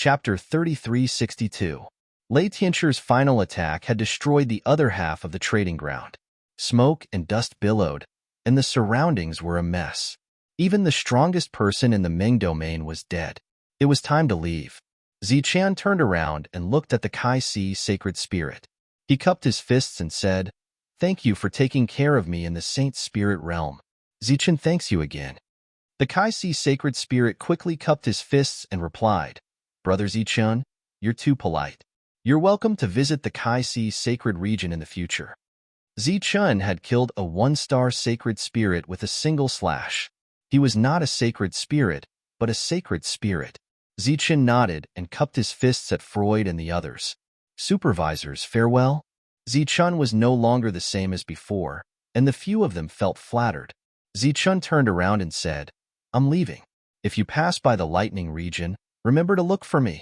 Chapter 3362. Lei Tianchu's final attack had destroyed the other half of the trading ground. Smoke and dust billowed, and the surroundings were a mess. Even the strongest person in the Ming domain was dead. It was time to leave. Ziqian turned around and looked at the Kai-Si sacred spirit. He cupped his fists and said, "Thank you for taking care of me in the Saint Spirit realm. Ziqian thanks you again." The Kai-Si sacred spirit quickly cupped his fists and replied, "Brother Ziqian, you're too polite. You're welcome to visit the Kai-Si sacred region in the future." Ziqian had killed a one-star sacred spirit with a single slash. He was not a sacred spirit, but a sacred spirit. Ziqian nodded and cupped his fists at Freud and the others. "Supervisors, farewell." Ziqian was no longer the same as before, and the few of them felt flattered. Ziqian turned around and said, "I'm leaving. If you pass by the lightning region, remember to look for me."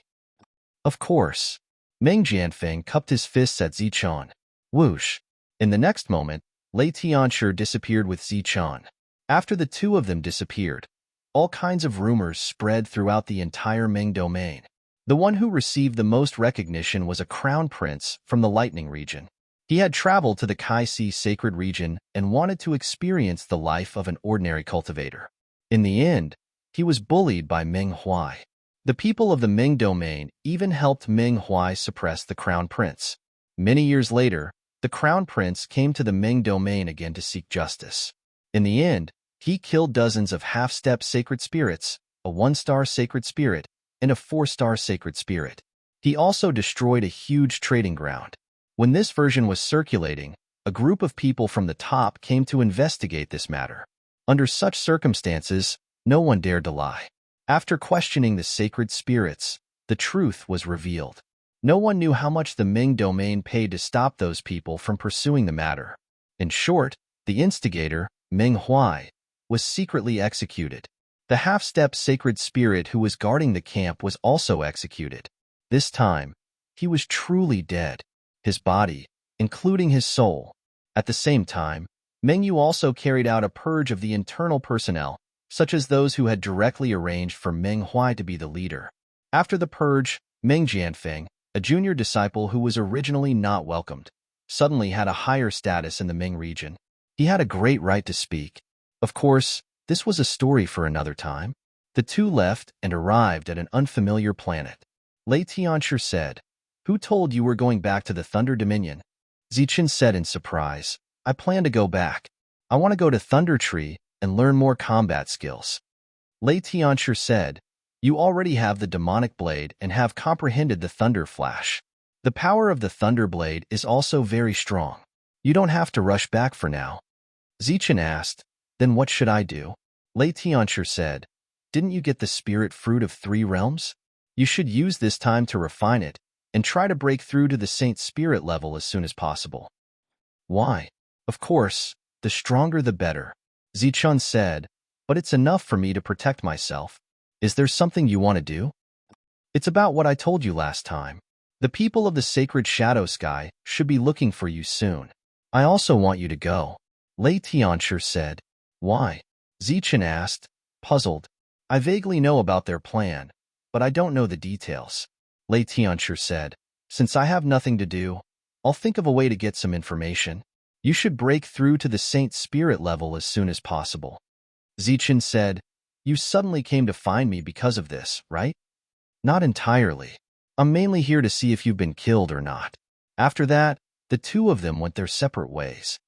"Of course." Meng Jianfeng cupped his fists at Ziqian. Whoosh! In the next moment, Lei Tianchu disappeared with Ziqian. After the two of them disappeared, all kinds of rumors spread throughout the entire Ming domain. The one who received the most recognition was a crown prince from the lightning region. He had traveled to the Kai-Si sacred region and wanted to experience the life of an ordinary cultivator. In the end, he was bullied by Meng Huai. The people of the Ming domain even helped Meng Huai suppress the crown prince. Many years later, the crown prince came to the Ming domain again to seek justice. In the end, he killed dozens of half-step sacred spirits, a one-star sacred spirit, and a four-star sacred spirit. He also destroyed a huge trading ground. When this version was circulating, a group of people from the top came to investigate this matter. Under such circumstances, no one dared to lie. After questioning the sacred spirits, the truth was revealed. No one knew how much the Ming domain paid to stop those people from pursuing the matter. In short, the instigator, Meng Huai, was secretly executed. The half-step sacred spirit who was guarding the camp was also executed. This time, he was truly dead. His body, including his soul. At the same time, Meng Yu also carried out a purge of the internal personnel, such as those who had directly arranged for Meng Huai to be the leader. After the purge, Meng Jianfeng, a junior disciple who was originally not welcomed, suddenly had a higher status in the Ming region. He had a great right to speak. Of course, this was a story for another time. The two left and arrived at an unfamiliar planet. Lei Tianchu said, "Who told you we're going back to the Thunder Dominion?" Ziqian said in surprise, "I plan to go back. I want to go to Thunder Tree and learn more combat skills." Lei Tianchu said, "You already have the demonic blade and have comprehended the thunder flash. The power of the thunder blade is also very strong. You don't have to rush back for now." Ziqian asked, "Then what should I do?" Lei Tianchu said, "Didn't you get the spirit fruit of 3 realms? You should use this time to refine it and try to break through to the Saint Spirit level as soon as possible." "Why? Of course, the stronger the better." Ziqian said, "But it's enough for me to protect myself. Is there something you want to do?" "It's about what I told you last time. The people of the sacred shadow sky should be looking for you soon. I also want you to go." Lei Tianchu said, "Why?" Ziqian asked, puzzled. "I vaguely know about their plan, but I don't know the details." Lei Tianchu said, "Since I have nothing to do, I'll think of a way to get some information. You should break through to the Saint Spirit level as soon as possible." Ziqian said, "You suddenly came to find me because of this, right?" "Not entirely. I'm mainly here to see if you've been killed or not." After that, the two of them went their separate ways.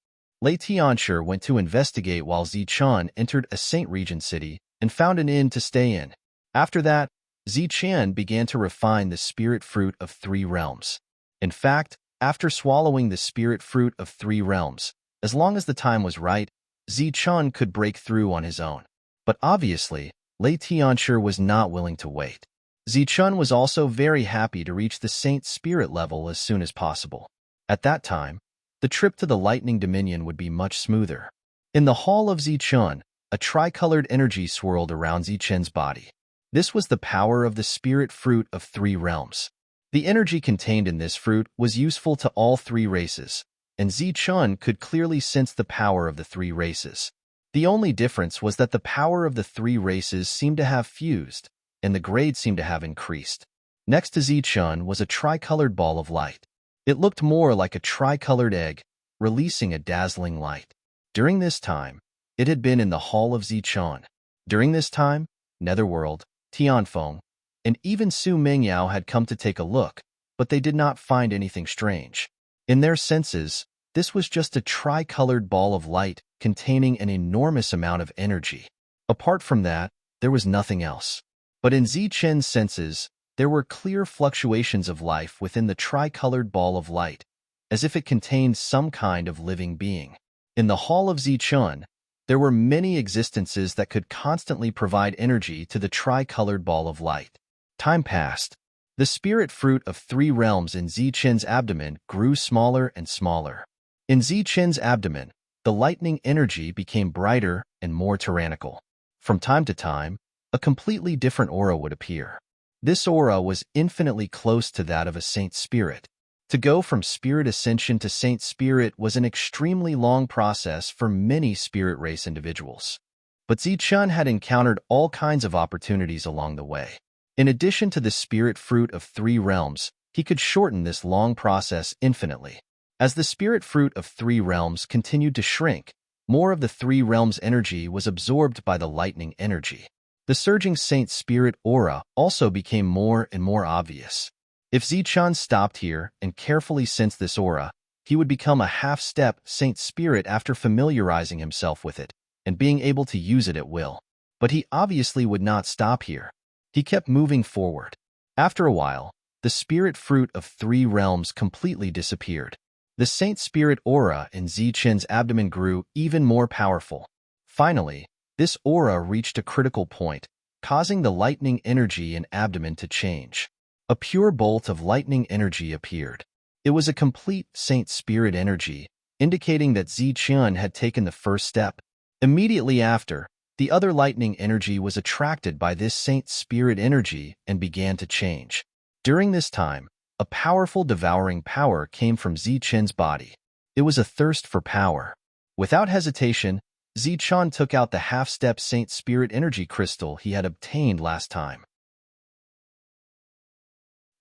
Lei Tianchu went to investigate while Ziqian entered a Saint Region city and found an inn to stay in. After that, Ziqian began to refine the spirit fruit of 3 realms. In fact, after swallowing the spirit fruit of 3 realms, as long as the time was right, Ziqian could break through on his own. But obviously, Lei Tianchu was not willing to wait. Ziqian was also very happy to reach the Saint Spirit level as soon as possible. At that time, the trip to the Lightning Dominion would be much smoother. In the hall of Ziqian, a tricolored energy swirled around Ziqian's body. This was the power of the spirit fruit of 3 realms. The energy contained in this fruit was useful to all 3 races, and Ziqian could clearly sense the power of the 3 races. The only difference was that the power of the 3 races seemed to have fused, and the grade seemed to have increased. Next to Zichun was a tricolored ball of light. It looked more like a tricolored egg, releasing a dazzling light. During this time, it had been in the hall of Zichun. During this time, Netherworld, Tianfeng, and even Su Mingyao had come to take a look, but they did not find anything strange. In their senses, this was just a tricolored ball of light containing an enormous amount of energy. Apart from that, there was nothing else. But in Zichen's senses, there were clear fluctuations of life within the tricolored ball of light, as if it contained some kind of living being. In the hall of Zichun, there were many existences that could constantly provide energy to the tricolored ball of light. Time passed. The spirit fruit of 3 realms in Zichen's abdomen grew smaller and smaller. In Zichen's abdomen, the lightning energy became brighter and more tyrannical. From time to time, a completely different aura would appear. This aura was infinitely close to that of a saint spirit. To go from spirit ascension to saint spirit was an extremely long process for many spirit race individuals. But Zichun had encountered all kinds of opportunities along the way. In addition to the spirit fruit of 3 realms, he could shorten this long process infinitely. As the spirit fruit of 3 realms continued to shrink, more of the 3 realms' energy was absorbed by the lightning energy. The surging saint spirit aura also became more and more obvious. If Zichun stopped here and carefully sensed this aura, he would become a half-step saint spirit after familiarizing himself with it and being able to use it at will. But he obviously would not stop here. He kept moving forward. After a while, the spirit fruit of 3 realms completely disappeared. The saint spirit aura in Zichen's abdomen grew even more powerful. Finally, this aura reached a critical point, causing the lightning energy in abdomen to change. A pure bolt of lightning energy appeared. It was a complete saint spirit energy, indicating that Zichun had taken the first step. Immediately after, the other lightning energy was attracted by this saint spirit energy and began to change. During this time, a powerful devouring power came from Zichen's body. It was a thirst for power. Without hesitation, Zichun took out the half-step saint spirit energy crystal he had obtained last time.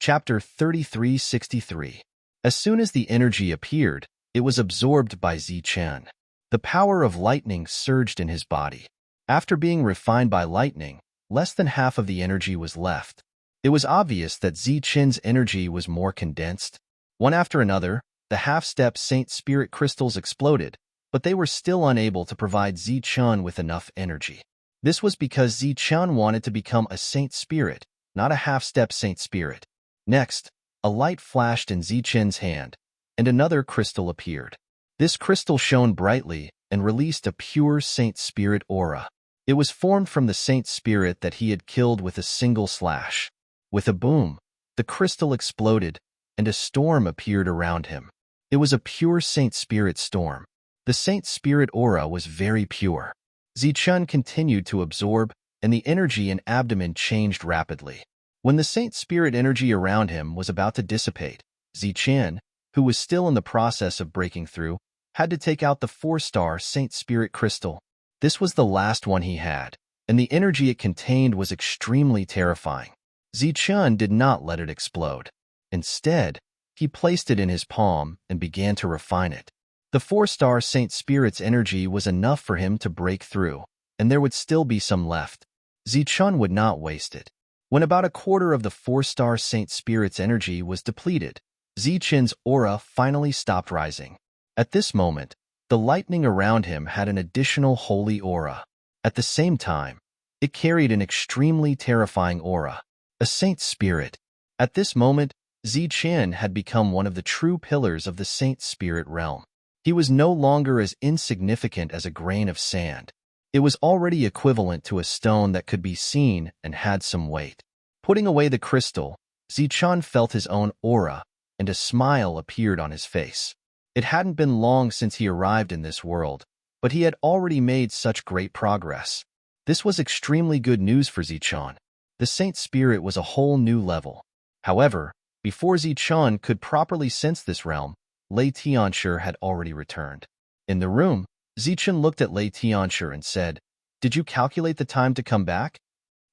Chapter 3363. As soon as the energy appeared, it was absorbed by Zichen. The power of lightning surged in his body. After being refined by lightning, less than half of the energy was left. It was obvious that Zichen's energy was more condensed. One after another, the half-step saint spirit crystals exploded, but they were still unable to provide Zichun with enough energy. This was because Zichun wanted to become a saint spirit, not a half-step saint spirit. Next, a light flashed in Zichen's hand, and another crystal appeared. This crystal shone brightly and released a pure saint spirit aura. It was formed from the saint spirit that he had killed with a single slash. With a boom, the crystal exploded, and a storm appeared around him. It was a pure saint spirit storm. The saint spirit aura was very pure. Zichun continued to absorb, and the energy in abdomen changed rapidly. When the saint spirit energy around him was about to dissipate, Zichen, who was still in the process of breaking through, had to take out the 4-star saint spirit crystal. This was the last one he had, and the energy it contained was extremely terrifying. Zichun did not let it explode. Instead, he placed it in his palm and began to refine it. The 4-star saint spirit's energy was enough for him to break through, and there would still be some left. Zichun would not waste it. When about a quarter of the 4-star saint spirit's energy was depleted, Zichen's aura finally stopped rising. At this moment, the lightning around him had an additional holy aura. At the same time, it carried an extremely terrifying aura, a saint spirit. At this moment, Zichen had become one of the true pillars of the saint spirit realm. He was no longer as insignificant as a grain of sand. It was already equivalent to a stone that could be seen and had some weight. Putting away the crystal, Zichen felt his own aura, and a smile appeared on his face. It hadn't been long since he arrived in this world, but he had already made such great progress. This was extremely good news for Zichen. The saint spirit was a whole new level. However, before Zichen could properly sense this realm, Lei Tianshi had already returned. In the room, Zichen looked at Lei Tianshi and said, "Did you calculate the time to come back?"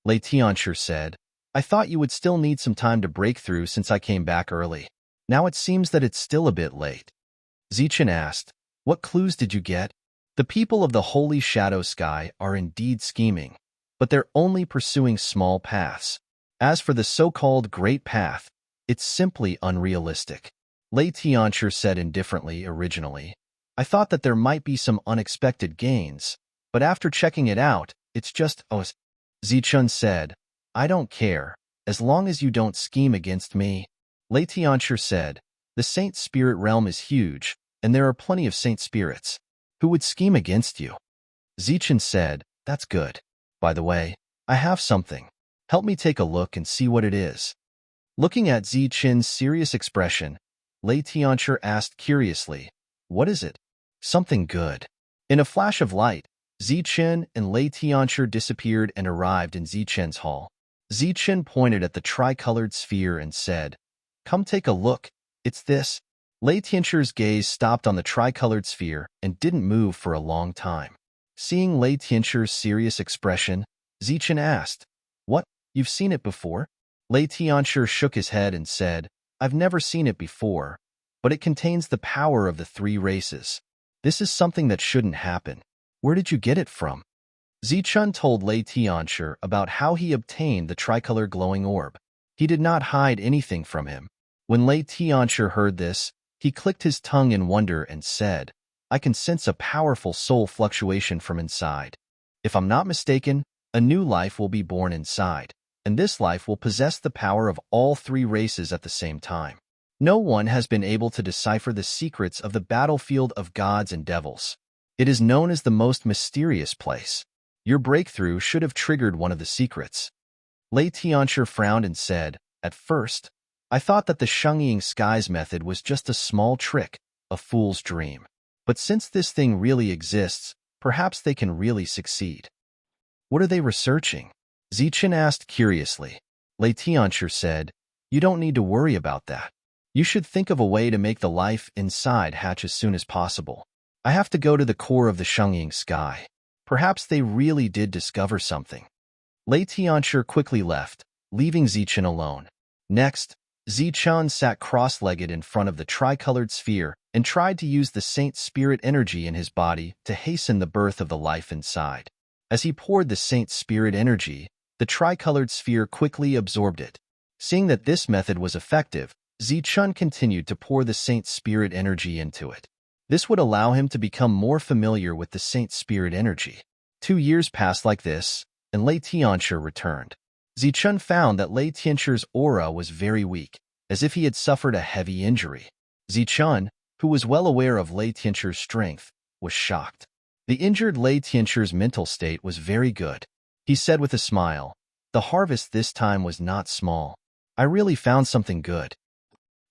Lei Tianshi said, I thought you would still need some time to break through since I came back early. Now it seems that it's still a bit late. Zichen asked, what clues did you get? The people of the Holy Shadow Sky are indeed scheming, but they're only pursuing small paths. As for the so-called Great Path, it's simply unrealistic. Lei Tianchi said indifferently originally. I thought that there might be some unexpected gains, but after checking it out, it's just os. Zichun said, I don't care, as long as you don't scheme against me. Lei Tianchi said, the Saint Spirit realm is huge, and there are plenty of Saint Spirits. Who would scheme against you? Zichen said, that's good. By the way, I have something. Help me take a look and see what it is. Looking at Zichen's serious expression, Lei Tianchi asked curiously, what is it? Something good. In a flash of light, Zichen and Lei Tianchi disappeared and arrived in Zichen's hall. Zichen pointed at the tricolored sphere and said, come take a look, it's this. Lei Tianchi's gaze stopped on the tricolored sphere and didn't move for a long time. Seeing Lei Tianchi's serious expression, Zichen asked, what, you've seen it before? Lei Tianchi shook his head and said, I've never seen it before, but it contains the power of the three races. This is something that shouldn't happen. Where did you get it from? Zichun told Lei Tianchi about how he obtained the tricolor glowing orb. He did not hide anything from him. When Lei Tianchi heard this, he clicked his tongue in wonder and said, I can sense a powerful soul fluctuation from inside. If I'm not mistaken, a new life will be born inside, and this life will possess the power of all three races at the same time. No one has been able to decipher the secrets of the battlefield of gods and devils. It is known as the most mysterious place. Your breakthrough should have triggered one of the secrets. Lei Tianchi frowned and said, at first, I thought that the Shungying Skies method was just a small trick, a fool's dream. But since this thing really exists, perhaps they can really succeed. What are they researching? Zichen asked curiously. Lei Tianchi said, you don't need to worry about that. You should think of a way to make the life inside hatch as soon as possible. I have to go to the core of the Shungying Sky. Perhaps they really did discover something. Lei Tianchi quickly left, leaving Zichen alone. Next, Zichen sat cross-legged in front of the tricolored sphere and tried to use the Saint Spirit energy in his body to hasten the birth of the life inside. As he poured the Saint Spirit energy, the tricolored sphere quickly absorbed it. Seeing that this method was effective, Zichen continued to pour the Saint Spirit energy into it. This would allow him to become more familiar with the Saint Spirit energy. 2 years passed like this, and Lei Tianchi returned. Zichen found that Lei Tianchi's aura was very weak, as if he had suffered a heavy injury. Zichen, who was well aware of Lei Tianchi's strength, was shocked. The injured Lei Tianchi's mental state was very good. He said with a smile, the harvest this time was not small. I really found something good.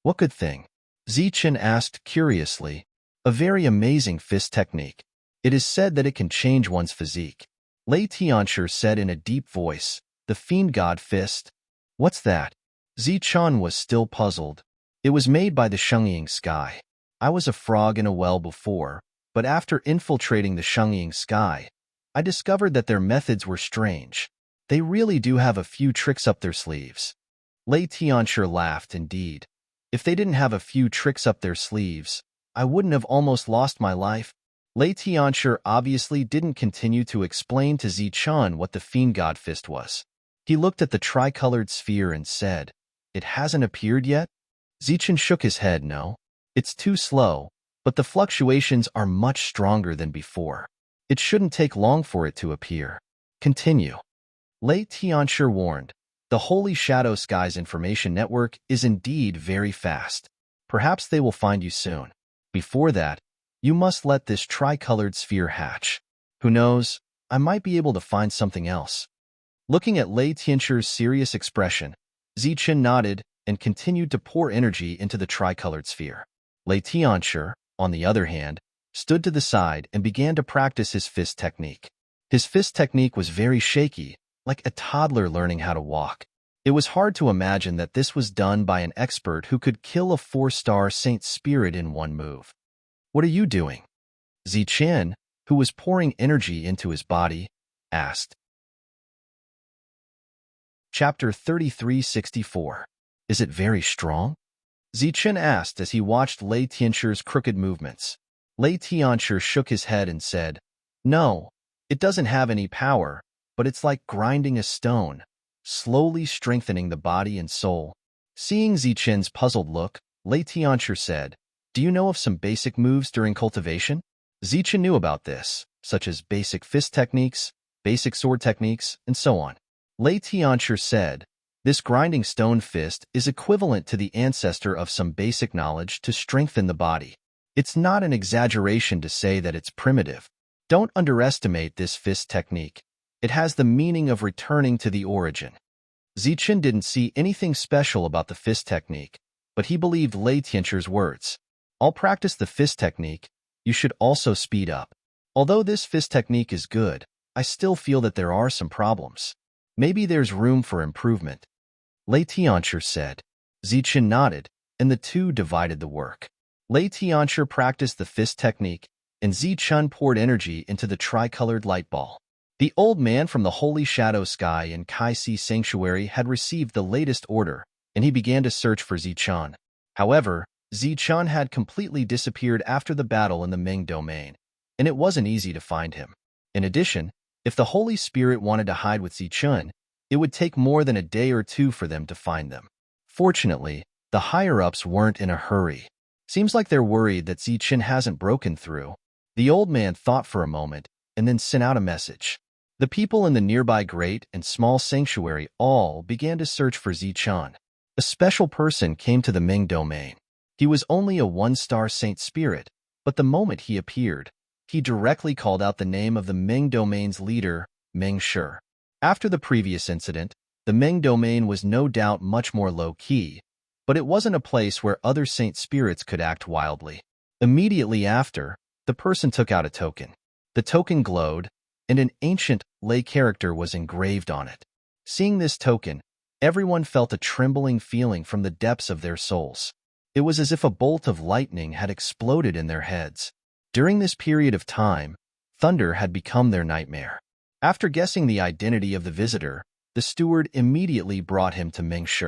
What good thing? Zichen asked curiously. A very amazing fist technique. It is said that it can change one's physique. Lei Tianchi said in a deep voice, the Fiend God Fist? What's that? Zichen was still puzzled. It was made by the Shungying Sky. I was a frog in a well before, but after infiltrating the Shungying Sky, I discovered that their methods were strange. They really do have a few tricks up their sleeves. Lei Tianchi laughed indeed. If they didn't have a few tricks up their sleeves, I wouldn't have almost lost my life. Lei Tianchi obviously didn't continue to explain to Zichen what the Fiend God Fist was. He looked at the tricolored sphere and said, it hasn't appeared yet? Zichen shook his head. No. It's too slow, but the fluctuations are much stronger than before. It shouldn't take long for it to appear. Continue. Lei Tianchi warned. The Holy Shadow Skies information network is indeed very fast. Perhaps they will find you soon. Before that, you must let this tricolored sphere hatch. Who knows, I might be able to find something else. Looking at Lei Tianchi's serious expression, Zichen nodded and continued to pour energy into the tricolored sphere. Lei Tianchi, on the other hand, stood to the side and began to practice his fist technique. His fist technique was very shaky, like a toddler learning how to walk. It was hard to imagine that this was done by an expert who could kill a 4-star Saint Spirit in one move. What are you doing? Zichen, who was pouring energy into his body, asked. Chapter 3364. Is it very strong? Zichen asked as he watched Lei Tianchu's crooked movements. Lei Tianchu shook his head and said, "No, it doesn't have any power, but it's like grinding a stone, slowly strengthening the body and soul." Seeing Zichen's puzzled look, Lei Tianchu said, "Do you know of some basic moves during cultivation?" Zichen knew about this, such as basic fist techniques, basic sword techniques, and so on. Lei Tianchu said, "This grinding stone fist is equivalent to the ancestor of some basic knowledge to strengthen the body. It's not an exaggeration to say that it's primitive. Don't underestimate this fist technique. It has the meaning of returning to the origin." Zichen didn't see anything special about the fist technique, but he believed Lei Tianchu's words. "I'll practice the fist technique. You should also speed up. Although this fist technique is good, I still feel that there are some problems. Maybe there's room for improvement." Lei Tianchu said. Zichen nodded, and the two divided the work. Lei Tianchu practiced the fist technique, and Zichen poured energy into the tricolored light ball. The old man from the Holy Shadow Sky in Kaisi Sanctuary had received the latest order, and he began to search for Zichen. However, Zichen had completely disappeared after the battle in the Ming domain, and it wasn't easy to find him. In addition, if the Holy Spirit wanted to hide with Zichen, it would take more than a day or two for them to find them. Fortunately, the higher-ups weren't in a hurry. Seems like they're worried that Zichen hasn't broken through. The old man thought for a moment and then sent out a message. The people in the nearby great and small sanctuary all began to search for Zichen. A special person came to the Ming domain. He was only a one-star saint spirit, but the moment he appeared, he directly called out the name of the Ming domain's leader, Meng Shi. After the previous incident, the Ming domain was no doubt much more low-key, but it wasn't a place where other saint spirits could act wildly. Immediately after, the person took out a token. The token glowed, and an ancient lay character was engraved on it. Seeing this token, everyone felt a trembling feeling from the depths of their souls. It was as if a bolt of lightning had exploded in their heads. During this period of time, thunder had become their nightmare. After guessing the identity of the visitor, the steward immediately brought him to Meng Shi.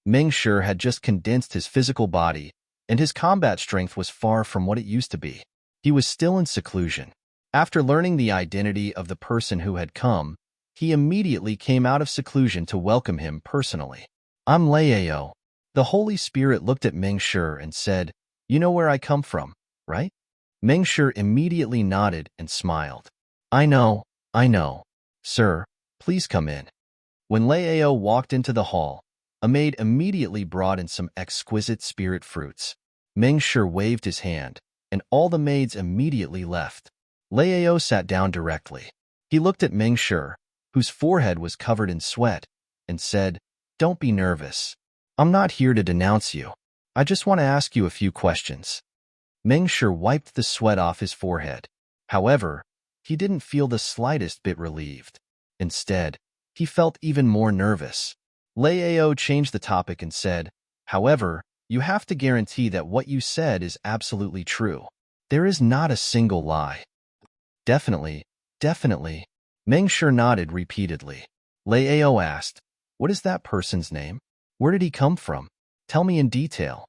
Meng Shi had just condensed his physical body, and his combat strength was far from what it used to be. He was still in seclusion. After learning the identity of the person who had come, he immediately came out of seclusion to welcome him personally. "I'm Leiao." The Holy Spirit looked at Meng Shi and said, "You know where I come from, right?" Meng Shi immediately nodded and smiled. I know. Sir, please come in." When Leiao walked into the hall, a maid immediately brought in some exquisite spirit fruits. Meng Shi waved his hand, and all the maids immediately left. Leiao sat down directly. He looked at Meng Shi, whose forehead was covered in sweat, and said, "Don't be nervous. I'm not here to denounce you. I just want to ask you a few questions." Meng Shi wiped the sweat off his forehead. However, he didn't feel the slightest bit relieved. Instead, he felt even more nervous. Leiao changed the topic and said, "However, you have to guarantee that what you said is absolutely true. There is not a single lie." Definitely. Meng Shi nodded repeatedly. Leiao asked, "What is that person's name? Where did he come from? Tell me in detail."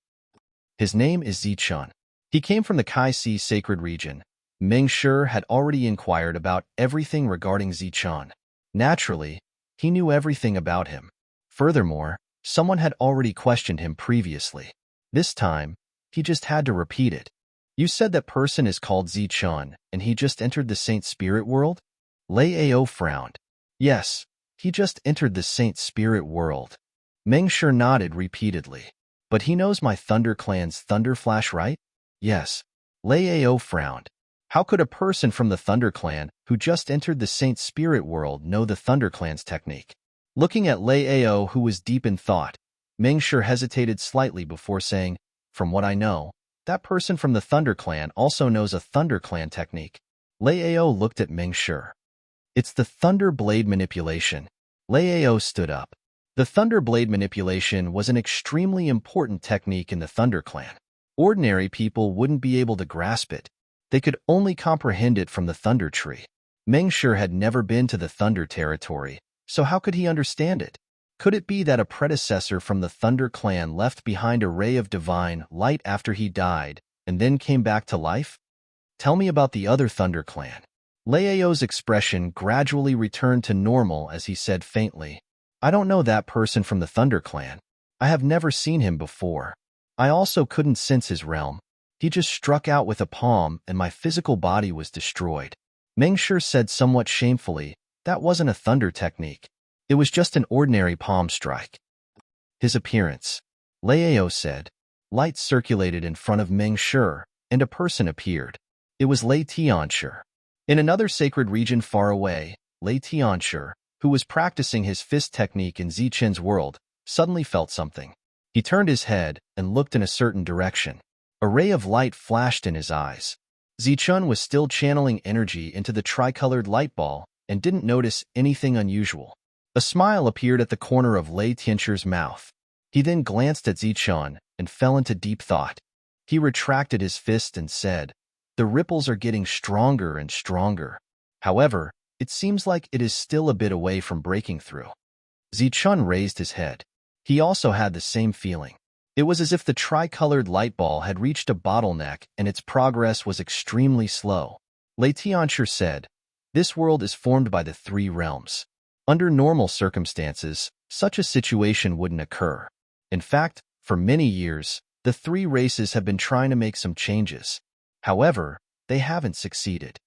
"His name is Zichen. He came from the Kaisi sacred region." Meng Shi had already inquired about everything regarding Zichen. Naturally, he knew everything about him. Furthermore, someone had already questioned him previously. This time, he just had to repeat it. "You said that person is called Zichen, and he just entered the Saint Spirit world?" Leiao frowned. "Yes, he just entered the Saint Spirit world." Meng Shi nodded repeatedly. "But he knows my Thunder Clan's Thunder Flash, right?" "Yes." Leiao frowned. How could a person from the Thunder Clan who just entered the Saint Spirit world know the Thunder Clan's technique? Looking at Leiao, who was deep in thought, Meng Shi hesitated slightly before saying, "From what I know, that person from the Thunder Clan also knows a Thunder Clan technique." Leiao looked at Meng Shi. "It's the Thunder Blade manipulation." Leiao stood up. The Thunder Blade manipulation was an extremely important technique in the Thunder Clan. Ordinary people wouldn't be able to grasp it. They could only comprehend it from the Thunder Tree. Meng Shi had never been to the Thunder territory, so how could he understand it? Could it be that a predecessor from the Thunder clan left behind a ray of divine light after he died and then came back to life? Tell me about the other Thunder clan. Leo's expression gradually returned to normal as he said faintly, I don't know that person from the Thunder clan. I have never seen him before. I also couldn't sense his realm. He just struck out with a palm and my physical body was destroyed. Mengshi said somewhat shamefully, that wasn't a thunder technique. It was just an ordinary palm strike. His appearance. Leo said. Light circulated in front of Mengshi, and a person appeared. It was Lei Tianshi. In another sacred region far away, Lei Tianshi, who was practicing his fist technique in Zichen's world, suddenly felt something. He turned his head and looked in a certain direction. A ray of light flashed in his eyes. Zichen was still channeling energy into the tricolored light ball and didn't notice anything unusual. A smile appeared at the corner of Lei Tianxi's mouth. He then glanced at Zichen and fell into deep thought. He retracted his fist and said, the ripples are getting stronger and stronger. However, it seems like it is still a bit away from breaking through. Zichen raised his head. He also had the same feeling. It was as if the tricolored light ball had reached a bottleneck and its progress was extremely slow. Lei Tianshi said, this world is formed by the three realms. Under normal circumstances, such a situation wouldn't occur. In fact, for many years, the three races have been trying to make some changes. However, they haven't succeeded.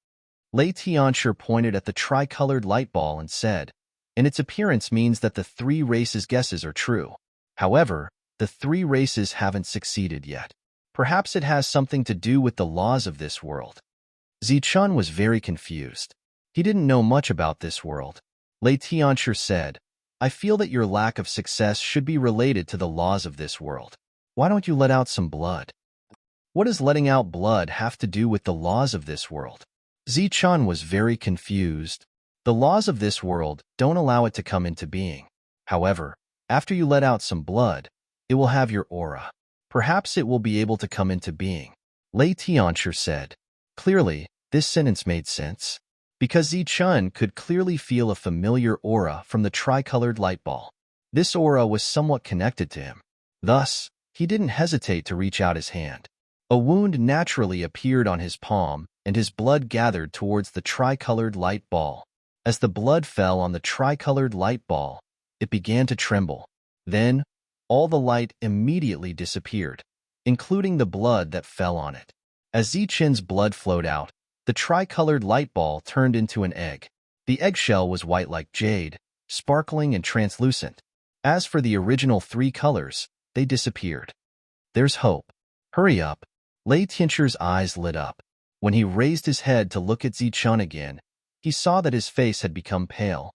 Lei Tianshi pointed at the tricolored light ball and said, and its appearance means that the three races' guesses are true. However, the three races haven't succeeded yet. Perhaps it has something to do with the laws of this world. Zichen was very confused. He didn't know much about this world. Lei Tianshi said, I feel that your lack of success should be related to the laws of this world. Why don't you let out some blood? What does letting out blood have to do with the laws of this world? Zichen was very confused. The laws of this world don't allow it to come into being. However, after you let out some blood, it will have your aura. Perhaps it will be able to come into being. Lei Tianshi said. Clearly, this sentence made sense. Because Zichen could clearly feel a familiar aura from the tricolored light ball. This aura was somewhat connected to him. Thus, he didn't hesitate to reach out his hand. A wound naturally appeared on his palm, and his blood gathered towards the tricolored light ball. As the blood fell on the tricolored light ball, it began to tremble. Then, all the light immediately disappeared, including the blood that fell on it. As Zichen's blood flowed out, the tricolored light ball turned into an egg. The eggshell was white like jade, sparkling and translucent. As for the original three colors, they disappeared. There's hope. Hurry up. Lei Tianxi's eyes lit up. When he raised his head to look at Zichen again, he saw that his face had become pale.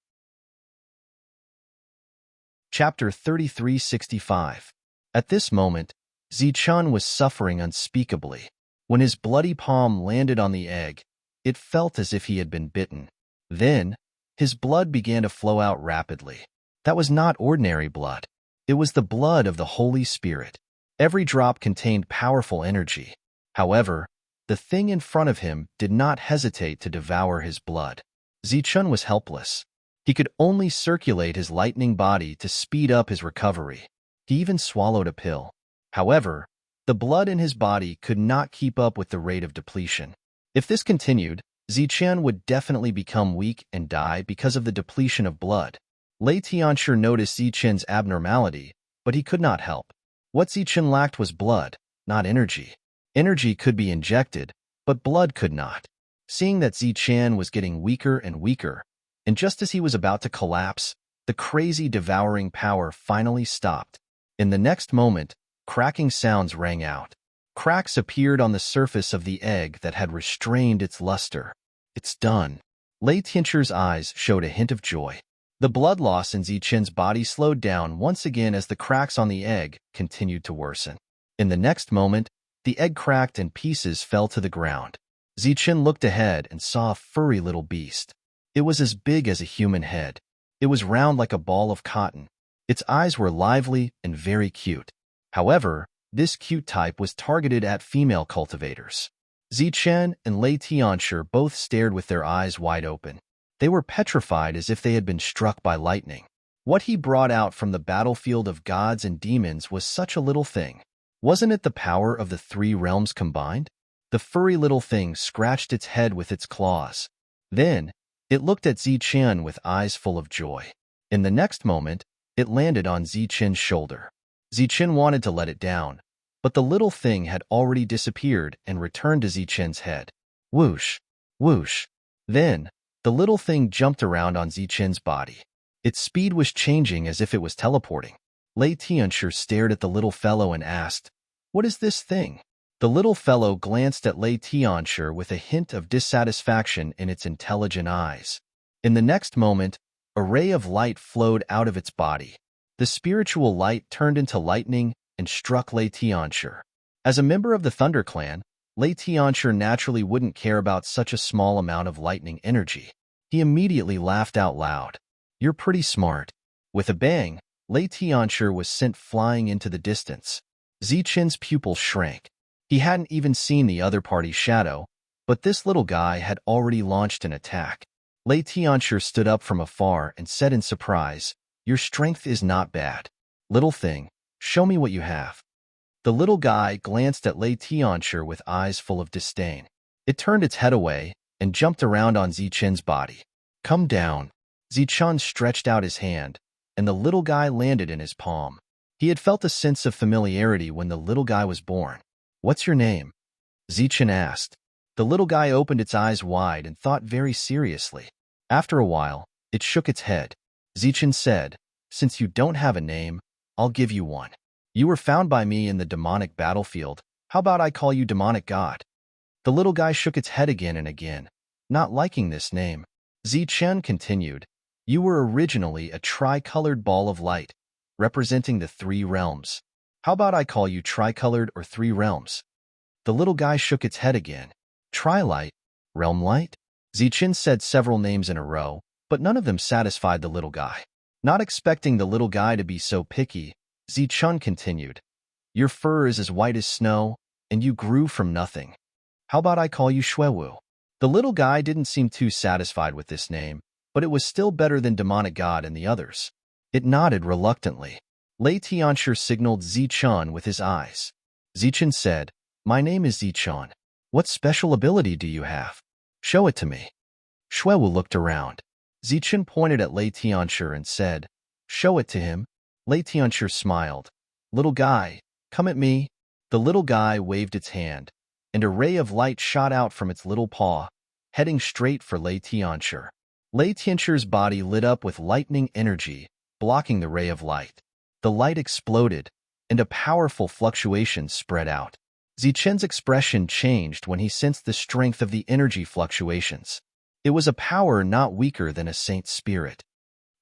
Chapter 3365. At this moment, Zichen was suffering unspeakably. When his bloody palm landed on the egg, it felt as if he had been bitten. Then, his blood began to flow out rapidly. That was not ordinary blood. It was the blood of the Holy Spirit. Every drop contained powerful energy. However, the thing in front of him did not hesitate to devour his blood. Zichen was helpless. He could only circulate his lightning body to speed up his recovery. He even swallowed a pill. However, the blood in his body could not keep up with the rate of depletion. If this continued, Zichen would definitely become weak and die because of the depletion of blood. Lei Tianshi noticed Zichen's abnormality, but he could not help. What Zichen lacked was blood, not energy. Energy could be injected, but blood could not. Seeing that Zichen was getting weaker and weaker, and just as he was about to collapse, the crazy devouring power finally stopped. In the next moment, cracking sounds rang out. Cracks appeared on the surface of the egg that had restrained its luster. It's done. Lei Tianxi's eyes showed a hint of joy. The blood loss in Zichen's body slowed down once again as the cracks on the egg continued to worsen. In the next moment, the egg cracked and pieces fell to the ground. Zichen looked ahead and saw a furry little beast. It was as big as a human head. It was round like a ball of cotton. Its eyes were lively and very cute. However, this cute type was targeted at female cultivators. Zichen and Lei Tianshi both stared with their eyes wide open. They were petrified as if they had been struck by lightning. What he brought out from the battlefield of gods and demons was such a little thing. Wasn't it the power of the three realms combined? The furry little thing scratched its head with its claws. Then, it looked at Zichen with eyes full of joy. In the next moment, it landed on Zichen's shoulder. Zichen wanted to let it down, but the little thing had already disappeared and returned to Zichen's head. Whoosh! Whoosh! Then, the little thing jumped around on Zichen's body. Its speed was changing as if it was teleporting. Lei Tianxia stared at the little fellow and asked, "What is this thing?" The little fellow glanced at Lei Tianxia with a hint of dissatisfaction in its intelligent eyes. In the next moment, a ray of light flowed out of its body. The spiritual light turned into lightning and struck Lei Tianxia. As a member of the Thunder Clan, Lei Tianxia naturally wouldn't care about such a small amount of lightning energy. He immediately laughed out loud. "You're pretty smart." With a bang, Lei Tianxia was sent flying into the distance. Zichen's pupil shrank. He hadn't even seen the other party's shadow, but this little guy had already launched an attack. Lei Tianxia stood up from afar and said in surprise, "Your strength is not bad. Little thing, show me what you have." The little guy glanced at Lei Tianxia with eyes full of disdain. It turned its head away and jumped around on Zichen's body. "Come down." Zichen stretched out his hand, and the little guy landed in his palm. He had felt a sense of familiarity when the little guy was born. "What's your name?" Zichen asked. The little guy opened its eyes wide and thought very seriously. After a while, it shook its head. Zichen said, "Since you don't have a name, I'll give you one. You were found by me in the demonic battlefield. How about I call you Demonic God?" The little guy shook its head again and again, not liking this name. Zichen continued, "You were originally a tricolored ball of light, representing the three realms. How about I call you Tricolored or Three Realms?" The little guy shook its head again. "Tri-light? Realm light?" Zichen said several names in a row, but none of them satisfied the little guy. Not expecting the little guy to be so picky, Zichen continued, "Your fur is as white as snow, and you grew from nothing. How about I call you Xuewu?" The little guy didn't seem too satisfied with this name, but it was still better than Demonic God and the others. It nodded reluctantly. Lei Tianxia signaled Zichen with his eyes. Zichen said, "My name is Zichen. What special ability do you have? Show it to me." Xuewu looked around. Zichen pointed at Lei Tianxia and said, "Show it to him." Lei Tianxia smiled. "Little guy, come at me." The little guy waved its hand, and a ray of light shot out from its little paw, heading straight for Lei Tianxia. Lei Tianxia's body lit up with lightning energy, blocking the ray of light. The light exploded, and a powerful fluctuation spread out. Zichen's expression changed when he sensed the strength of the energy fluctuations. It was a power not weaker than a saint's spirit.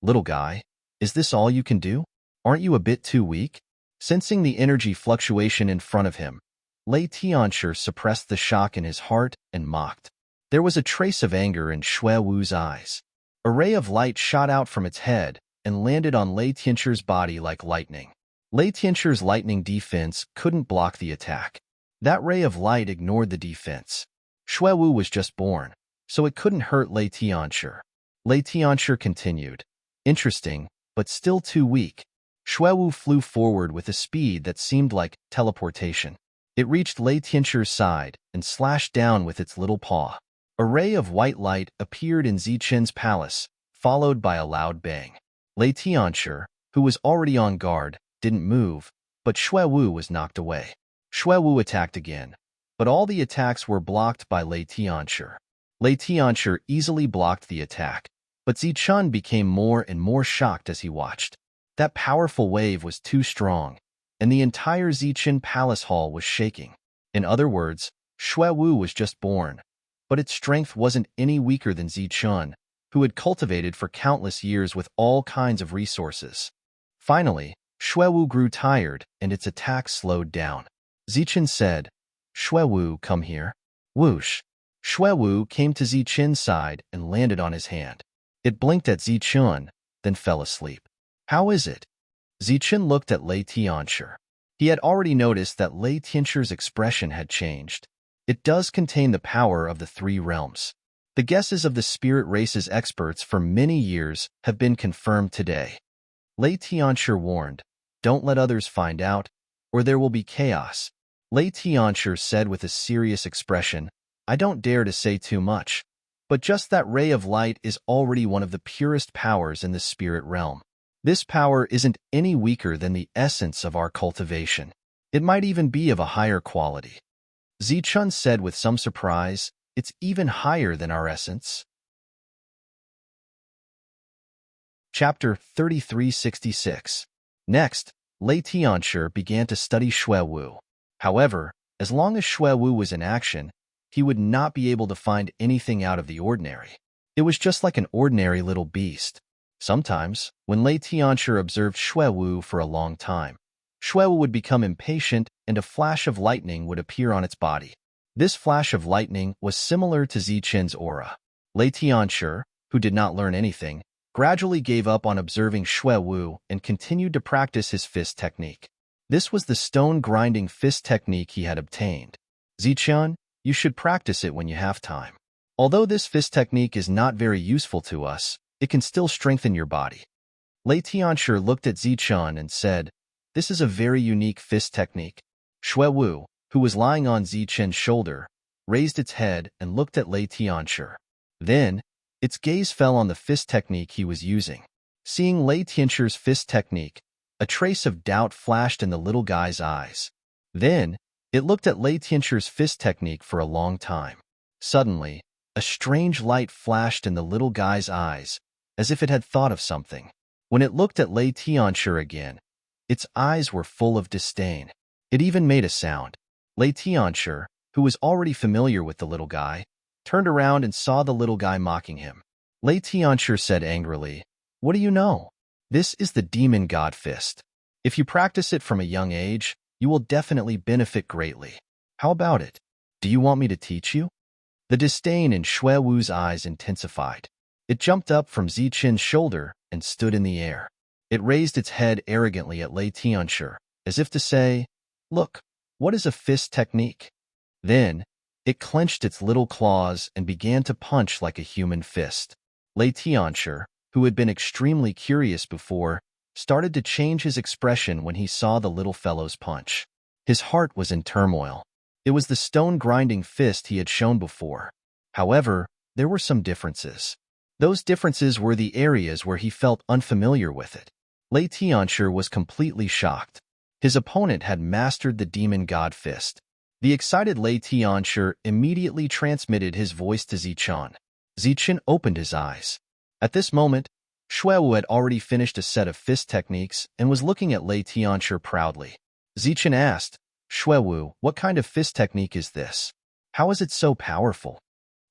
"Little guy, is this all you can do? Aren't you a bit too weak?" Sensing the energy fluctuation in front of him, Lei Tianxia suppressed the shock in his heart and mocked. There was a trace of anger in Xuewu's eyes. A ray of light shot out from its head and landed on Lei Tianxia's body like lightning. Lei Tianxia's lightning defense couldn't block the attack. That ray of light ignored the defense. Xuewu was just born, so it couldn't hurt Lei Tianxia. Lei Tianxia continued, "Interesting, but still too weak." Xuewu flew forward with a speed that seemed like teleportation. It reached Lei Tianxia's side and slashed down with its little paw. A ray of white light appeared in Zichen's palace, followed by a loud bang. Lei Tianxia, who was already on guard, didn't move, but Xuewu was knocked away. Xuewu attacked again, but all the attacks were blocked by Lei Tianxia. Lei Tianxia easily blocked the attack, but Zichen became more and more shocked as he watched. That powerful wave was too strong, and the entire Zichen palace hall was shaking. In other words, Xuewu was just born, but its strength wasn't any weaker than Zichen, who had cultivated for countless years with all kinds of resources. Finally, Xuewu grew tired, and its attack slowed down. Zichen said, "Xuewu, come here." Whoosh! Xuewu came to Zichen's side and landed on his hand. It blinked at Zichen, then fell asleep. "How is it?" Zichen looked at Lei Tianxia. He had already noticed that Lei Tianxia's expression had changed. It does contain the power of the three realms. The guesses of the spirit race's experts for many years have been confirmed today. Lei Tianshi warned, "Don't let others find out, or there will be chaos." Lei Tianshi said with a serious expression, "I don't dare to say too much, but just that ray of light is already one of the purest powers in the spirit realm. This power isn't any weaker than the essence of our cultivation. It might even be of a higher quality." Zichun said with some surprise, "It's even higher than our essence." Chapter 3366. Next, Lei Tianshi began to study Xue Wu. However, as long as Xue Wu was in action, he would not be able to find anything out of the ordinary. It was just like an ordinary little beast. Sometimes, when Lei Tianshi observed Xue Wu for a long time, Xue Wu would become impatient and a flash of lightning would appear on its body. This flash of lightning was similar to Zichen's aura. Lei Tianshi, who did not learn anything, gradually gave up on observing Xue Wu and continued to practice his fist technique. This was the stone-grinding fist technique he had obtained. "Zichun, you should practice it when you have time. Although this fist technique is not very useful to us, it can still strengthen your body." Lei Tianshi looked at Zichun and said, "This is a very unique fist technique." Xue Wu, who was lying on Zichen's shoulder, raised its head and looked at Lei Tianshi. Then, its gaze fell on the fist technique he was using. Seeing Lei Tianxi's fist technique, a trace of doubt flashed in the little guy's eyes. Then, it looked at Lei Tianxi's fist technique for a long time. Suddenly, a strange light flashed in the little guy's eyes, as if it had thought of something. When it looked at Lei Tianshi again, its eyes were full of disdain. It even made a sound. Lei Tianshi, who was already familiar with the little guy, turned around and saw the little guy mocking him. Lei Tianshi said angrily, "What do you know? This is the demon god fist. If you practice it from a young age, you will definitely benefit greatly. How about it? Do you want me to teach you?" The disdain in Xue Wu's eyes intensified. It jumped up from Zichen's shoulder and stood in the air. It raised its head arrogantly at Lei Tianshi, as if to say, "Look, what is a fist technique?" Then, it clenched its little claws and began to punch like a human fist. Lei Tianshi, who had been extremely curious before, started to change his expression when he saw the little fellow's punch. His heart was in turmoil. It was the stone-grinding fist he had shown before. However, there were some differences. Those differences were the areas where he felt unfamiliar with it. Lei Tianshi was completely shocked. His opponent had mastered the demon god fist. The excited Lei Tianshi immediately transmitted his voice to Zichun. Zichun opened his eyes. At this moment, Xue Wu had already finished a set of fist techniques and was looking at Lei Tianshi proudly. Zichun asked, "Xue Wu, what kind of fist technique is this? How is it so powerful?"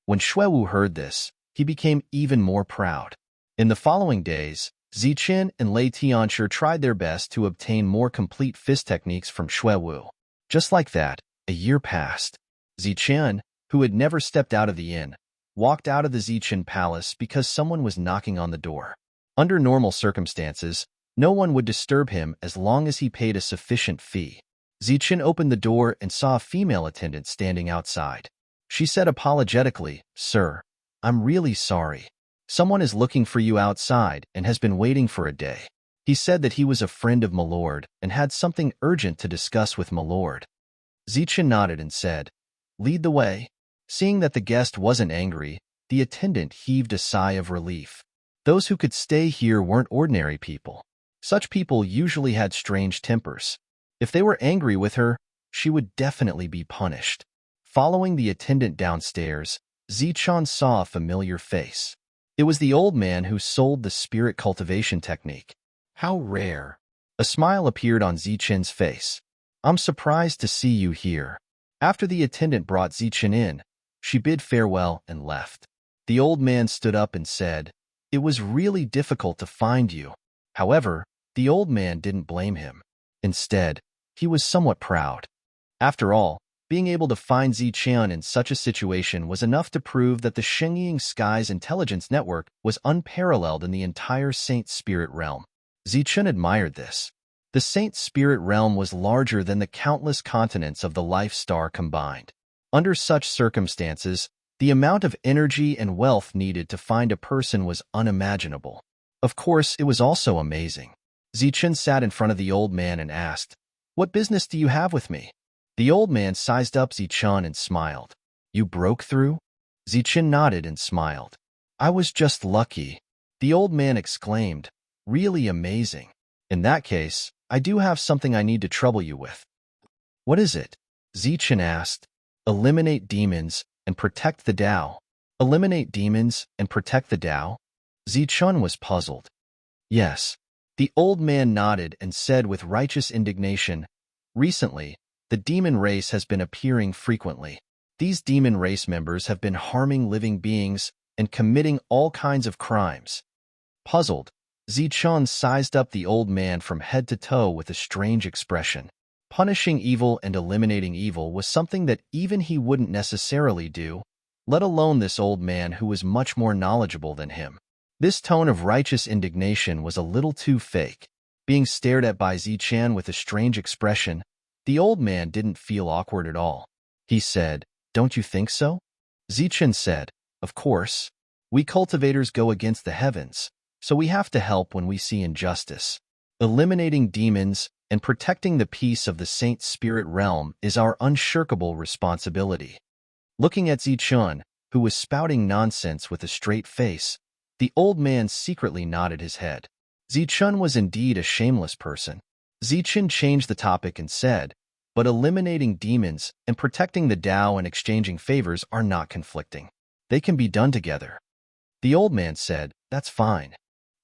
When Xue Wu heard this, he became even more proud. In the following days, Zichun and Lei Tianshi tried their best to obtain more complete fist techniques from Xue Wu. Just like that, a year passed. Zichun, who had never stepped out of the inn, walked out of the Zichun palace because someone was knocking on the door. Under normal circumstances, no one would disturb him as long as he paid a sufficient fee. Zichun opened the door and saw a female attendant standing outside. She said apologetically, "Sir, I'm really sorry. Someone is looking for you outside and has been waiting for a day." He said that he was a friend of Milord and had something urgent to discuss with Milord. Zichun nodded and said, "Lead the way." Seeing that the guest wasn't angry, the attendant heaved a sigh of relief. Those who could stay here weren't ordinary people. Such people usually had strange tempers. If they were angry with her, she would definitely be punished. Following the attendant downstairs, Zichun saw a familiar face. It was the old man who sold the spirit cultivation technique. How rare. A smile appeared on Zichun's face. "I'm surprised to see you here." After the attendant brought Zichun in, she bid farewell and left. The old man stood up and said, "It was really difficult to find you." However, the old man didn't blame him. Instead, he was somewhat proud. After all, being able to find Zichun in such a situation was enough to prove that the Shengying Sky's intelligence network was unparalleled in the entire Saint Spirit realm. Zichun admired this. The Saint Spirit realm was larger than the countless continents of the Life Star combined. Under such circumstances, the amount of energy and wealth needed to find a person was unimaginable. Of course, it was also amazing. Zichen sat in front of the old man and asked, "What business do you have with me?" The old man sized up Zichen and smiled. "You broke through?" Zichen nodded and smiled. "I was just lucky." The old man exclaimed, "Really amazing. In that case, I do have something I need to trouble you with." "What is it?" Zichen asked. "Eliminate demons and protect the Tao." "Eliminate demons and protect the Tao?" Zichen was puzzled. "Yes." The old man nodded and said with righteous indignation, "Recently, the demon race has been appearing frequently. These demon race members have been harming living beings and committing all kinds of crimes." Puzzled, Zichen sized up the old man from head to toe with a strange expression. Punishing evil and eliminating evil was something that even he wouldn't necessarily do, let alone this old man who was much more knowledgeable than him. This tone of righteous indignation was a little too fake. Being stared at by Zichen with a strange expression, the old man didn't feel awkward at all. He said, "Don't you think so?" Zichen said, "Of course. We cultivators go against the heavens, so we have to help when we see injustice. Eliminating demons and protecting the peace of the Saint Spirit realm is our unshirkable responsibility." Looking at Zichen, who was spouting nonsense with a straight face, the old man secretly nodded his head. Zichen was indeed a shameless person. Zichen changed the topic and said, "But eliminating demons and protecting the Tao and exchanging favors are not conflicting. They can be done together." The old man said, "That's fine.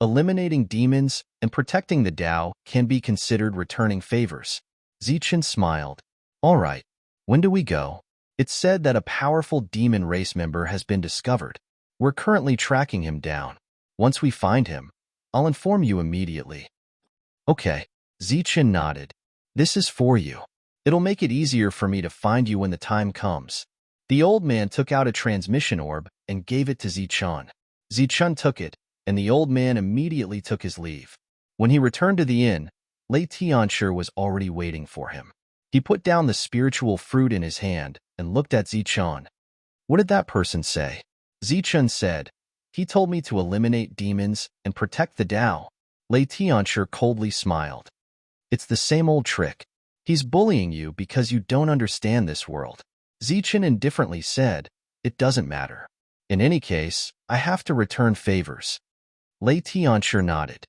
Eliminating demons and protecting the Tao can be considered returning favors." Zichen smiled. "All right. When do we go?" "It's said that a powerful demon race member has been discovered. We're currently tracking him down. Once we find him, I'll inform you immediately." "Okay." Zichen nodded. "This is for you. It'll make it easier for me to find you when the time comes." The old man took out a transmission orb and gave it to Zichen. Zichen took it, and the old man immediately took his leave. When he returned to the inn, Lei Tianshi was already waiting for him. He put down the spiritual fruit in his hand and looked at Zichen. "What did that person say?" Zichen said, "He told me to eliminate demons and protect the Tao." Lei Tianshi coldly smiled. "It's the same old trick. He's bullying you because you don't understand this world." Zichen indifferently said, "It doesn't matter. In any case, I have to return favors." Lei Tianshi nodded.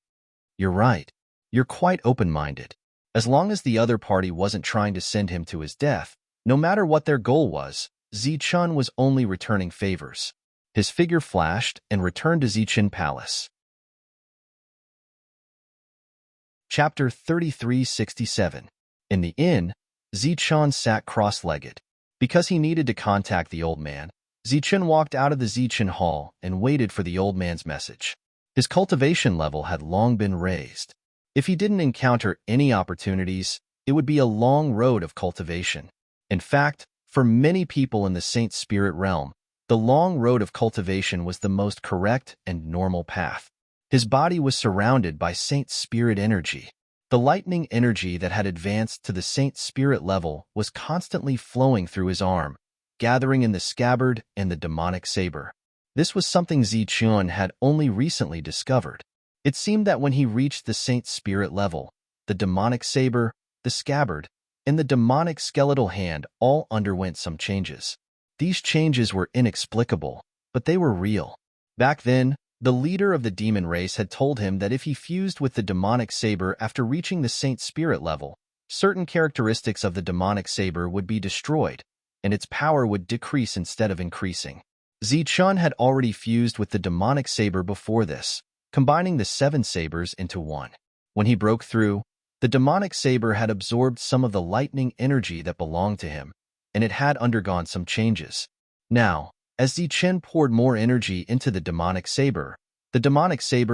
"You're right. You're quite open-minded. As long as the other party wasn't trying to send him to his death, no matter what their goal was, Zichen was only returning favors." His figure flashed and returned to Zichen Palace. Chapter 3367. In the inn, Zichen sat cross-legged. Because he needed to contact the old man, Zichen walked out of the Zichen Hall and waited for the old man's message. His cultivation level had long been raised. If he didn't encounter any opportunities, it would be a long road of cultivation. In fact, for many people in the Saint Spirit realm, the long road of cultivation was the most correct and normal path. His body was surrounded by Saint Spirit energy. The lightning energy that had advanced to the Saint Spirit level was constantly flowing through his arm, gathering in the scabbard and the demonic saber. This was something Zichen had only recently discovered. It seemed that when he reached the Saint Spirit level, the demonic saber, the scabbard, and the demonic skeletal hand all underwent some changes. These changes were inexplicable, but they were real. Back then, the leader of the demon race had told him that if he fused with the demonic saber after reaching the Saint Spirit level, certain characteristics of the demonic saber would be destroyed, and its power would decrease instead of increasing. Zichen had already fused with the demonic saber before this, combining the 7 sabers into one. When he broke through, the demonic saber had absorbed some of the lightning energy that belonged to him, and it had undergone some changes. Now, as Zichen poured more energy into the demonic saber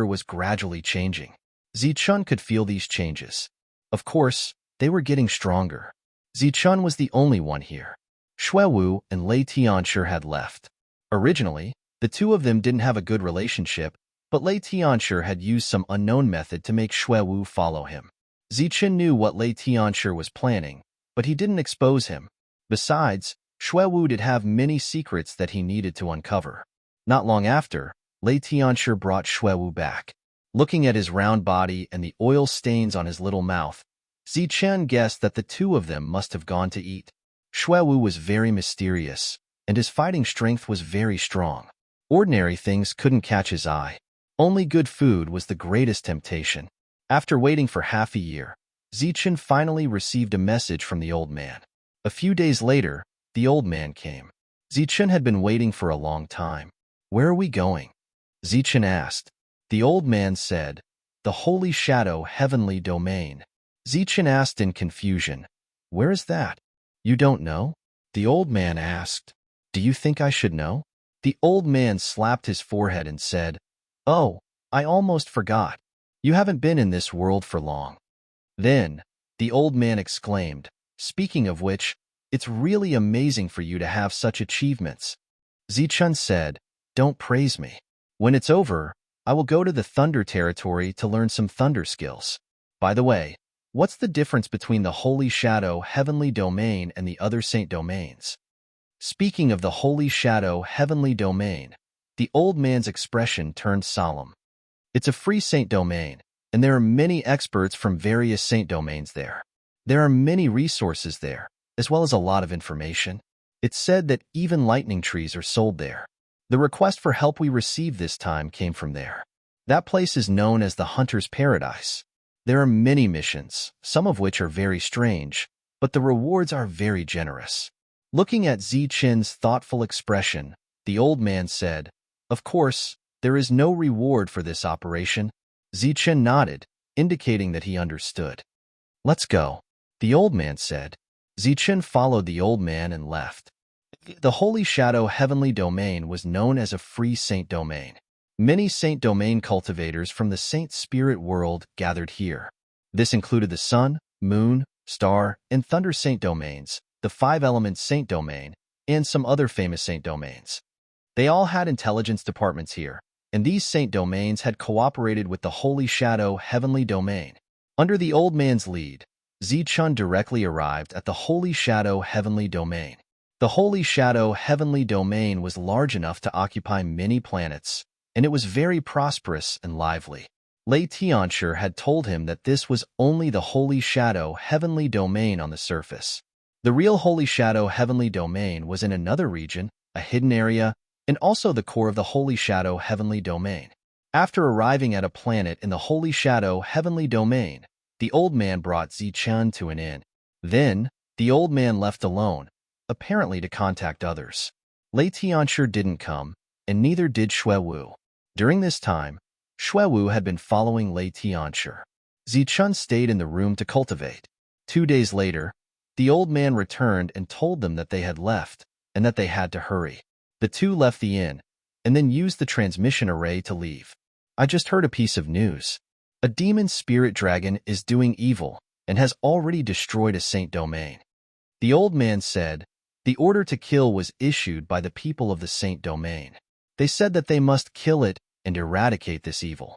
was gradually changing. Zichen could feel these changes. Of course, they were getting stronger. Zichen was the only one here. Xuewu and Lei Tianshi had left. Originally, the two of them didn't have a good relationship, but Lei Tianshi had used some unknown method to make Xuewu follow him. Zichen knew what Lei Tianshi was planning, but he didn't expose him. Besides, Xuewu did have many secrets that he needed to uncover. Not long after, Lei Tianshi brought Xuewu back. Looking at his round body and the oil stains on his little mouth, Zichen guessed that the two of them must have gone to eat. Xuewu was very mysterious, and his fighting strength was very strong. Ordinary things couldn't catch his eye. Only good food was the greatest temptation. After waiting for half a year, Zichen finally received a message from the old man. A few days later, the old man came. Zichen had been waiting for a long time. "Where are we going?" Zichen asked. The old man said, "The Holy Shadow Heavenly Domain." Zichen asked in confusion, "Where is that?" "You don't know?" The old man asked. "Do you think I should know?" The old man slapped his forehead and said, "Oh, I almost forgot. You haven't been in this world for long." Then, the old man exclaimed, "Speaking of which, it's really amazing for you to have such achievements." Zichun said, "Don't praise me. When it's over, I will go to the Thunder territory to learn some Thunder skills. By the way, what's the difference between the Holy Shadow Heavenly Domain and the other Saint Domains?" Speaking of the Holy Shadow Heavenly Domain, the old man's expression turned solemn. "It's a free Saint Domain, and there are many experts from various Saint Domains there. There are many resources there, as well as a lot of information. It's said that even lightning trees are sold there. The request for help we received this time came from there. That place is known as the Hunter's Paradise. There are many missions, some of which are very strange, but the rewards are very generous." Looking at Zichen's thoughtful expression, the old man said, "Of course, there is no reward for this operation." Zichen nodded, indicating that he understood. "Let's go," the old man said. Zichen followed the old man and left. The Holy Shadow Heavenly Domain was known as a free Saint Domain. Many Saint Domain cultivators from the Saint Spirit world gathered here. This included the Sun, Moon, Star, and Thunder Saint Domains, the Five-Element Saint Domain, and some other famous Saint Domains. They all had intelligence departments here, and these Saint Domains had cooperated with the Holy Shadow Heavenly Domain. Under the old man's lead, Zichun directly arrived at the Holy Shadow Heavenly Domain. The Holy Shadow Heavenly Domain was large enough to occupy many planets, and it was very prosperous and lively. Lei Tianshi had told him that this was only the Holy Shadow Heavenly Domain on the surface. The real Holy Shadow Heavenly Domain was in another region, a hidden area, and also the core of the Holy Shadow Heavenly Domain. After arriving at a planet in the Holy Shadow Heavenly Domain, the old man brought Zichen to an inn. Then, the old man left alone, apparently to contact others. Lei Tianshi didn't come, and neither did Xuewu. During this time, Xuewu had been following Lei Tianshi. Zichen stayed in the room to cultivate. 2 days later, the old man returned and told them that they had left and that they had to hurry. The two left the inn and then used the transmission array to leave. "I just heard a piece of news. A demon spirit dragon is doing evil and has already destroyed a Saint Domain." The old man said, "The order to kill was issued by the people of the Saint Domain. They said that they must kill it and eradicate this evil."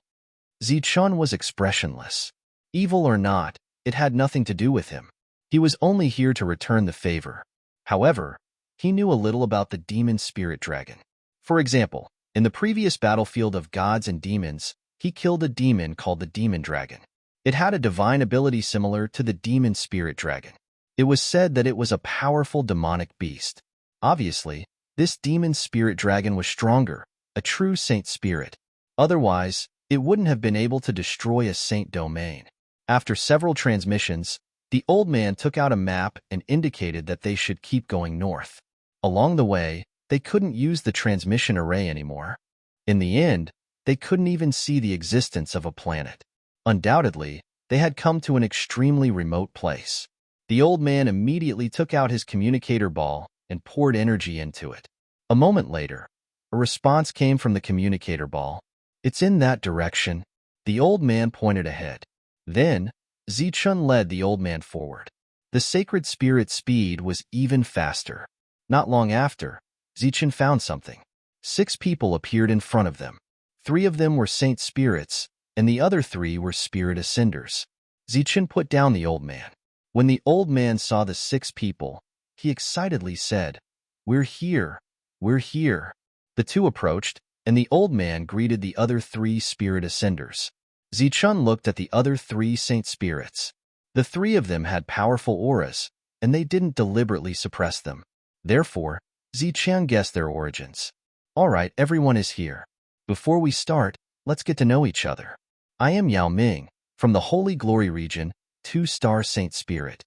Zichun was expressionless. Evil or not, it had nothing to do with him. He was only here to return the favor. However, he knew a little about the demon spirit dragon. For example, in the previous battlefield of gods and demons, he killed a demon called the demon dragon. It had a divine ability similar to the demon spirit dragon. It was said that it was a powerful demonic beast. Obviously, this demon spirit dragon was stronger, a true saint spirit. Otherwise, it wouldn't have been able to destroy a saint domain. After several transmissions, the old man took out a map and indicated that they should keep going north. Along the way, they couldn't use the transmission array anymore. In the end, they couldn't even see the existence of a planet. Undoubtedly, they had come to an extremely remote place. The old man immediately took out his communicator ball and poured energy into it. A moment later, a response came from the communicator ball. "It's in that direction." The old man pointed ahead. Then, Zichun led the old man forward. The sacred spirit's speed was even faster. Not long after, Zichun found something. 6 people appeared in front of them. 3 of them were saint spirits, and the other 3 were spirit ascenders. Zichun put down the old man. When the old man saw the 6 people, he excitedly said, "We're here, we're here." The 2 approached, and the old man greeted the other 3 spirit ascenders. Zichun looked at the other three saint spirits. The three of them had powerful auras, and they didn't deliberately suppress them. Therefore, Zichun guessed their origins. All right, everyone is here. Before we start, let's get to know each other. I am Yao Ming, from the Holy Glory region, 2-star Saint Spirit.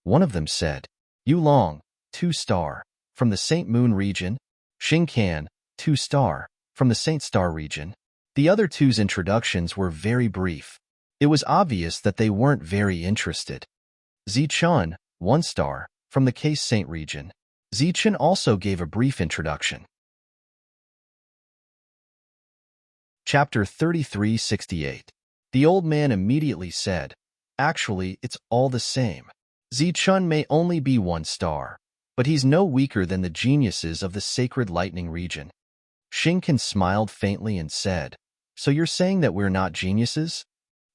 One of them said. Yu Long, 2-star, from the Saint Moon region. Xing Can, 2-star, from the Saint Star region. The other two's introductions were very brief. It was obvious that they weren't very interested. Zichun, 1-star, from the Case Saint region. Zichun also gave a brief introduction. Chapter 3368. The old man immediately said, "Actually, it's all the same. Zichun may only be 1-star, but he's no weaker than the geniuses of the Sacred Lightning region." Xingkan smiled faintly and said, "So you're saying that we're not geniuses?"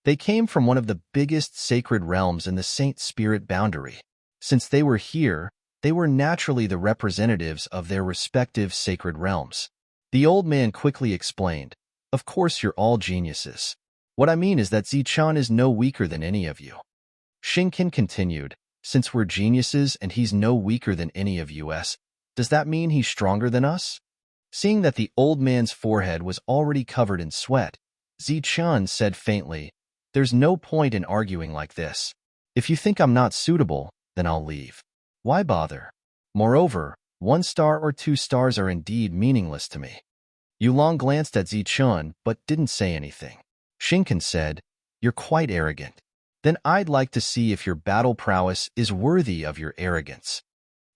They came from one of the biggest sacred realms in the Saint Spirit boundary. Since they were here, they were naturally the representatives of their respective sacred realms. The old man quickly explained, "Of course you're all geniuses. What I mean is that Zichun is no weaker than any of you." Xingkan continued, "Since we're geniuses and he's no weaker than any of us, does that mean he's stronger than us?" Seeing that the old man's forehead was already covered in sweat, Zichun said faintly, "There's no point in arguing like this. If you think I'm not suitable, then I'll leave. Why bother? Moreover, 1-star or 2 stars are indeed meaningless to me." Yulong glanced at Zichun but didn't say anything. Xingkan said, "You're quite arrogant. Then I'd like to see if your battle prowess is worthy of your arrogance."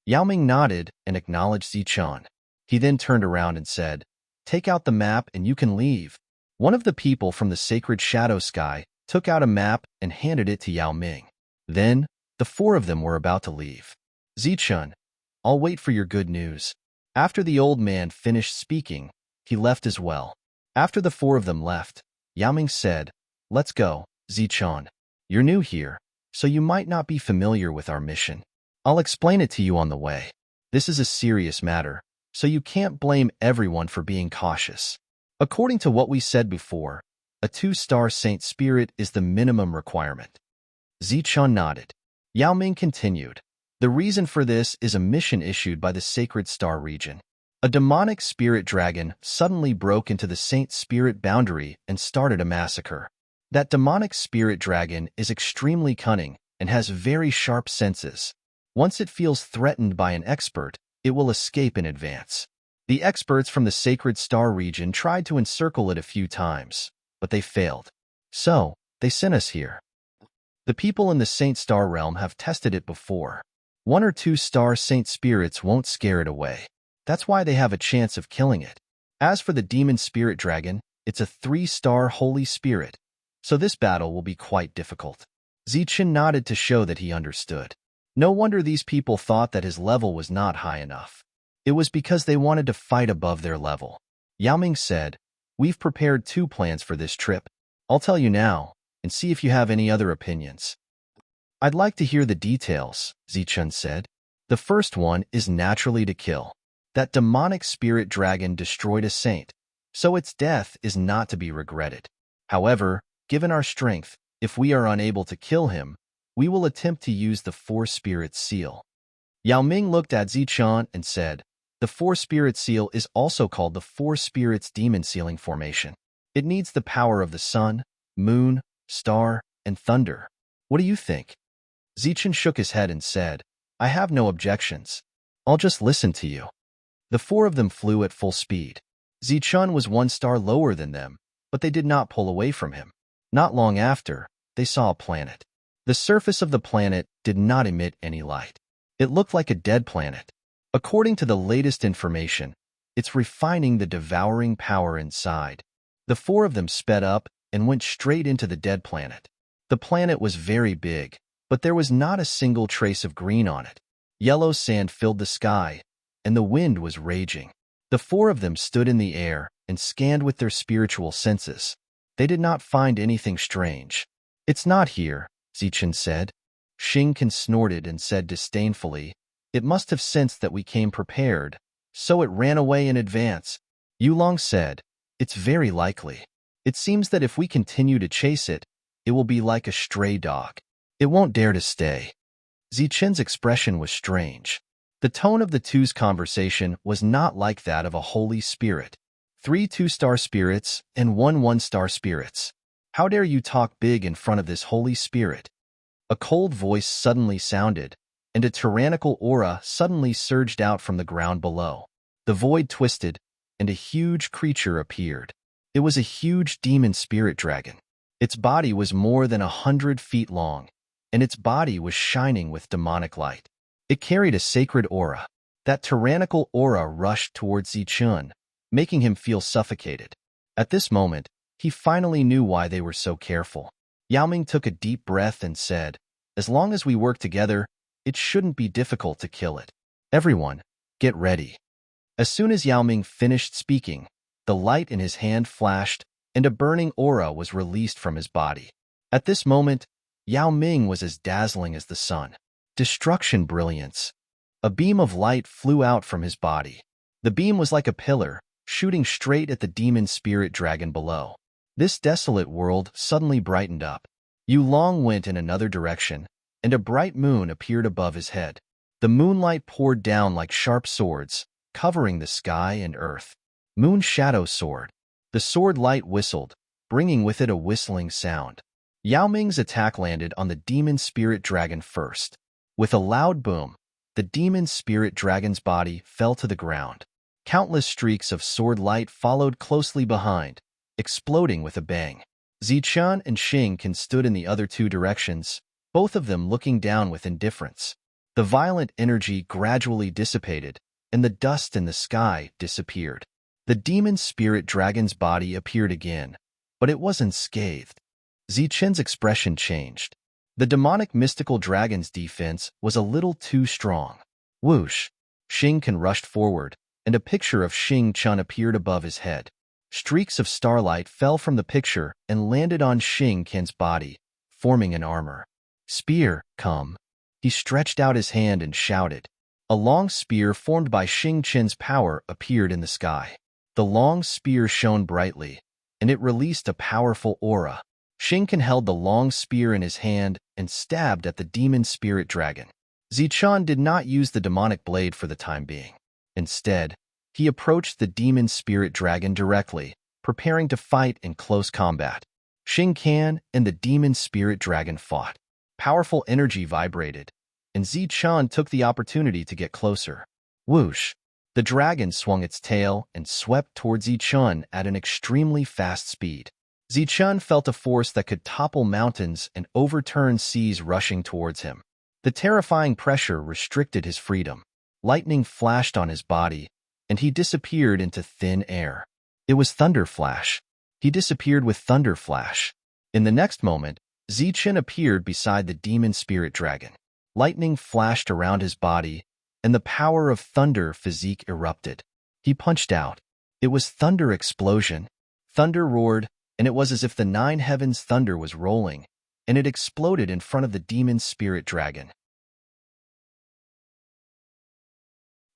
Yao Ming nodded and acknowledged Zichun. He then turned around and said, "Take out the map and you can leave." One of the people from the sacred shadow sky took out a map and handed it to Yao Ming. Then, the four of them were about to leave. "Zichun, I'll wait for your good news." After the old man finished speaking, he left as well. After the four of them left, Yao Ming said, "Let's go, Zichun. You're new here, so you might not be familiar with our mission. I'll explain it to you on the way. This is a serious matter, so you can't blame everyone for being cautious. According to what we said before, a 2-star Saint Spirit is the minimum requirement." Zichun nodded. Yao Ming continued, "The reason for this is a mission issued by the Sacred Star region. A demonic spirit dragon suddenly broke into the Saint Spirit boundary and started a massacre. That demonic spirit dragon is extremely cunning and has very sharp senses. Once it feels threatened by an expert, it will escape in advance. The experts from the Sacred Star region tried to encircle it a few times, but they failed. So, they sent us here. The people in the Saint Star realm have tested it before. 1 or 2-star Saint Spirits won't scare it away. That's why they have a chance of killing it. As for the demon spirit dragon, it's a 3-star holy spirit, so this battle will be quite difficult." Zichun nodded to show that he understood. No wonder these people thought that his level was not high enough. It was because they wanted to fight above their level. Yao Ming said, "We've prepared 2 plans for this trip. I'll tell you now, and see if you have any other opinions." "I'd like to hear the details," Zichun said. "The first one is naturally to kill. That demonic spirit dragon destroyed a saint, so its death is not to be regretted. However, given our strength, if we are unable to kill him, we will attempt to use the 4-spirit seal." Yao Ming looked at Zichun and said, "The 4-spirit seal is also called the 4 spirits demon sealing formation. It needs the power of the sun, moon, star, and thunder. What do you think?" Zichun shook his head and said, "I have no objections. I'll just listen to you." The 4 of them flew at full speed. Zichun was 1-star lower than them, but they did not pull away from him. Not long after, they saw a planet. The surface of the planet did not emit any light. It looked like a dead planet. According to the latest information, it's refining the devouring power inside. The 4 of them sped up and went straight into the dead planet. The planet was very big, but there was not a single trace of green on it. Yellow sand filled the sky, and the wind was raging. The 4 of them stood in the air and scanned with their spiritual senses. They did not find anything strange. "It's not here," Zichun said. Xingkan snorted and said disdainfully, "It must have sensed that we came prepared, so it ran away in advance." Yulong said, "It's very likely. It seems that if we continue to chase it, it will be like a stray dog. It won't dare to stay. Zichen's expression was strange. The tone of the two's conversation was not like that of a holy spirit. 3 2-star spirits and 1 1-star spirits. How dare you talk big in front of this holy spirit? A cold voice suddenly sounded, and a tyrannical aura suddenly surged out from the ground below. The void twisted, and a huge creature appeared. It was a huge demon spirit dragon. Its body was more than 100 feet long, and its body was shining with demonic light. It carried a sacred aura. That tyrannical aura rushed towards Zichun, making him feel suffocated. At this moment, he finally knew why they were so careful. Yao Ming took a deep breath and said, "As long as we work together, it shouldn't be difficult to kill it. Everyone, get ready." As soon as Yao Ming finished speaking, the light in his hand flashed, and a burning aura was released from his body. At this moment, Yao Ming was as dazzling as the sun. Destruction brilliance. A beam of light flew out from his body. The beam was like a pillar, shooting straight at the demon spirit dragon below. This desolate world suddenly brightened up. Yu Long went in another direction, and a bright moon appeared above his head. The moonlight poured down like sharp swords, covering the sky and earth. Moon Shadow Sword. The sword light whistled, bringing with it a whistling sound. Yao Ming's attack landed on the demon spirit dragon first. With a loud boom, the demon spirit dragon's body fell to the ground. Countless streaks of sword light followed closely behind, exploding with a bang. Zichun and Xingqian stood in the other two directions, both of them looking down with indifference. The violent energy gradually dissipated, and the dust in the sky disappeared. The demon spirit dragon's body appeared again, but it wasn't scathed. Zichen's expression changed. The demonic mystical dragon's defense was a little too strong. Whoosh! Xingqian rushed forward, and a picture of Xingqian appeared above his head. Streaks of starlight fell from the picture and landed on Xingqian's body, forming an armor. "Spear, come." He stretched out his hand and shouted. A long spear formed by Xingqian's power appeared in the sky. The long spear shone brightly, and it released a powerful aura. Xingqian held the long spear in his hand and stabbed at the demon spirit dragon. Zichun did not use the demonic blade for the time being. Instead, he approached the demon spirit dragon directly, preparing to fight in close combat. Xingqian and the demon spirit dragon fought. Powerful energy vibrated, and Zichun took the opportunity to get closer. Whoosh! The dragon swung its tail and swept towards Zichun at an extremely fast speed. Zichun felt a force that could topple mountains and overturn seas rushing towards him. The terrifying pressure restricted his freedom. Lightning flashed on his body, and he disappeared into thin air. It was Thunder Flash. He disappeared with Thunder Flash. In the next moment, Zichun appeared beside the demon spirit dragon. Lightning flashed around his body, and the power of thunder physique erupted. He punched out. It was thunder explosion. Thunder roared, and it was as if the 9 heavens thunder was rolling, and it exploded in front of the demon spirit dragon.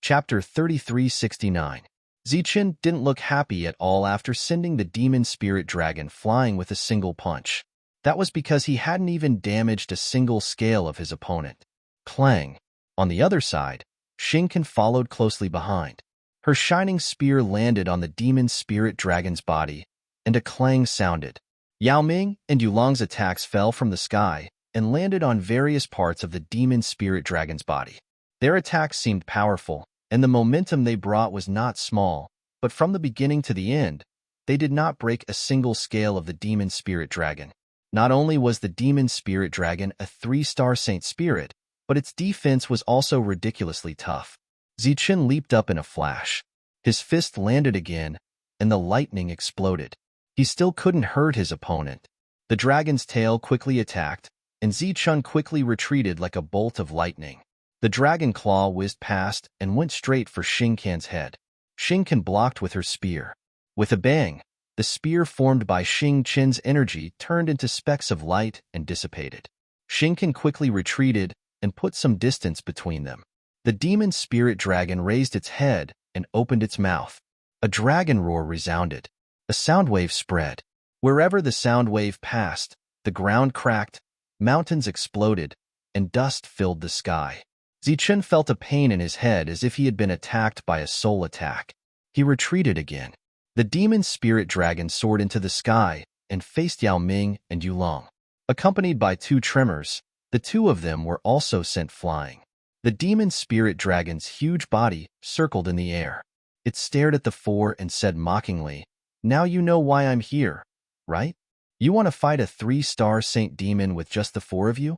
Chapter 3369. Zichun didn't look happy at all after sending the demon spirit dragon flying with a single punch. That was because he hadn't even damaged a single scale of his opponent. Clang! On the other side, Xingqian followed closely behind. Her shining spear landed on the demon spirit dragon's body, and a clang sounded. Yao Ming and Yulong's attacks fell from the sky and landed on various parts of the demon spirit dragon's body. Their attacks seemed powerful, and the momentum they brought was not small, but from the beginning to the end, they did not break a single scale of the demon spirit dragon. Not only was the demon spirit dragon a 3-star saint spirit, but its defense was also ridiculously tough. Zichun leaped up in a flash. His fist landed again, and the lightning exploded. He still couldn't hurt his opponent. The dragon's tail quickly attacked, and Zichun quickly retreated like a bolt of lightning. The dragon claw whizzed past and went straight for Xingqian's head. Xingqian blocked with her spear. With a bang, the spear formed by Xingqian's energy turned into specks of light and dissipated. Xingqian quickly retreated and put some distance between them. The demon spirit dragon raised its head and opened its mouth. A dragon roar resounded. A sound wave spread. Wherever the sound wave passed, the ground cracked, mountains exploded, and dust filled the sky. Zichen felt a pain in his head as if he had been attacked by a soul attack. He retreated again. The demon spirit dragon soared into the sky and faced Yao Ming and Yulong. Accompanied by two tremors, the two of them were also sent flying. The demon spirit dragon's huge body circled in the air. It stared at the four and said mockingly, "Now you know why I'm here, right? You want to fight a 3-star saint demon with just the four of you?"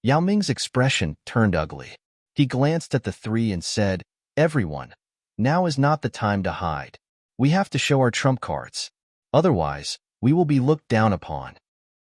Yao Ming's expression turned ugly. He glanced at the three and said, "Everyone, now is not the time to hide. We have to show our trump cards. Otherwise, we will be looked down upon."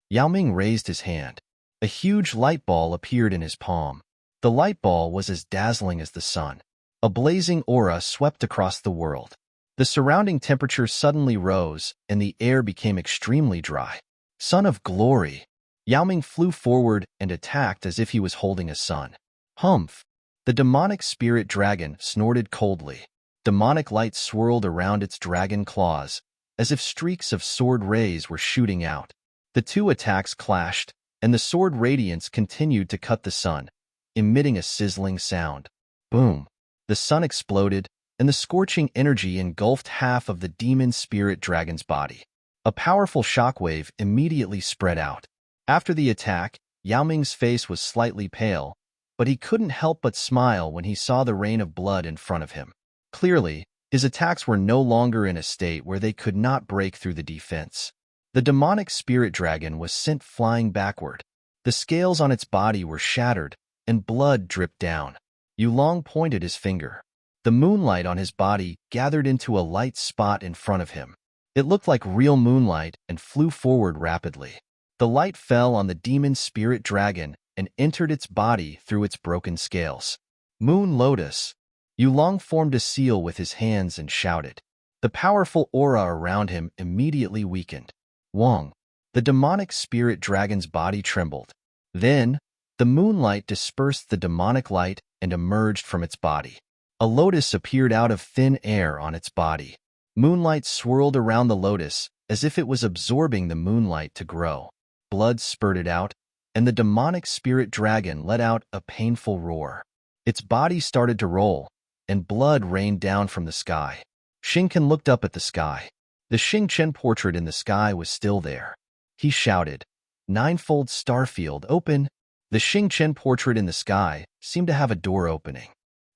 Yao Ming raised his hand. A huge light ball appeared in his palm. The light ball was as dazzling as the sun. A blazing aura swept across the world. The surrounding temperature suddenly rose, and the air became extremely dry. Son of glory! Yao Ming flew forward and attacked as if he was holding a sun. Humph! The demonic spirit dragon snorted coldly. Demonic light swirled around its dragon claws, as if streaks of sword rays were shooting out. The two attacks clashed, and the sword radiance continued to cut the sun, emitting a sizzling sound. Boom! The sun exploded, and the scorching energy engulfed half of the demon spirit dragon's body. A powerful shockwave immediately spread out. After the attack, Yao Ming's face was slightly pale, but he couldn't help but smile when he saw the rain of blood in front of him. Clearly, his attacks were no longer in a state where they could not break through the defense. The demonic spirit dragon was sent flying backward. The scales on its body were shattered, and blood dripped down. Yulong pointed his finger. The moonlight on his body gathered into a light spot in front of him. It looked like real moonlight and flew forward rapidly. The light fell on the demon spirit dragon and entered its body through its broken scales. Moon Lotus. Yulong formed a seal with his hands and shouted. The powerful aura around him immediately weakened. Wong. The demonic spirit dragon's body trembled. Then, the moonlight dispersed the demonic light and emerged from its body. A lotus appeared out of thin air on its body. Moonlight swirled around the lotus as if it was absorbing the moonlight to grow. Blood spurted out, and the demonic spirit dragon let out a painful roar. Its body started to roll, and blood rained down from the sky. Xingqian looked up at the sky. The Xingqian portrait in the sky was still there. He shouted, "Ninefold starfield, open!" The Xingqian portrait in the sky seemed to have a door opening.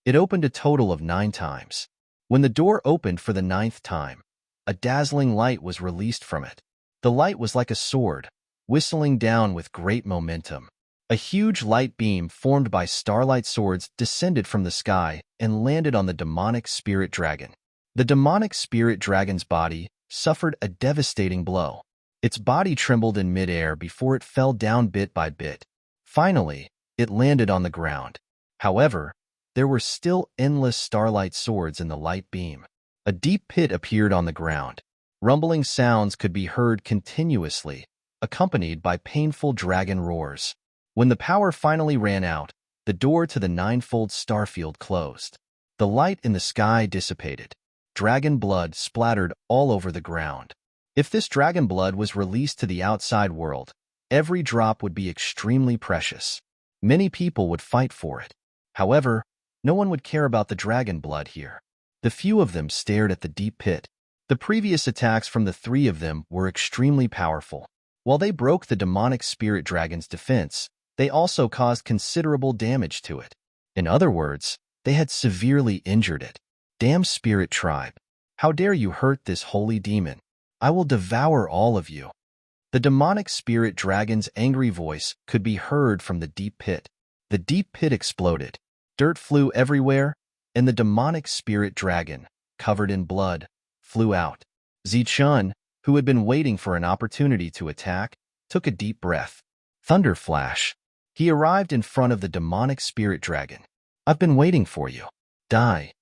It opened a total of 9 times. When the door opened for the 9th time, a dazzling light was released from it. The light was like a sword, whistling down with great momentum. A huge light beam formed by starlight swords descended from the sky and landed on the demonic spirit dragon. The demonic spirit dragon's body suffered a devastating blow. Its body trembled in midair before it fell down bit by bit. Finally, it landed on the ground. However, there were still endless starlight swords in the light beam. A deep pit appeared on the ground. Rumbling sounds could be heard continuously, accompanied by painful dragon roars. When the power finally ran out, the door to the ninefold starfield closed. The light in the sky dissipated. Dragon blood splattered all over the ground. If this dragon blood was released to the outside world, every drop would be extremely precious. Many people would fight for it. However, no one would care about the dragon blood here. The few of them stared at the deep pit. The previous attacks from the 3 of them were extremely powerful. While they broke the demonic spirit dragon's defense, they also caused considerable damage to it. In other words, they had severely injured it. Damn spirit tribe! How dare you hurt this holy demon? I will devour all of you. The demonic spirit dragon's angry voice could be heard from the deep pit. The deep pit exploded. Dirt flew everywhere, and the demonic spirit dragon, covered in blood, flew out. Zichun, who had been waiting for an opportunity to attack, took a deep breath. Thunder flash. He arrived in front of the demonic spirit dragon. I've been waiting for you. Die.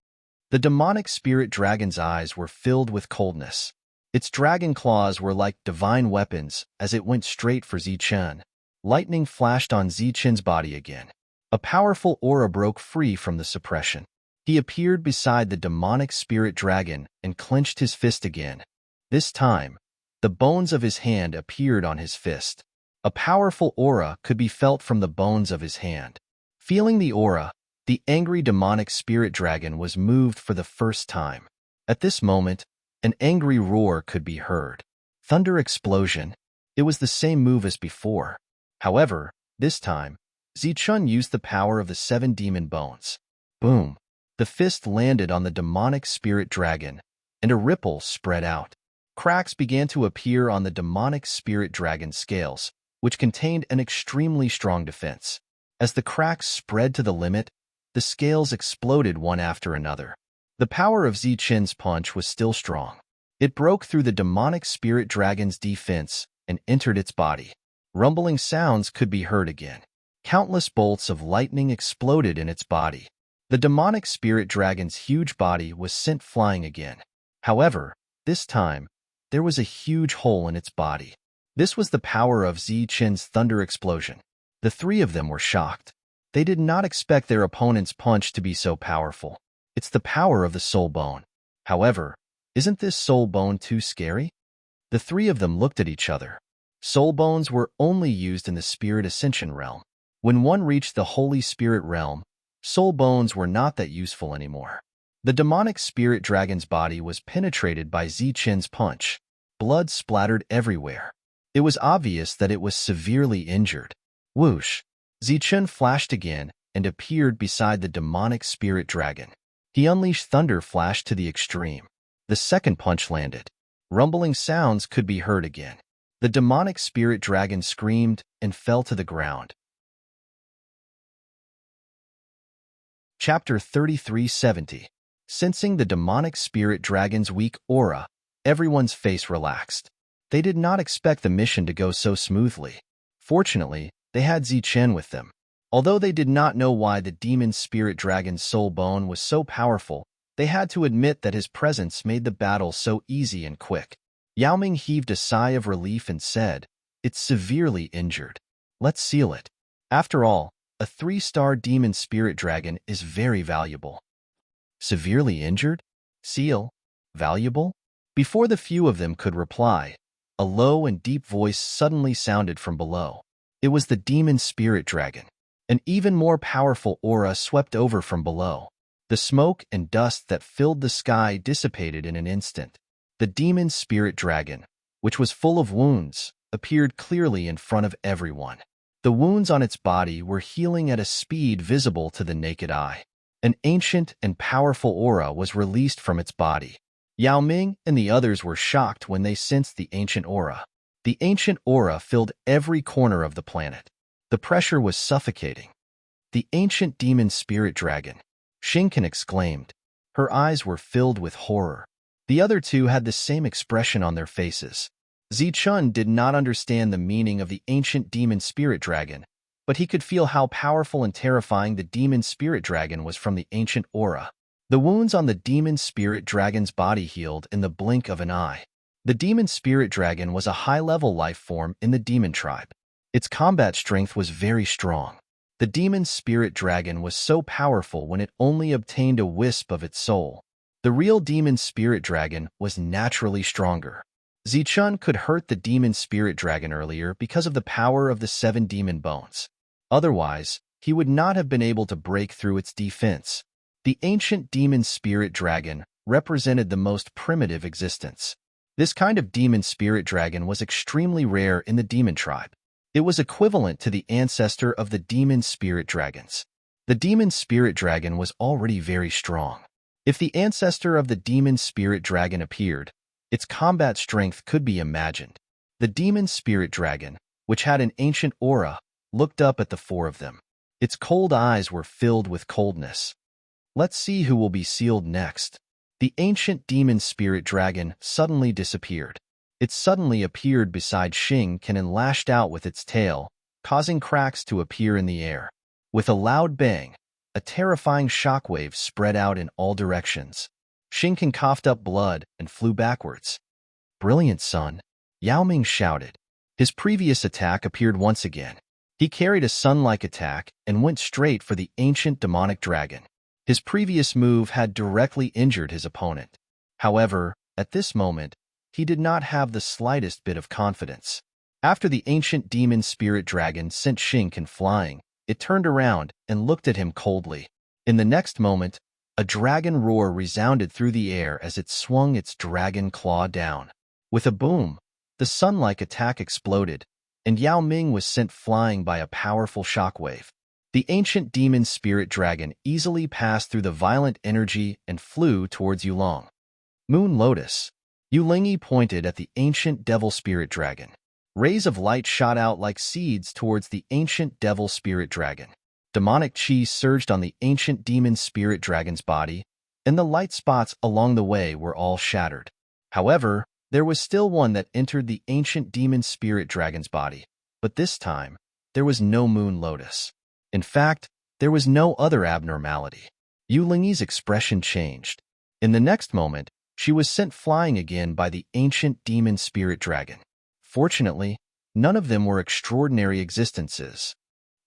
The demonic spirit dragon's eyes were filled with coldness. Its dragon claws were like divine weapons as it went straight for Zichun. Lightning flashed on Zichun's body again. A powerful aura broke free from the suppression. He appeared beside the demonic spirit dragon and clenched his fist again. This time, The bones of his hand appeared on his fist. A powerful aura could be felt from the bones of his hand. Feeling the aura, the angry demonic spirit dragon was moved for the first time. At this moment, an angry roar could be heard. Thunder explosion. It was the same move as before. However, this time, Zichun used the power of the 7 demon bones. Boom! The fist landed on the demonic spirit dragon, and a ripple spread out. Cracks began to appear on the demonic spirit dragon's scales, which contained an extremely strong defense. As the cracks spread to the limit, the scales exploded one after another. The power of Zichun's punch was still strong. It broke through the demonic spirit dragon's defense and entered its body. Rumbling sounds could be heard again. Countless bolts of lightning exploded in its body. The demonic spirit dragon's huge body was sent flying again. However, this time, there was a huge hole in its body. This was the power of Zichun's thunder explosion. The 3 of them were shocked. They did not expect their opponent's punch to be so powerful. It's the power of the soul bone. However, isn't this soul bone too scary? The 3 of them looked at each other. Soul bones were only used in the spirit ascension realm. When one reached the holy spirit realm, soul bones were not that useful anymore. The demonic spirit dragon's body was penetrated by Zichun's punch. Blood splattered everywhere. It was obvious that it was severely injured. Whoosh! Zichun flashed again and appeared beside the demonic spirit dragon. He unleashed thunder flash to the extreme. The second punch landed. Rumbling sounds could be heard again. The demonic spirit dragon screamed and fell to the ground. Chapter 3370. Sensing the demonic spirit dragon's weak aura, everyone's face relaxed. They did not expect the mission to go so smoothly. Fortunately, they had Zichun with them. Although they did not know why the demon spirit dragon's soul bone was so powerful, they had to admit that his presence made the battle so easy and quick. Yao Ming heaved a sigh of relief and said, "It's severely injured. Let's seal it." After all, a 3-star demon spirit dragon is very valuable. Severely injured? Seal? Valuable? Before the few of them could reply, a low and deep voice suddenly sounded from below. It was the demon spirit dragon. An even more powerful aura swept over from below. The smoke and dust that filled the sky dissipated in an instant. The demon spirit dragon, which was full of wounds, appeared clearly in front of everyone. The wounds on its body were healing at a speed visible to the naked eye. An ancient and powerful aura was released from its body. Yao Ming and the others were shocked when they sensed the ancient aura. The ancient aura filled every corner of the planet. The pressure was suffocating. The ancient demon spirit dragon, Shinken exclaimed. Her eyes were filled with horror. The other 2 had the same expression on their faces. Zichun did not understand the meaning of the ancient demon spirit dragon, but he could feel how powerful and terrifying the demon spirit dragon was from the ancient aura. The wounds on the demon spirit dragon's body healed in the blink of an eye. The demon spirit dragon was a high-level life form in the demon tribe. Its combat strength was very strong. The demon spirit dragon was so powerful when it only obtained a wisp of its soul. The real demon spirit dragon was naturally stronger. Zichun could hurt the demon spirit dragon earlier because of the power of the 7 demon bones. Otherwise, he would not have been able to break through its defense. The ancient demon spirit dragon represented the most primitive existence. This kind of demon spirit dragon was extremely rare in the demon tribe. It was equivalent to the ancestor of the demon spirit dragons. The demon spirit dragon was already very strong. If the ancestor of the demon spirit dragon appeared, its combat strength could be imagined. The demon spirit dragon, which had an ancient aura, looked up at the 4 of them. Its cold eyes were filled with coldness. Let's see who will be sealed next. The ancient demon spirit dragon suddenly disappeared. It suddenly appeared beside Shinken and lashed out with its tail, causing cracks to appear in the air. With a loud bang, a terrifying shockwave spread out in all directions. Shinken coughed up blood and flew backwards. "Brilliant, son," Yao Ming shouted. His previous attack appeared once again. He carried a sun-like attack and went straight for the ancient demonic dragon. His previous move had directly injured his opponent. However, at this moment, he did not have the slightest bit of confidence. After the ancient demon spirit dragon sent Shinken flying, it turned around and looked at him coldly. In the next moment, a dragon roar resounded through the air as it swung its dragon claw down. With a boom, the sun-like attack exploded, and Yao Ming was sent flying by a powerful shockwave. The ancient demon spirit dragon easily passed through the violent energy and flew towards Yulong. Moon Lotus. Yulingi pointed at the ancient devil spirit dragon. Rays of light shot out like seeds towards the ancient devil spirit dragon. Demonic chi surged on the ancient demon spirit dragon's body, and the light spots along the way were all shattered. However, there was still one that entered the ancient demon spirit dragon's body, but this time, there was no Moon Lotus. In fact, there was no other abnormality. Yulingi's expression changed. In the next moment, she was sent flying again by the ancient demon spirit dragon. Fortunately, none of them were extraordinary existences.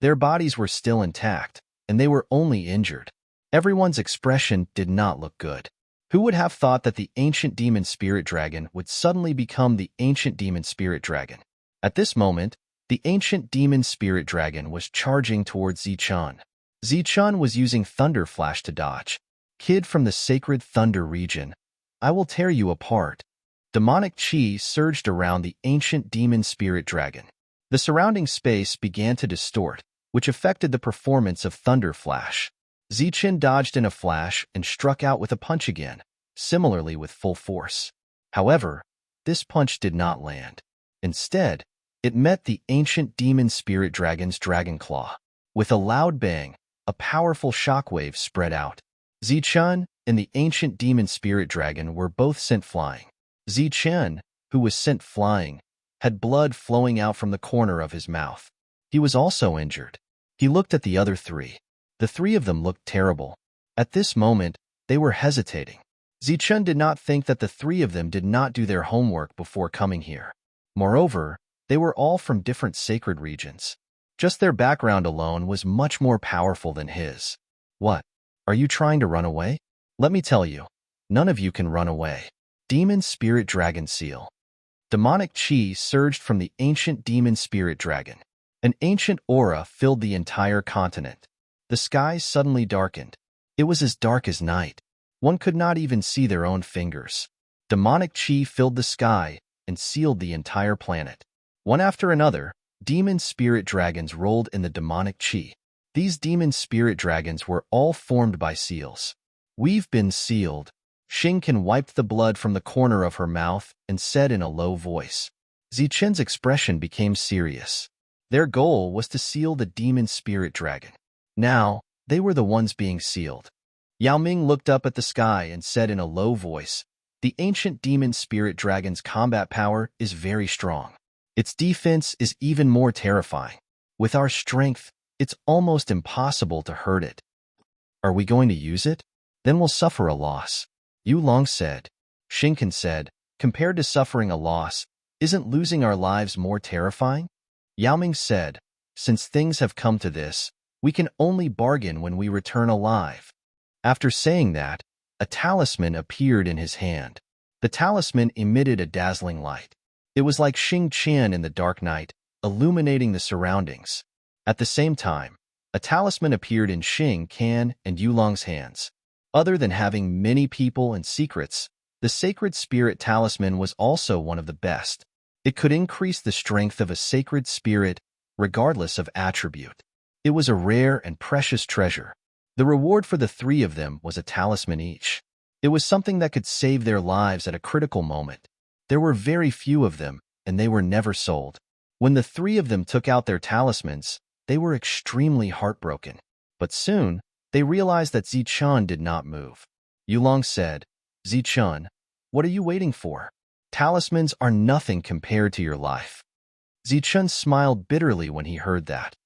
Their bodies were still intact, and they were only injured. Everyone's expression did not look good. Who would have thought that the ancient demon spirit dragon would suddenly become the ancient demon spirit dragon? At this moment, the ancient demon spirit dragon was charging towards Zichun. Zichun was using Thunder Flash to dodge. Kid from the sacred Thunder region, I will tear you apart. Demonic chi surged around the ancient demon spirit dragon. The surrounding space began to distort, which affected the performance of Thunder Flash. Zichun dodged in a flash and struck out with a punch again, similarly with full force. However, this punch did not land. Instead, it met the ancient demon spirit dragon's dragon claw. With a loud bang, a powerful shockwave spread out. Zichun and the ancient demon spirit dragon were both sent flying. Zichun, who was sent flying, had blood flowing out from the corner of his mouth. He was also injured. He looked at the other three. The three of them looked terrible. At this moment, they were hesitating. Zichun did not think that the three of them did not do their homework before coming here. Moreover, they were all from different sacred regions. Just their background alone was much more powerful than his. What? Are you trying to run away? Let me tell you, none of you can run away. Demon Spirit Dragon Seal. Demonic chi surged from the ancient demon spirit dragon. An ancient aura filled the entire continent. The skies suddenly darkened. It was as dark as night. One could not even see their own fingers. Demonic chi filled the sky and sealed the entire planet. One after another, demon spirit dragons rolled in the demonic chi. These demon spirit dragons were all formed by seals. We've been sealed. Shinken wiped the blood from the corner of her mouth and said in a low voice. Zichun's expression became serious. Their goal was to seal the demon spirit dragon. Now, they were the ones being sealed. Yao Ming looked up at the sky and said in a low voice, "The ancient demon spirit dragon's combat power is very strong. Its defense is even more terrifying. With our strength, it's almost impossible to hurt it. Are we going to use it? Then we'll suffer a loss." Yulong said. Shinken said, "Compared to suffering a loss, isn't losing our lives more terrifying?" Yao Ming said, "Since things have come to this, we can only bargain when we return alive." After saying that, a talisman appeared in his hand. The talisman emitted a dazzling light. It was like Xing Qian in the dark night, illuminating the surroundings. At the same time, a talisman appeared in Xing Qian and Yulong's hands. Other than having many people and secrets, the Sacred Spirit Talisman was also one of the best. It could increase the strength of a sacred spirit, regardless of attribute. It was a rare and precious treasure. The reward for the three of them was a talisman each. It was something that could save their lives at a critical moment. There were very few of them, and they were never sold. When the three of them took out their talismans, they were extremely heartbroken. But soon, they realized that Zichun did not move. Yulong said, "Zichun, what are you waiting for? Talismans are nothing compared to your life." Zichun smiled bitterly when he heard that.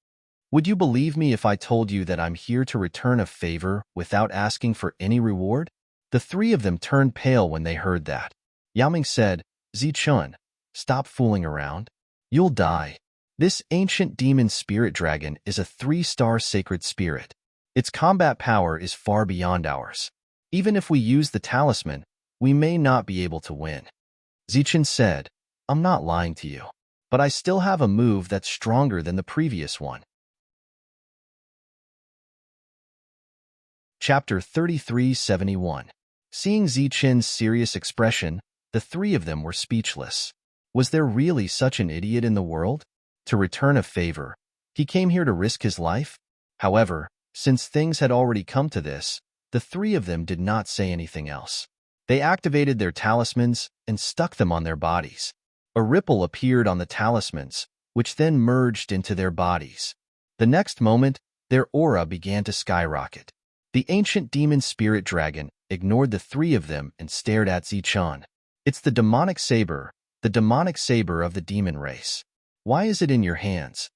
"Would you believe me if I told you that I'm here to return a favor without asking for any reward?" The three of them turned pale when they heard that. Yao Ming said, "Zichun, stop fooling around. You'll die. This ancient demon spirit dragon is a 3-star sacred spirit. Its combat power is far beyond ours. Even if we use the talisman, we may not be able to win." Zichen said, I'm not lying to you, but I still have a move that's stronger than the previous one. Chapter 3371. Seeing Zichen's serious expression, the three of them were speechless. Was there really such an idiot in the world? To return a favor, he came here to risk his life? However, since things had already come to this, the three of them did not say anything else. They activated their talismans and stuck them on their bodies. A ripple appeared on the talismans, which then merged into their bodies. The next moment, their aura began to skyrocket. The ancient demon spirit dragon ignored the three of them and stared at Zichen. It's the demonic saber of the demon race. Why is it in your hands?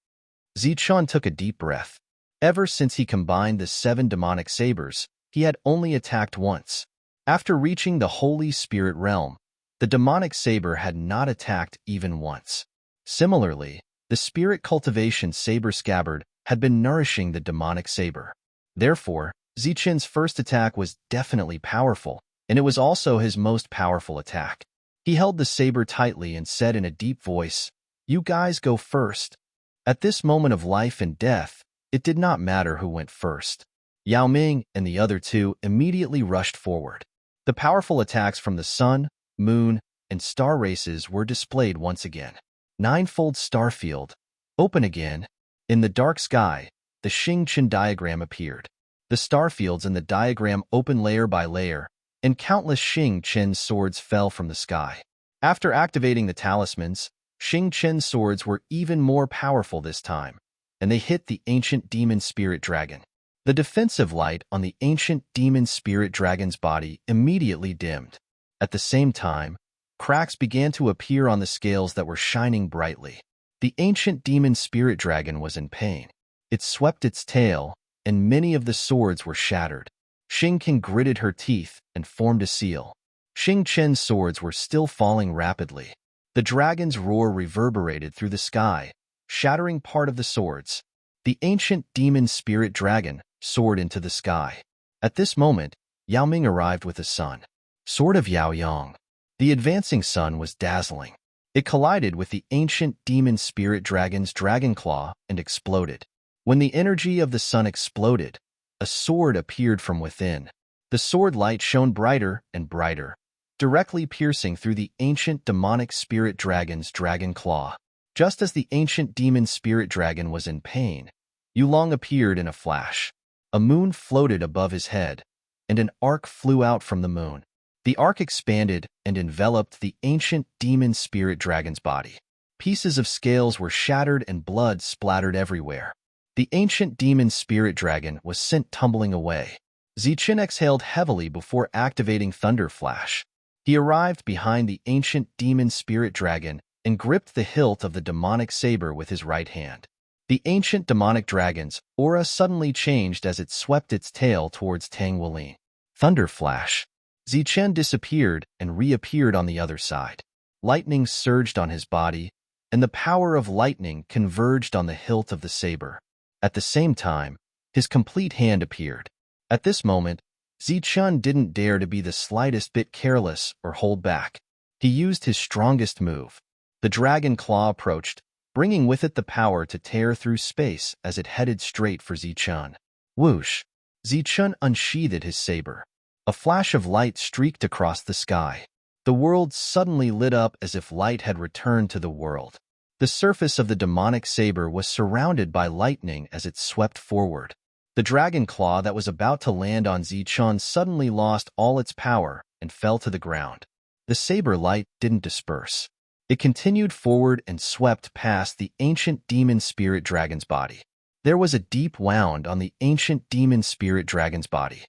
Zichen took a deep breath. Ever since he combined the 7 demonic sabers, he had only attacked once. After reaching the Holy Spirit realm, the demonic saber had not attacked even once. Similarly, the spirit cultivation saber scabbard had been nourishing the demonic saber. Therefore, Zichen's first attack was definitely powerful, and it was also his most powerful attack. He held the saber tightly and said in a deep voice, "You guys go first." At this moment of life and death, it did not matter who went first. Yao Ming and the other two immediately rushed forward. The powerful attacks from the sun, moon, and star races were displayed once again. Ninefold star field. Open again. In the dark sky, the Xing-Chen diagram appeared. The star fields in the diagram opened layer by layer, and countless Xing-Chen swords fell from the sky. After activating the talismans, Xing-Chen swords were even more powerful this time, and they hit the ancient demon spirit dragon. The defensive light on the ancient demon spirit dragon's body immediately dimmed. At the same time, cracks began to appear on the scales that were shining brightly. The ancient demon spirit dragon was in pain. It swept its tail, and many of the swords were shattered. Xing-Ken gritted her teeth and formed a seal. Xing-Chen's swords were still falling rapidly. The dragon's roar reverberated through the sky, shattering part of the swords. The ancient demon spirit dragon soared into the sky. At this moment, Yao Ming arrived with the sun. Sword of Yao Yang. The advancing sun was dazzling. It collided with the ancient demon spirit dragon's dragon claw and exploded. When the energy of the sun exploded, a sword appeared from within. The sword light shone brighter and brighter, directly piercing through the ancient demonic spirit dragon's dragon claw. Just as the ancient demon spirit dragon was in pain, Yulong appeared in a flash. A moon floated above his head, and an arc flew out from the moon. The arc expanded and enveloped the ancient demon spirit dragon's body. Pieces of scales were shattered and blood splattered everywhere. The ancient demon spirit dragon was sent tumbling away. Zichen exhaled heavily before activating Thunder Flash. He arrived behind the ancient demon spirit dragon and gripped the hilt of the demonic saber with his right hand. The ancient demonic dragon's aura suddenly changed as it swept its tail towards Tang Wulin. Thunder Flash. Zichen disappeared and reappeared on the other side. Lightning surged on his body, and the power of lightning converged on the hilt of the saber. At the same time, his complete hand appeared. At this moment, Zichen didn't dare to be the slightest bit careless or hold back. He used his strongest move. The dragon claw approached, bringing with it the power to tear through space as it headed straight for Zichen. Whoosh! Zichen unsheathed his saber. A flash of light streaked across the sky. The world suddenly lit up as if light had returned to the world. The surface of the demonic saber was surrounded by lightning as it swept forward. The dragon claw that was about to land on Zichen suddenly lost all its power and fell to the ground. The saber light didn't disperse. It continued forward and swept past the ancient demon spirit dragon's body. There was a deep wound on the ancient demon spirit dragon's body.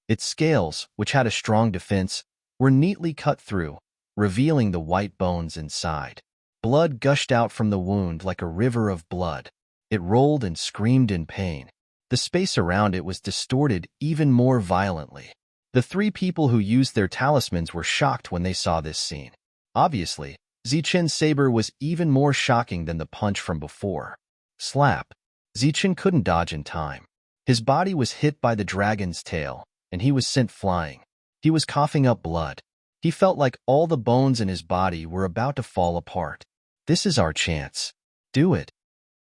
Its scales, which had a strong defense, were neatly cut through, revealing the white bones inside. Blood gushed out from the wound like a river of blood. It rolled and screamed in pain. The space around it was distorted even more violently. The three people who used their talismans were shocked when they saw this scene. Obviously, Zichen's saber was even more shocking than the punch from before. Slap! Zichen couldn't dodge in time. His body was hit by the dragon's tail, and he was sent flying. He was coughing up blood. He felt like all the bones in his body were about to fall apart. This is our chance. Do it.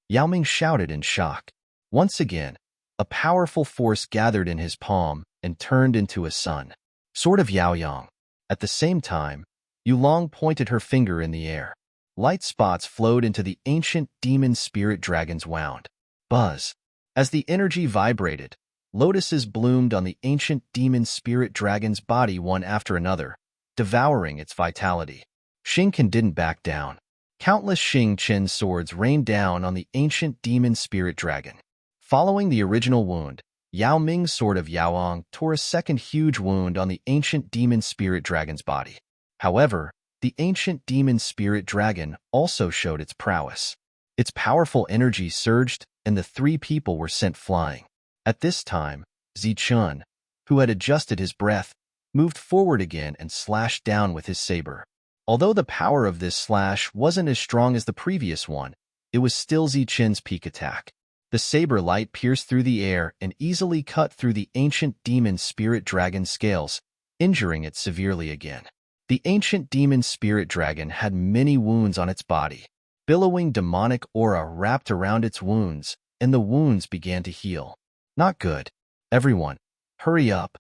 Yao Ming shouted in shock. Once again, a powerful force gathered in his palm and turned into a sun. Sword of Yao Yang. At the same time, Yulong pointed her finger in the air. Light spots flowed into the ancient demon spirit dragon's wound. Buzz. As the energy vibrated, lotuses bloomed on the ancient demon spirit dragon's body one after another, devouring its vitality. Xingqian didn't back down. Countless Xing Qin swords rained down on the ancient demon spirit dragon. Following the original wound, Yao Ming's sword of Yaoang tore a second huge wound on the ancient demon spirit dragon's body. However, the ancient demon spirit dragon also showed its prowess. Its powerful energy surged, and the three people were sent flying. At this time, Zichun, who had adjusted his breath, moved forward again and slashed down with his saber. Although the power of this slash wasn't as strong as the previous one, it was still Zichun's peak attack. The saber light pierced through the air and easily cut through the ancient demon spirit dragon's scales, injuring it severely again. The ancient demon spirit dragon had many wounds on its body. Billowing demonic aura wrapped around its wounds, and the wounds began to heal. Not good. Everyone, hurry up.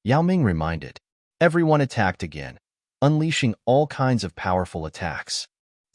Yao Ming reminded. Everyone attacked again, unleashing all kinds of powerful attacks.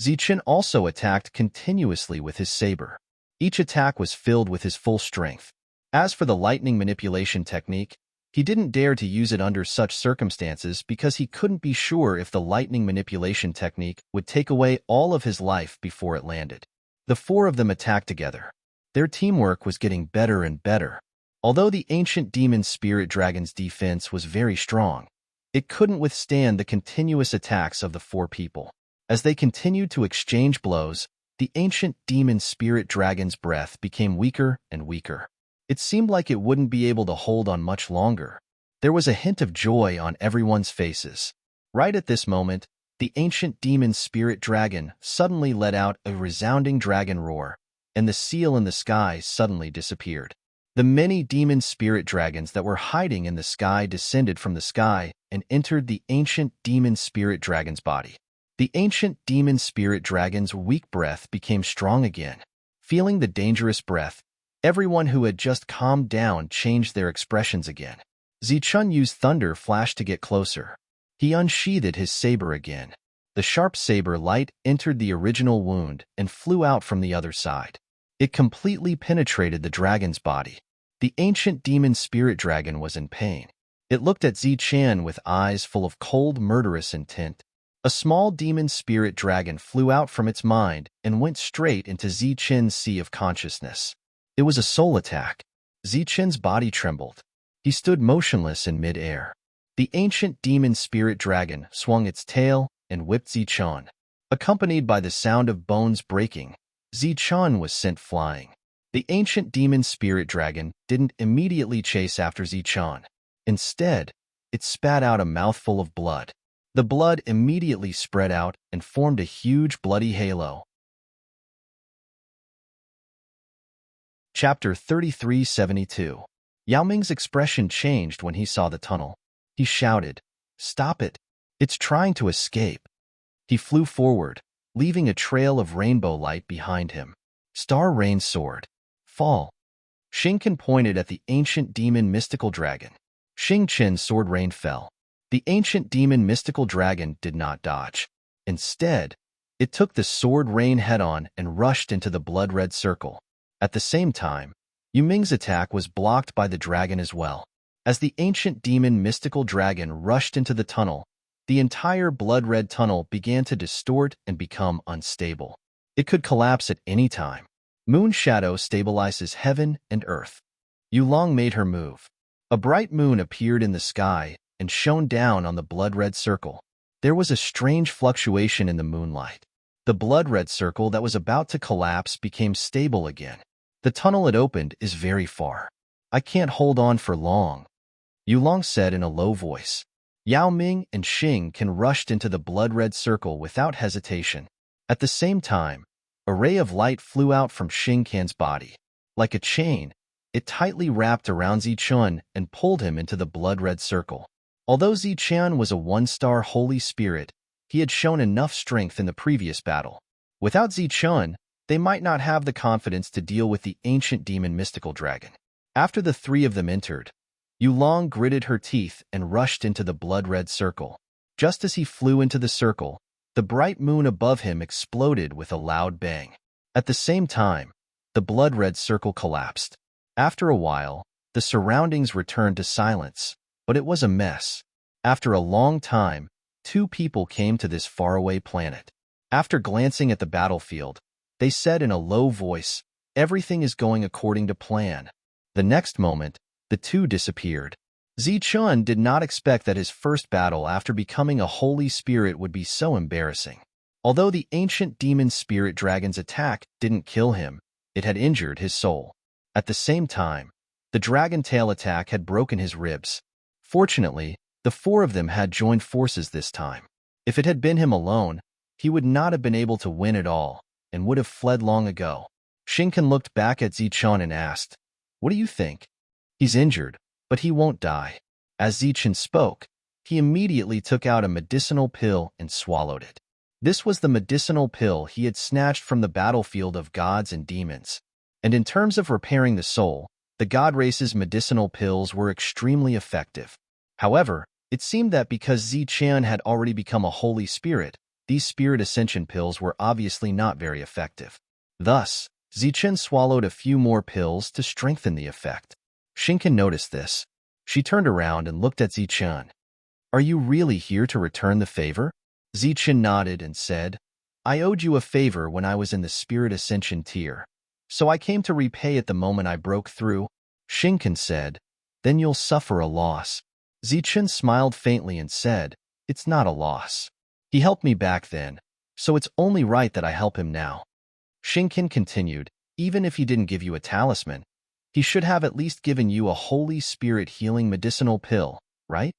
Zichun also attacked continuously with his saber. Each attack was filled with his full strength. As for the lightning manipulation technique, he didn't dare to use it under such circumstances because he couldn't be sure if the lightning manipulation technique would take away all of his life before it landed. The four of them attacked together. Their teamwork was getting better and better. Although the ancient demon spirit dragon's defense was very strong, it couldn't withstand the continuous attacks of the four people. As they continued to exchange blows, the ancient demon spirit dragon's breath became weaker and weaker. It seemed like it wouldn't be able to hold on much longer. There was a hint of joy on everyone's faces. Right at this moment, the ancient demon spirit dragon suddenly let out a resounding dragon roar, and the seal in the sky suddenly disappeared. The many demon spirit dragons that were hiding in the sky descended from the sky and entered the ancient demon spirit dragon's body. The ancient demon spirit dragon's weak breath became strong again. Feeling the dangerous breath, everyone who had just calmed down changed their expressions again. Zichun used Thunder Flash to get closer. He unsheathed his saber again. The sharp saber light entered the original wound and flew out from the other side. It completely penetrated the dragon's body. The ancient demon spirit dragon was in pain. It looked at Zichun with eyes full of cold, murderous intent. A small demon spirit dragon flew out from its mind and went straight into Zichun's sea of consciousness. It was a soul attack. Zichun's body trembled. He stood motionless in mid-air. The ancient demon spirit dragon swung its tail and whipped Zichun. Accompanied by the sound of bones breaking, Zichun was sent flying. The ancient demon spirit dragon didn't immediately chase after Zichun. Instead, it spat out a mouthful of blood. The blood immediately spread out and formed a huge bloody halo. Chapter 3372. Yao Ming's expression changed when he saw the tunnel. He shouted, "Stop it! It's trying to escape." He flew forward, leaving a trail of rainbow light behind him. Star Rain Sword. Fall. Xingqian pointed at the ancient demon mystical dragon. Xing Qin's sword rain fell. The ancient demon mystical dragon did not dodge. Instead, it took the sword rain head-on and rushed into the blood-red circle. At the same time, Yu Ming's attack was blocked by the dragon as well. As the ancient demon mystical dragon rushed into the tunnel, the entire blood-red tunnel began to distort and become unstable. It could collapse at any time. Moon Shadow stabilizes heaven and earth. Yulong made her move. A bright moon appeared in the sky and shone down on the blood-red circle. There was a strange fluctuation in the moonlight. The blood-red circle that was about to collapse became stable again. The tunnel it opened is very far. I can't hold on for long, Yulong said in a low voice. Yao Ming and Xingqian rushed into the blood-red circle without hesitation. At the same time, a ray of light flew out from Xingqian's body. Like a chain, it tightly wrapped around Zichun and pulled him into the blood-red circle. Although Ziqian was a one-star holy spirit, he had shown enough strength in the previous battle. Without Ziqian, they might not have the confidence to deal with the ancient demon mystical dragon. After the three of them entered, Yulong gritted her teeth and rushed into the blood-red circle. Just as he flew into the circle, the bright moon above him exploded with a loud bang. At the same time, the blood-red circle collapsed. After a while, the surroundings returned to silence, but it was a mess. After a long time, two people came to this faraway planet. After glancing at the battlefield, they said in a low voice, "Everything is going according to plan." The next moment, the two disappeared. Ziqian did not expect that his first battle after becoming a holy spirit would be so embarrassing. Although the ancient demon spirit dragon's attack didn't kill him, it had injured his soul. At the same time, the dragon tail attack had broken his ribs. Fortunately, the four of them had joined forces this time. If it had been him alone, he would not have been able to win at all and would have fled long ago. Shinken looked back at Ziqian and asked, "What do you think?" "He's injured, but he won't die." As Ziqian spoke, he immediately took out a medicinal pill and swallowed it. This was the medicinal pill he had snatched from the battlefield of gods and demons. And in terms of repairing the soul, the god race's medicinal pills were extremely effective. However, it seemed that because Ziqian had already become a holy spirit, these spirit ascension pills were obviously not very effective. Thus, Ziqian swallowed a few more pills to strengthen the effect. Shinken noticed this. She turned around and looked at Ziqian. "Are you really here to return the favor?" Ziqian nodded and said, "I owed you a favor when I was in the Spirit Ascension tier, so I came to repay it the moment I broke through." Shinken said, "Then you'll suffer a loss." Ziqian smiled faintly and said, "It's not a loss. He helped me back then, so it's only right that I help him now." Shinken continued, "Even if he didn't give you a talisman, he should have at least given you a Holy Spirit healing medicinal pill, right?"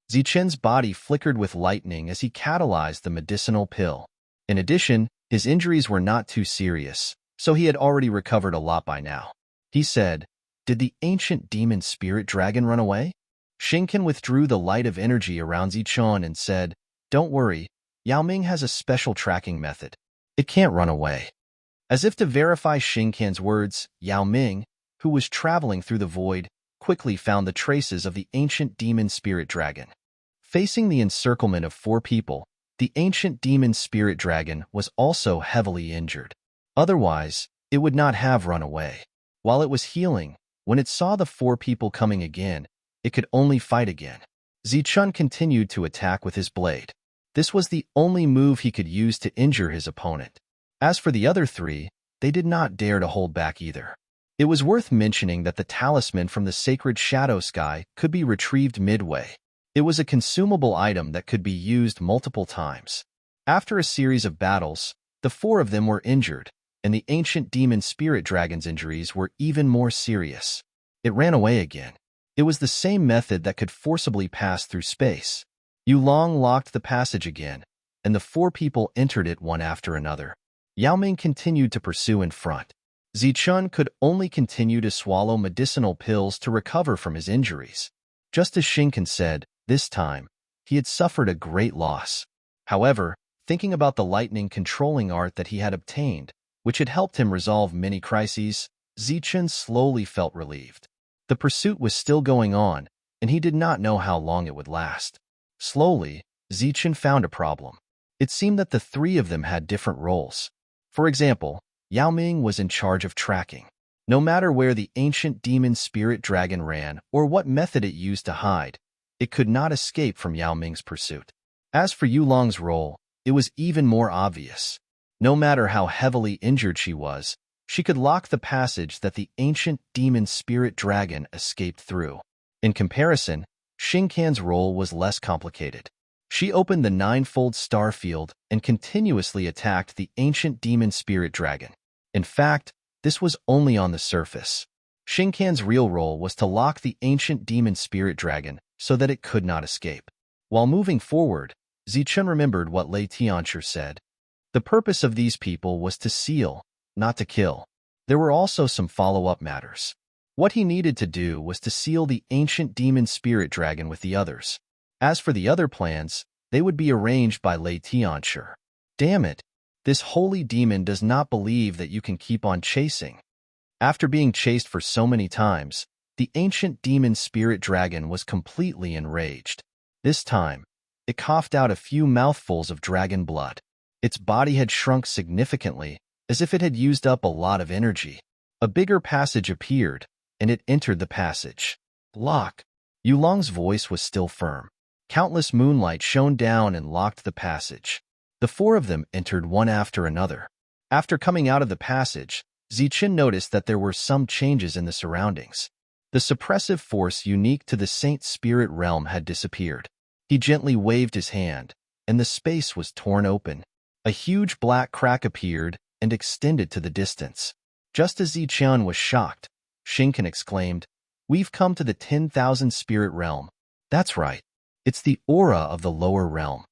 Ziqian's body flickered with lightning as he catalyzed the medicinal pill. In addition, his injuries were not too serious, so he had already recovered a lot by now. He said, "Did the ancient demon spirit dragon run away?" Shinken withdrew the light of energy around Ziqian and said, "Don't worry, Yao Ming has a special tracking method. It can't run away." As if to verify Shinken's words, Yao Ming, who was traveling through the void, quickly found the traces of the ancient demon spirit dragon. Facing the encirclement of four people, the ancient demon spirit dragon was also heavily injured. Otherwise, it would not have run away. While it was healing, when it saw the four people coming again, it could only fight again. Ziqian continued to attack with his blade. This was the only move he could use to injure his opponent. As for the other three, they did not dare to hold back either. It was worth mentioning that the talisman from the sacred shadow sky could be retrieved midway. It was a consumable item that could be used multiple times. After a series of battles, the four of them were injured, and the ancient demon spirit dragon's injuries were even more serious. It ran away again. It was the same method that could forcibly pass through space. Yulong locked the passage again, and the four people entered it one after another. Yao Ming continued to pursue in front. Ziqian could only continue to swallow medicinal pills to recover from his injuries. Just as Shinken said, this time, he had suffered a great loss. However, thinking about the lightning controlling art that he had obtained, which had helped him resolve many crises, Ziqian slowly felt relieved. The pursuit was still going on, and he did not know how long it would last. Slowly, Ziqian found a problem. It seemed that the three of them had different roles. For example, Yao Ming was in charge of tracking. No matter where the ancient demon spirit dragon ran or what method it used to hide, it could not escape from Yao Ming's pursuit. As for Yulong's role, it was even more obvious. No matter how heavily injured she was, she could lock the passage that the ancient demon spirit dragon escaped through. In comparison, Shinken's role was less complicated. She opened the ninefold star field and continuously attacked the ancient demon spirit dragon. In fact, this was only on the surface. Shinken's real role was to lock the ancient demon spirit dragon so that it could not escape. While moving forward, Ziqian remembered what Lei Tianchi said. The purpose of these people was to seal, not to kill. There were also some follow-up matters. What he needed to do was to seal the ancient demon spirit dragon with the others. As for the other plans, they would be arranged by Lei Tianchi. Damn it! This holy demon does not believe that you can keep on chasing. After being chased for so many times, the ancient demon spirit dragon was completely enraged. This time, it coughed out a few mouthfuls of dragon blood. Its body had shrunk significantly, as if it had used up a lot of energy. A bigger passage appeared, and it entered the passage. Lock. Yulong's voice was still firm. Countless moonlight shone down and locked the passage. The four of them entered one after another. After coming out of the passage, Zichen noticed that there were some changes in the surroundings. The suppressive force unique to the Saint Spirit realm had disappeared. He gently waved his hand, and the space was torn open. A huge black crack appeared and extended to the distance. Just as Zichen was shocked, Shinken exclaimed, "We've come to the 10,000 spirit realm." That's right. It's the aura of the lower realm.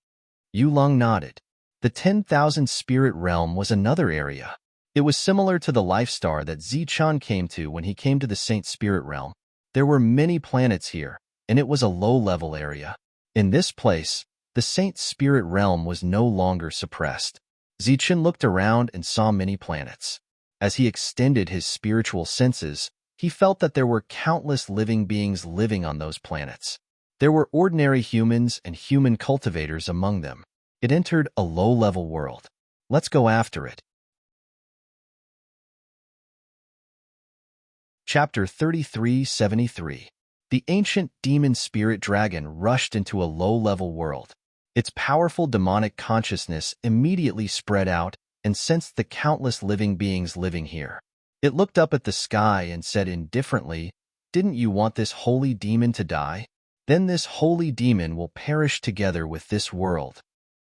Yulong nodded. The 10,000 spirit realm was another area. It was similar to the life star that Zichen came to when he came to the Saint Spirit realm. There were many planets here, and it was a low-level area. In this place, the Saint Spirit realm was no longer suppressed. Zichen looked around and saw many planets. As he extended his spiritual senses, he felt that there were countless living beings living on those planets. There were ordinary humans and human cultivators among them. It entered a low-level world. Let's go after it. Chapter 3373. The ancient demon spirit dragon rushed into a low-level world. Its powerful demonic consciousness immediately spread out and sensed the countless living beings living here. It looked up at the sky and said indifferently, "Didn't you want this holy demon to die? Then this holy demon will perish together with this world."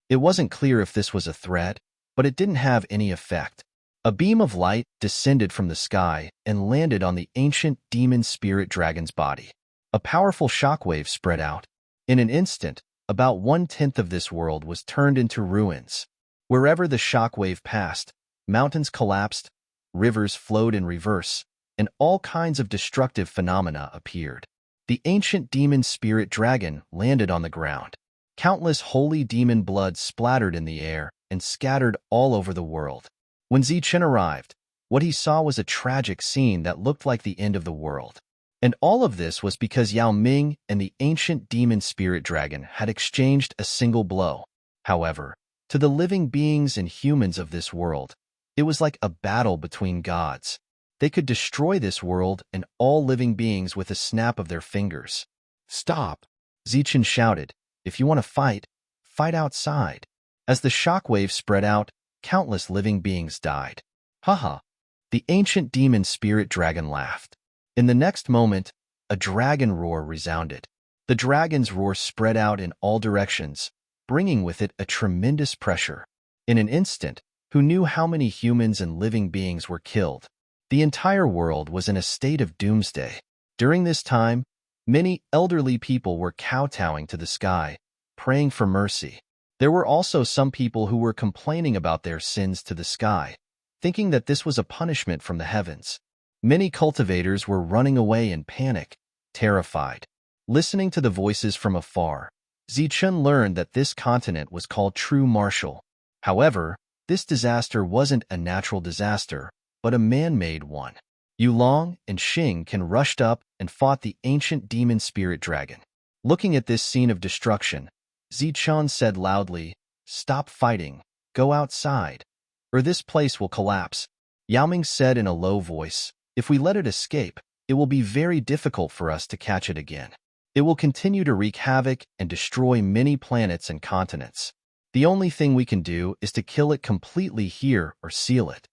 It wasn't clear if this was a threat, but it didn't have any effect. A beam of light descended from the sky and landed on the ancient demon spirit dragon's body. A powerful shockwave spread out. In an instant, about 1/10 of this world was turned into ruins. Wherever the shockwave passed, mountains collapsed, rivers flowed in reverse, and all kinds of destructive phenomena appeared. The ancient demon spirit dragon landed on the ground. Countless holy demon blood splattered in the air and scattered all over the world. When Zichen arrived, what he saw was a tragic scene that looked like the end of the world. And all of this was because Yao Ming and the ancient demon spirit dragon had exchanged a single blow. However, to the living beings and humans of this world, it was like a battle between gods. They could destroy this world and all living beings with a snap of their fingers. "Stop!" Zichen shouted. "If you want to fight, fight outside." As the shockwave spread out, countless living beings died. Haha! The ancient demon spirit dragon laughed. In the next moment, a dragon roar resounded. The dragon's roar spread out in all directions, bringing with it a tremendous pressure. In an instant, who knew how many humans and living beings were killed? The entire world was in a state of doomsday. During this time, many elderly people were kowtowing to the sky, praying for mercy. There were also some people who were complaining about their sins to the sky, thinking that this was a punishment from the heavens. Many cultivators were running away in panic, terrified. Listening to the voices from afar, Zichen learned that this continent was called True Martial. However, this disaster wasn't a natural disaster, but a man-made one. Yulong and Shinken rushed up and fought the ancient demon spirit dragon. Looking at this scene of destruction, Zichen said loudly, "Stop fighting, go outside, or this place will collapse." Yao Ming said in a low voice, "If we let it escape, it will be very difficult for us to catch it again. It will continue to wreak havoc and destroy many planets and continents. The only thing we can do is to kill it completely here or seal it."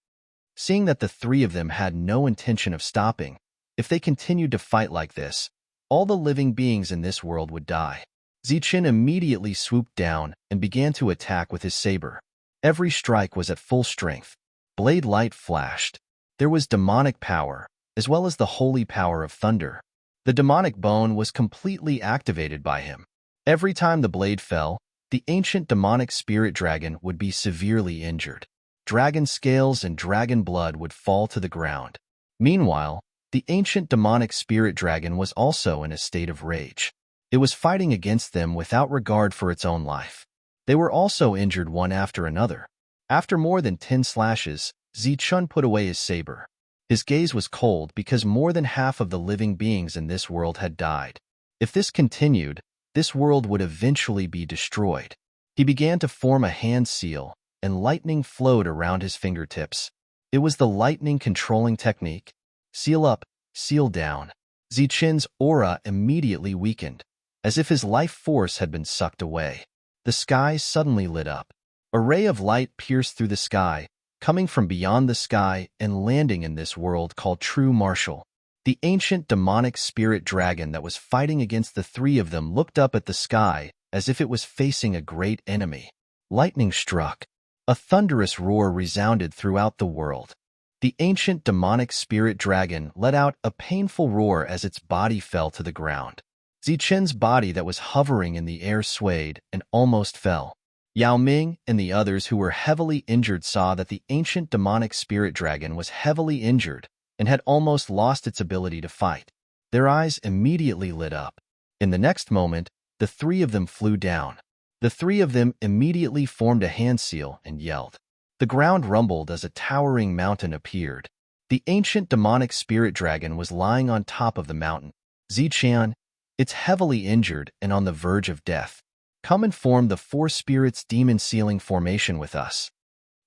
Seeing that the three of them had no intention of stopping, if they continued to fight like this, all the living beings in this world would die. Zichen immediately swooped down and began to attack with his saber. Every strike was at full strength. Blade light flashed. There was demonic power, as well as the holy power of thunder. The demonic bone was completely activated by him. Every time the blade fell, the ancient demonic spirit dragon would be severely injured. Dragon scales and dragon blood would fall to the ground. Meanwhile, the ancient demonic spirit dragon was also in a state of rage. It was fighting against them without regard for its own life. They were also injured one after another. After more than 10 slashes, Zichun put away his saber. His gaze was cold because more than half of the living beings in this world had died. If this continued, this world would eventually be destroyed. He began to form a hand seal, and lightning flowed around his fingertips. It was the lightning controlling technique. Seal up, seal down. Zichun's aura immediately weakened, as if his life force had been sucked away. The sky suddenly lit up. A ray of light pierced through the sky, coming from beyond the sky and landing in this world called True Martial. The ancient demonic spirit dragon that was fighting against the three of them looked up at the sky as if it was facing a great enemy. Lightning struck. A thunderous roar resounded throughout the world. The ancient demonic spirit dragon let out a painful roar as its body fell to the ground. Zichun's body that was hovering in the air swayed and almost fell. Yao Ming and the others who were heavily injured saw that the ancient demonic spirit dragon was heavily injured and had almost lost its ability to fight. Their eyes immediately lit up. In the next moment, the three of them flew down. The three of them immediately formed a hand seal and yelled. The ground rumbled as a towering mountain appeared. The ancient demonic spirit dragon was lying on top of the mountain. Zichun, it's heavily injured and on the verge of death. Come and form the Four Spirits Demon Sealing formation with us.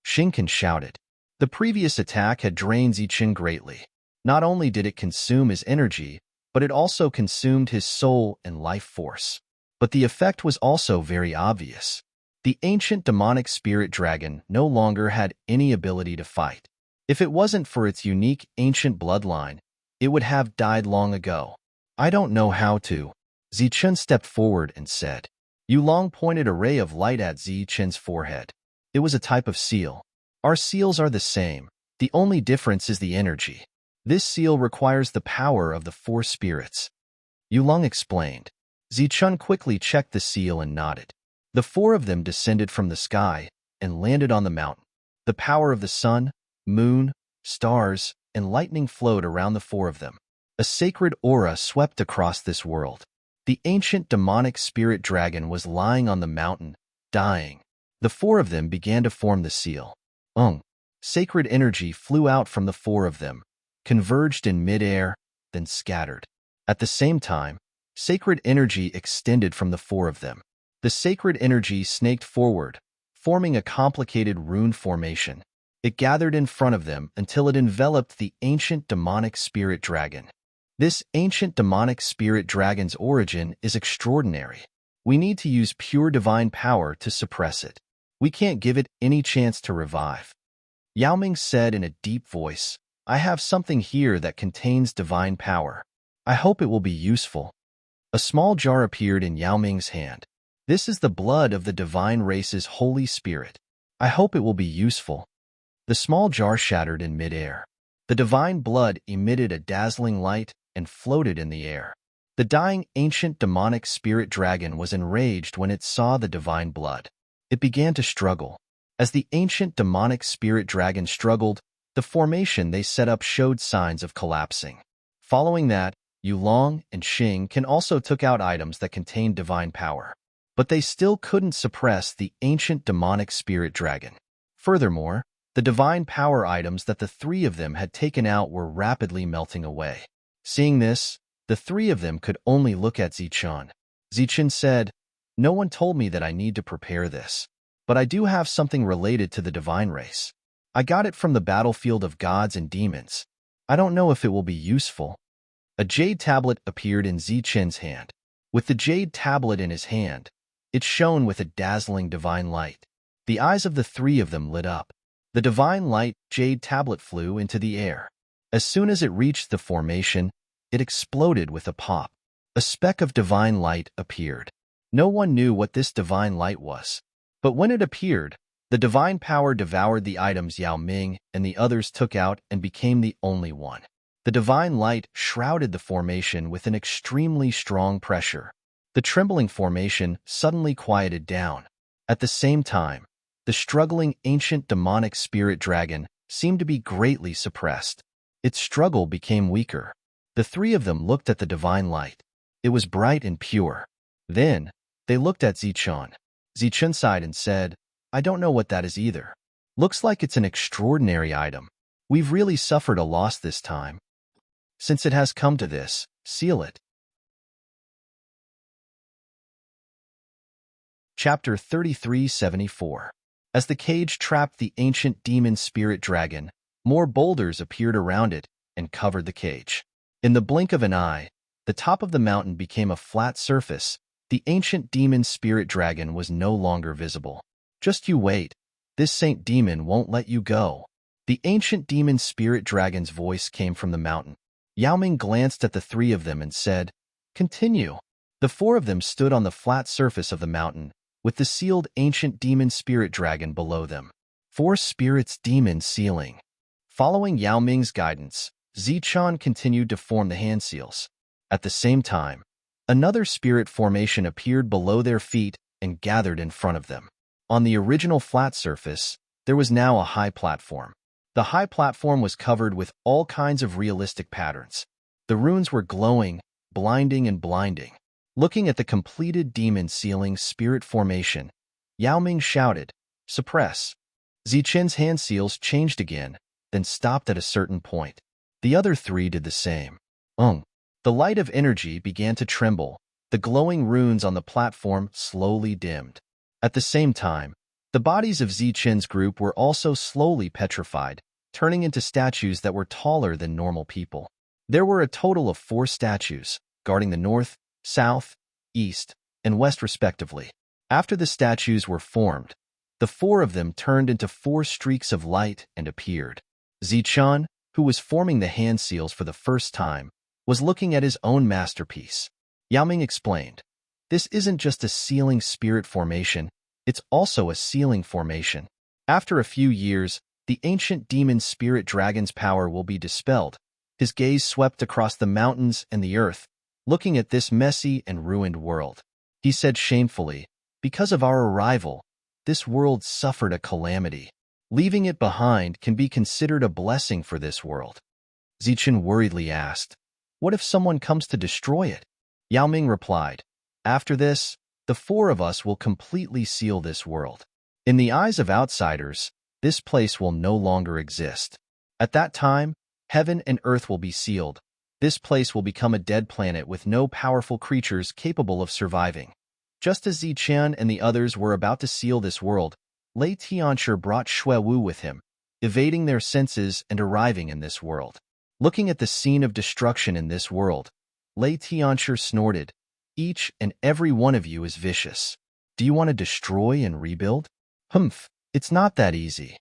Shinken shouted. The previous attack had drained Zichun greatly. Not only did it consume his energy, but it also consumed his soul and life force. But the effect was also very obvious. The ancient demonic spirit dragon no longer had any ability to fight. If it wasn't for its unique ancient bloodline, it would have died long ago. I don't know how to. Zichun stepped forward and said. Yulong pointed a ray of light at Zichun's forehead. It was a type of seal. Our seals are the same. The only difference is the energy. This seal requires the power of the four spirits. Yulong explained. Zichun quickly checked the seal and nodded. The four of them descended from the sky and landed on the mountain. The power of the sun, moon, stars, and lightning flowed around the four of them. A sacred aura swept across this world. The ancient demonic spirit dragon was lying on the mountain, dying. The four of them began to form the seal. Sacred energy flew out from the four of them, converged in midair, then scattered. At the same time, sacred energy extended from the four of them. The sacred energy snaked forward, forming a complicated rune formation. It gathered in front of them until it enveloped the ancient demonic spirit dragon. This ancient demonic spirit dragon's origin is extraordinary. We need to use pure divine power to suppress it. We can't give it any chance to revive. Yao Ming said in a deep voice, I have something here that contains divine power. I hope it will be useful. A small jar appeared in Yao Ming's hand. This is the blood of the divine race's Holy Spirit. I hope it will be useful. The small jar shattered in midair. The divine blood emitted a dazzling light and floated in the air. The dying ancient demonic spirit dragon was enraged when it saw the divine blood. It began to struggle. As the ancient demonic spirit dragon struggled, the formation they set up showed signs of collapsing. Following that, Yulong and Xing also took out items that contained divine power. But they still couldn't suppress the ancient demonic spirit dragon. Furthermore, the divine power items that the three of them had taken out were rapidly melting away. Seeing this, the three of them could only look at Zichun. Zichun said, No one told me that I need to prepare this, but I do have something related to the divine race. I got it from the battlefield of gods and demons. I don't know if it will be useful. A jade tablet appeared in Zichun's hand. With the jade tablet in his hand, it shone with a dazzling divine light. The eyes of the three of them lit up. The divine light jade tablet flew into the air. As soon as it reached the formation, it exploded with a pop. A speck of divine light appeared. No one knew what this divine light was. But when it appeared, the divine power devoured the items Yao Ming and the others took out and became the only one. The divine light shrouded the formation with an extremely strong pressure. The trembling formation suddenly quieted down. At the same time, the struggling ancient demonic spirit dragon seemed to be greatly suppressed. Its struggle became weaker. The three of them looked at the divine light. It was bright and pure. Then, they looked at Zichun. Zichun sighed and said, I don't know what that is either. Looks like it's an extraordinary item. We've really suffered a loss this time. Since it has come to this, seal it. Chapter 3374. As the cage trapped the ancient demon spirit dragon, more boulders appeared around it and covered the cage. In the blink of an eye, the top of the mountain became a flat surface. The ancient demon spirit dragon was no longer visible. Just you wait. This saint demon won't let you go. The ancient demon spirit dragon's voice came from the mountain. Yao Ming glanced at the three of them and said, Continue. The four of them stood on the flat surface of the mountain, with the sealed ancient demon spirit dragon below them. Four spirits demon sealing. Following Yao Ming's guidance, Zichun continued to form the hand seals. At the same time, another spirit formation appeared below their feet and gathered in front of them. On the original flat surface, there was now a high platform. The high platform was covered with all kinds of realistic patterns. The runes were glowing, blinding and blinding. Looking at the completed demon sealing spirit formation, Yao Ming shouted, Suppress. Zichun's hand seals changed again, then stopped at a certain point. The other three did the same. The light of energy began to tremble. The glowing runes on the platform slowly dimmed. At the same time, the bodies of Zichun's group were also slowly petrified, turning into statues that were taller than normal people. There were a total of 4 statues, guarding the north, south, east, and west respectively. After the statues were formed, the 4 of them turned into 4 streaks of light and appeared. Zichun, who was forming the hand seals for the first time, was looking at his own masterpiece. Yao Ming explained, This isn't just a sealing spirit formation, it's also a sealing formation. After a few years, the ancient demon spirit dragon's power will be dispelled. His gaze swept across the mountains and the earth, looking at this messy and ruined world. He said shamefully, Because of our arrival, this world suffered a calamity. Leaving it behind can be considered a blessing for this world. Zichun worriedly asked, What if someone comes to destroy it? Yao Ming replied, After this, the 4 of us will completely seal this world. In the eyes of outsiders, this place will no longer exist. At that time, heaven and earth will be sealed. This place will become a dead planet with no powerful creatures capable of surviving. Just as Zichun and the others were about to seal this world, Lei Tianshi brought Xuewu with him, evading their senses and arriving in this world. Looking at the scene of destruction in this world, Lei Tianshi snorted, Each and every one of you is vicious. Do you want to destroy and rebuild? It's not that easy.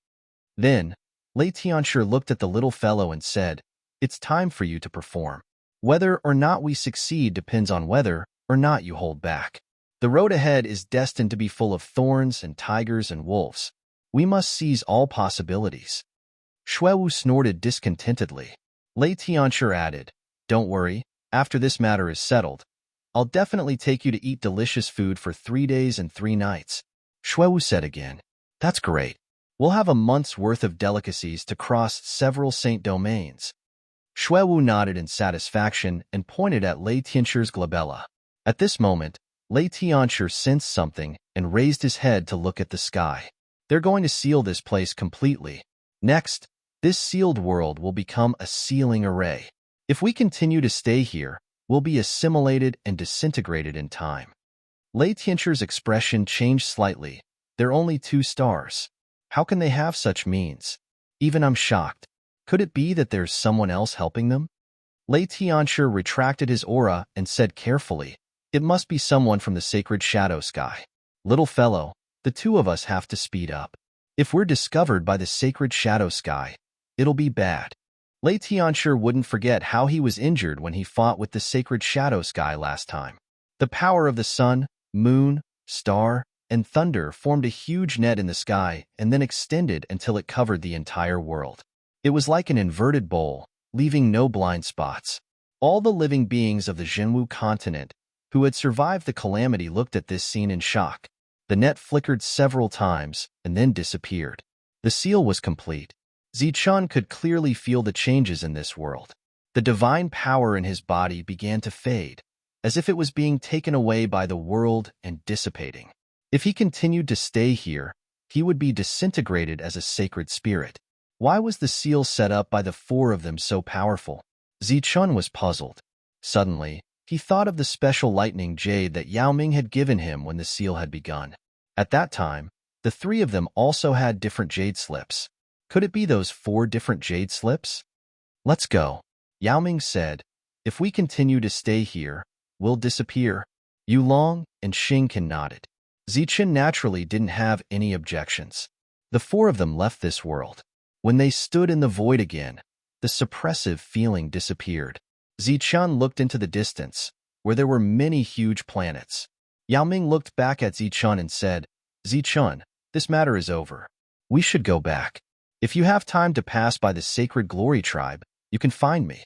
Then, Lei Tianshi looked at the little fellow and said, It's time for you to perform. Whether or not we succeed depends on whether or not you hold back. The road ahead is destined to be full of thorns and tigers and wolves. We must seize all possibilities. Xuewu snorted discontentedly. Lei Tianshi added, Don't worry, after this matter is settled, I'll definitely take you to eat delicious food for 3 days and 3 nights. Xuewu said again, That's great. We'll have a month's worth of delicacies to cross several saint domains. Xuewu nodded in satisfaction and pointed at Lei Tianshi's glabella. At this moment, Lei Tianshi sensed something and raised his head to look at the sky. They're going to seal this place completely. Next, this sealed world will become a sealing array. If we continue to stay here, we'll be assimilated and disintegrated in time. Lei Tianshi's expression changed slightly. They're only 2 stars. How can they have such means? Even I'm shocked. Could it be that there's someone else helping them? Lei Tianshi retracted his aura and said carefully, It must be someone from the sacred shadow sky. Little fellow, the 2 of us have to speed up. If we're discovered by the sacred shadow sky, it'll be bad. Lei Tianshi wouldn't forget how he was injured when he fought with the sacred shadow sky last time. The power of the sun, moon, star, and thunder formed a huge net in the sky and then extended until it covered the entire world. It was like an inverted bowl, leaving no blind spots. All the living beings of the Zhenwu continent who had survived the calamity looked at this scene in shock. The net flickered several times and then disappeared. The seal was complete. Zichun could clearly feel the changes in this world. The divine power in his body began to fade. as if it was being taken away by the world and dissipating. If he continued to stay here, he would be disintegrated as a sacred spirit. Why was the seal set up by the four of them so powerful? Zichun was puzzled. Suddenly, he thought of the special lightning jade that Yao Ming had given him when the seal had begun. At that time, the three of them also had different jade slips. Could it be those 4 different jade slips? Let's go, Yao Ming said. If we continue to stay here, we'll disappear. Yulong and Xingqian nodded. Zichun naturally didn't have any objections. The 4 of them left this world. When they stood in the void again, the suppressive feeling disappeared. Zichun looked into the distance, where there were many huge planets. Yao Ming looked back at Zichun and said, Zichun, this matter is over. We should go back. If you have time to pass by the Sacred Glory Tribe, you can find me.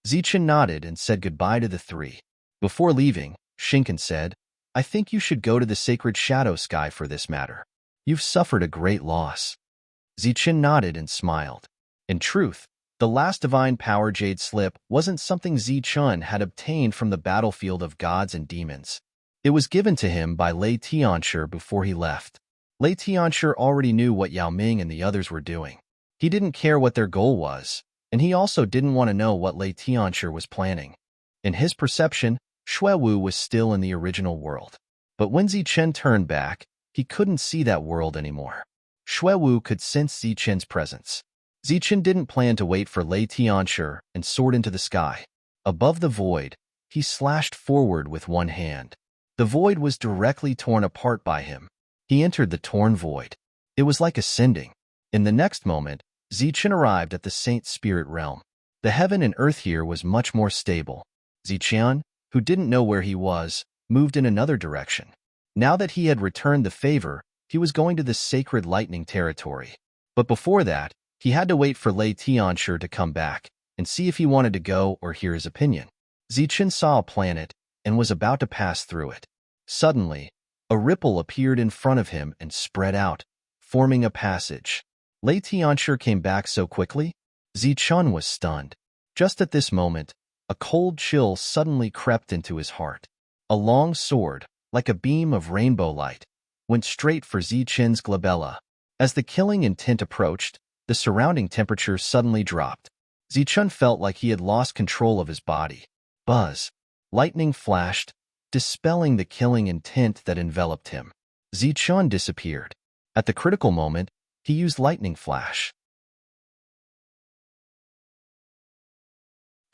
Zichun nodded and said goodbye to the 3. Before leaving, Xingqian said, I think you should go to the Sacred Shadow Sky for this matter. You've suffered a great loss. Zichun nodded and smiled. In truth, the last divine power jade slip wasn't something Zichun had obtained from the battlefield of gods and demons. It was given to him by Lei Tianshi before he left. Lei Tianshi already knew what Yao Ming and the others were doing. He didn't care what their goal was, and he also didn't want to know what Lei Tianshi was planning. In his perception, Xuewu was still in the original world. But when Zichun turned back, he couldn't see that world anymore. Xuewu could sense Zichun's presence. Zichun didn't plan to wait for Lei Tianshi and soared into the sky. Above the void, he slashed forward with one hand. The void was directly torn apart by him. He entered the torn void. It was like ascending. In the next moment, Zichun arrived at the Saint Spirit realm. The heaven and earth here was much more stable. Zichun, who didn't know where he was, moved in another direction. Now that he had returned the favor, he was going to the sacred lightning territory. But before that, he had to wait for Lei Tianshi to come back and see if he wanted to go or hear his opinion. Zichun saw a planet and was about to pass through it. Suddenly, a ripple appeared in front of him and spread out, forming a passage. Lei Tianshi came back so quickly, Zichun was stunned. Just at this moment, a cold chill suddenly crept into his heart. A long sword, like a beam of rainbow light, went straight for Zichun's glabella. As the killing intent approached, the surrounding temperature suddenly dropped. Zichun felt like he had lost control of his body. Buzz. Lightning flashed, dispelling the killing intent that enveloped him. Zichun disappeared. At the critical moment, he used lightning flash.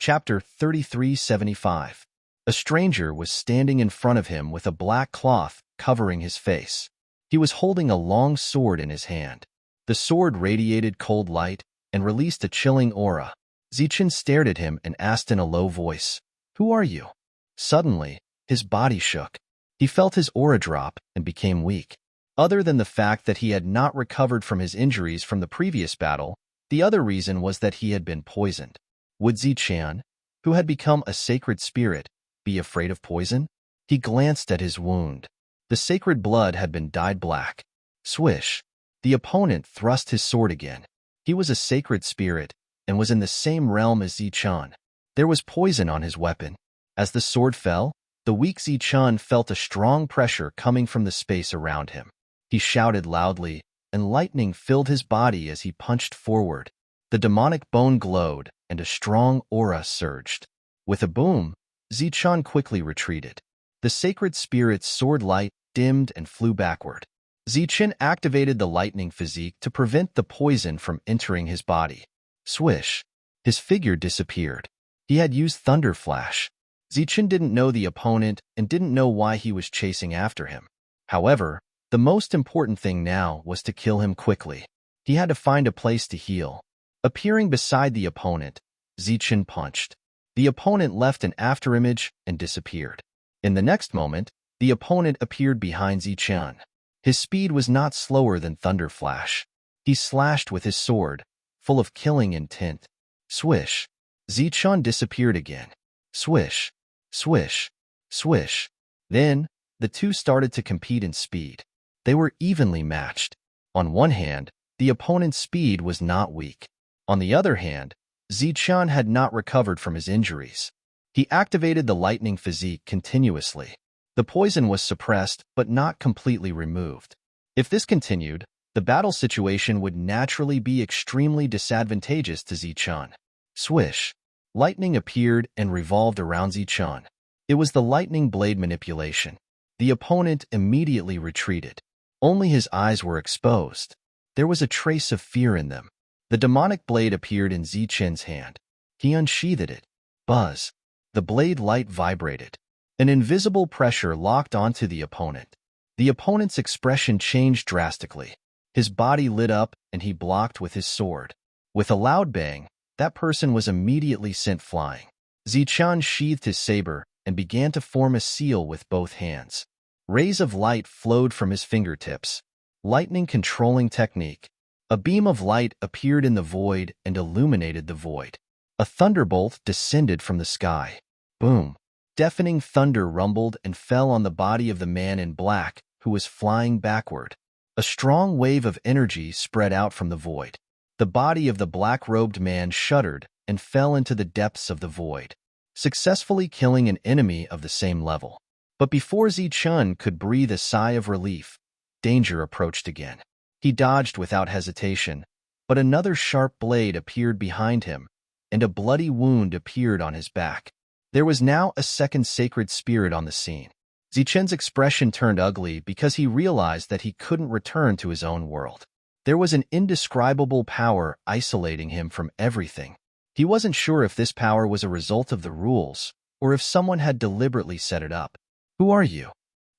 Chapter 3375. A stranger was standing in front of him with a black cloth covering his face. He was holding a long sword in his hand. The sword radiated cold light and released a chilling aura. Zichun stared at him and asked in a low voice, Who are you? Suddenly, his body shook. He felt his aura drop and became weak. Other than the fact that he had not recovered from his injuries from the previous battle, the other reason was that he had been poisoned. Would Zichun, who had become a sacred spirit, be afraid of poison? He glanced at his wound. The sacred blood had been dyed black. Swish. The opponent thrust his sword again. He was a sacred spirit and was in the same realm as Zichun. There was poison on his weapon. As the sword fell, the weak Zichun felt a strong pressure coming from the space around him. He shouted loudly, and lightning filled his body as he punched forward. The demonic bone glowed, and a strong aura surged. With a boom, Zichun quickly retreated. The sacred spirit's sword light dimmed and flew backward. Zichun activated the lightning physique to prevent the poison from entering his body. Swish. His figure disappeared. He had used Thunder Flash. Zichun didn't know the opponent and didn't know why he was chasing after him. However, the most important thing now was to kill him quickly. He had to find a place to heal. Appearing beside the opponent, Zichun punched. The opponent left an afterimage and disappeared. In the next moment, the opponent appeared behind Zichun. His speed was not slower than Thunder Flash. He slashed with his sword, full of killing intent. Swish. Zichun disappeared again. Swish. Swish. Swish. Then, the two started to compete in speed. They were evenly matched. On one hand, the opponent's speed was not weak. On the other hand, Zichun had not recovered from his injuries. He activated the lightning physique continuously. The poison was suppressed, but not completely removed. If this continued, the battle situation would naturally be extremely disadvantageous to Zichun. Swish. Lightning appeared and revolved around Zichun. It was the lightning blade manipulation. The opponent immediately retreated. Only his eyes were exposed. There was a trace of fear in them. The demonic blade appeared in Zichun's hand. He unsheathed it. Buzz. The blade light vibrated. An invisible pressure locked onto the opponent. The opponent's expression changed drastically. His body lit up and he blocked with his sword. With a loud bang, that person was immediately sent flying. Zichun sheathed his saber and began to form a seal with both hands. Rays of light flowed from his fingertips. Lightning controlling technique. A beam of light appeared in the void and illuminated the void. A thunderbolt descended from the sky. Boom! Deafening thunder rumbled and fell on the body of the man in black, who was flying backward. A strong wave of energy spread out from the void. The body of the black-robed man shuddered and fell into the depths of the void, successfully killing an enemy of the same level. But before Zichun could breathe a sigh of relief, danger approached again. He dodged without hesitation, but another sharp blade appeared behind him, and a bloody wound appeared on his back. There was now a second sacred spirit on the scene. Zichun's expression turned ugly because he realized that he couldn't return to his own world. There was an indescribable power isolating him from everything. He wasn't sure if this power was a result of the rules, or if someone had deliberately set it up. "Who are you?"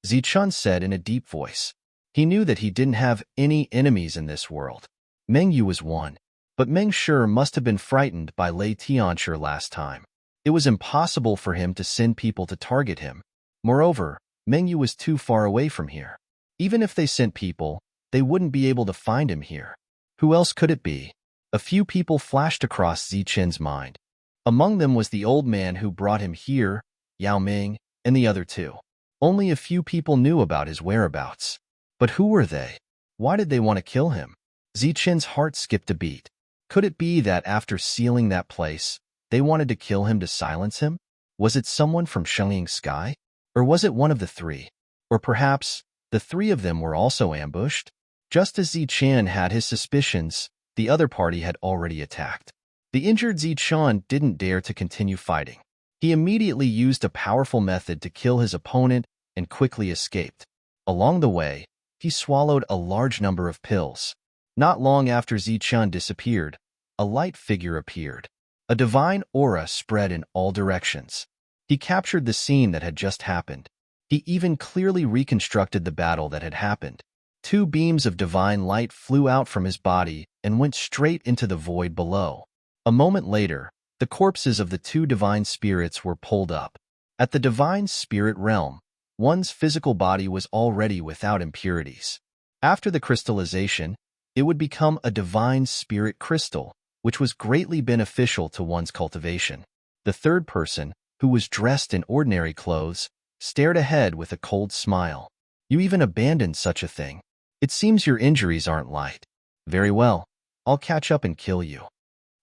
Zichun said in a deep voice. He knew that he didn't have any enemies in this world. Meng Yu was one, but Meng Shi must have been frightened by Lei Tianchi last time. It was impossible for him to send people to target him. Moreover, Meng Yu was too far away from here. Even if they sent people, they wouldn't be able to find him here. Who else could it be? A few people flashed across Zichun's mind. Among them was the old man who brought him here, Yao Ming, and the other two. Only a few people knew about his whereabouts. But who were they? Why did they want to kill him? Zichun's heart skipped a beat. Could it be that after sealing that place, they wanted to kill him to silence him? Was it someone from Shengling Sky? Or was it one of the three? Or perhaps the three of them were also ambushed? Just as Zichun had his suspicions, the other party had already attacked. The injured Zichun didn't dare to continue fighting. He immediately used a powerful method to kill his opponent and quickly escaped. Along the way, he swallowed a large number of pills. Not long after Zichun disappeared, a light figure appeared. A divine aura spread in all directions. He captured the scene that had just happened. He even clearly reconstructed the battle that had happened. 2 beams of divine light flew out from his body and went straight into the void below. A moment later, the corpses of the 2 divine spirits were pulled up. At the divine spirit realm, one's physical body was already without impurities. After the crystallization, it would become a divine spirit crystal, which was greatly beneficial to one's cultivation. The third person, who was dressed in ordinary clothes, stared ahead with a cold smile. "You even abandoned such a thing. It seems your injuries aren't light. Very well, I'll catch up and kill you."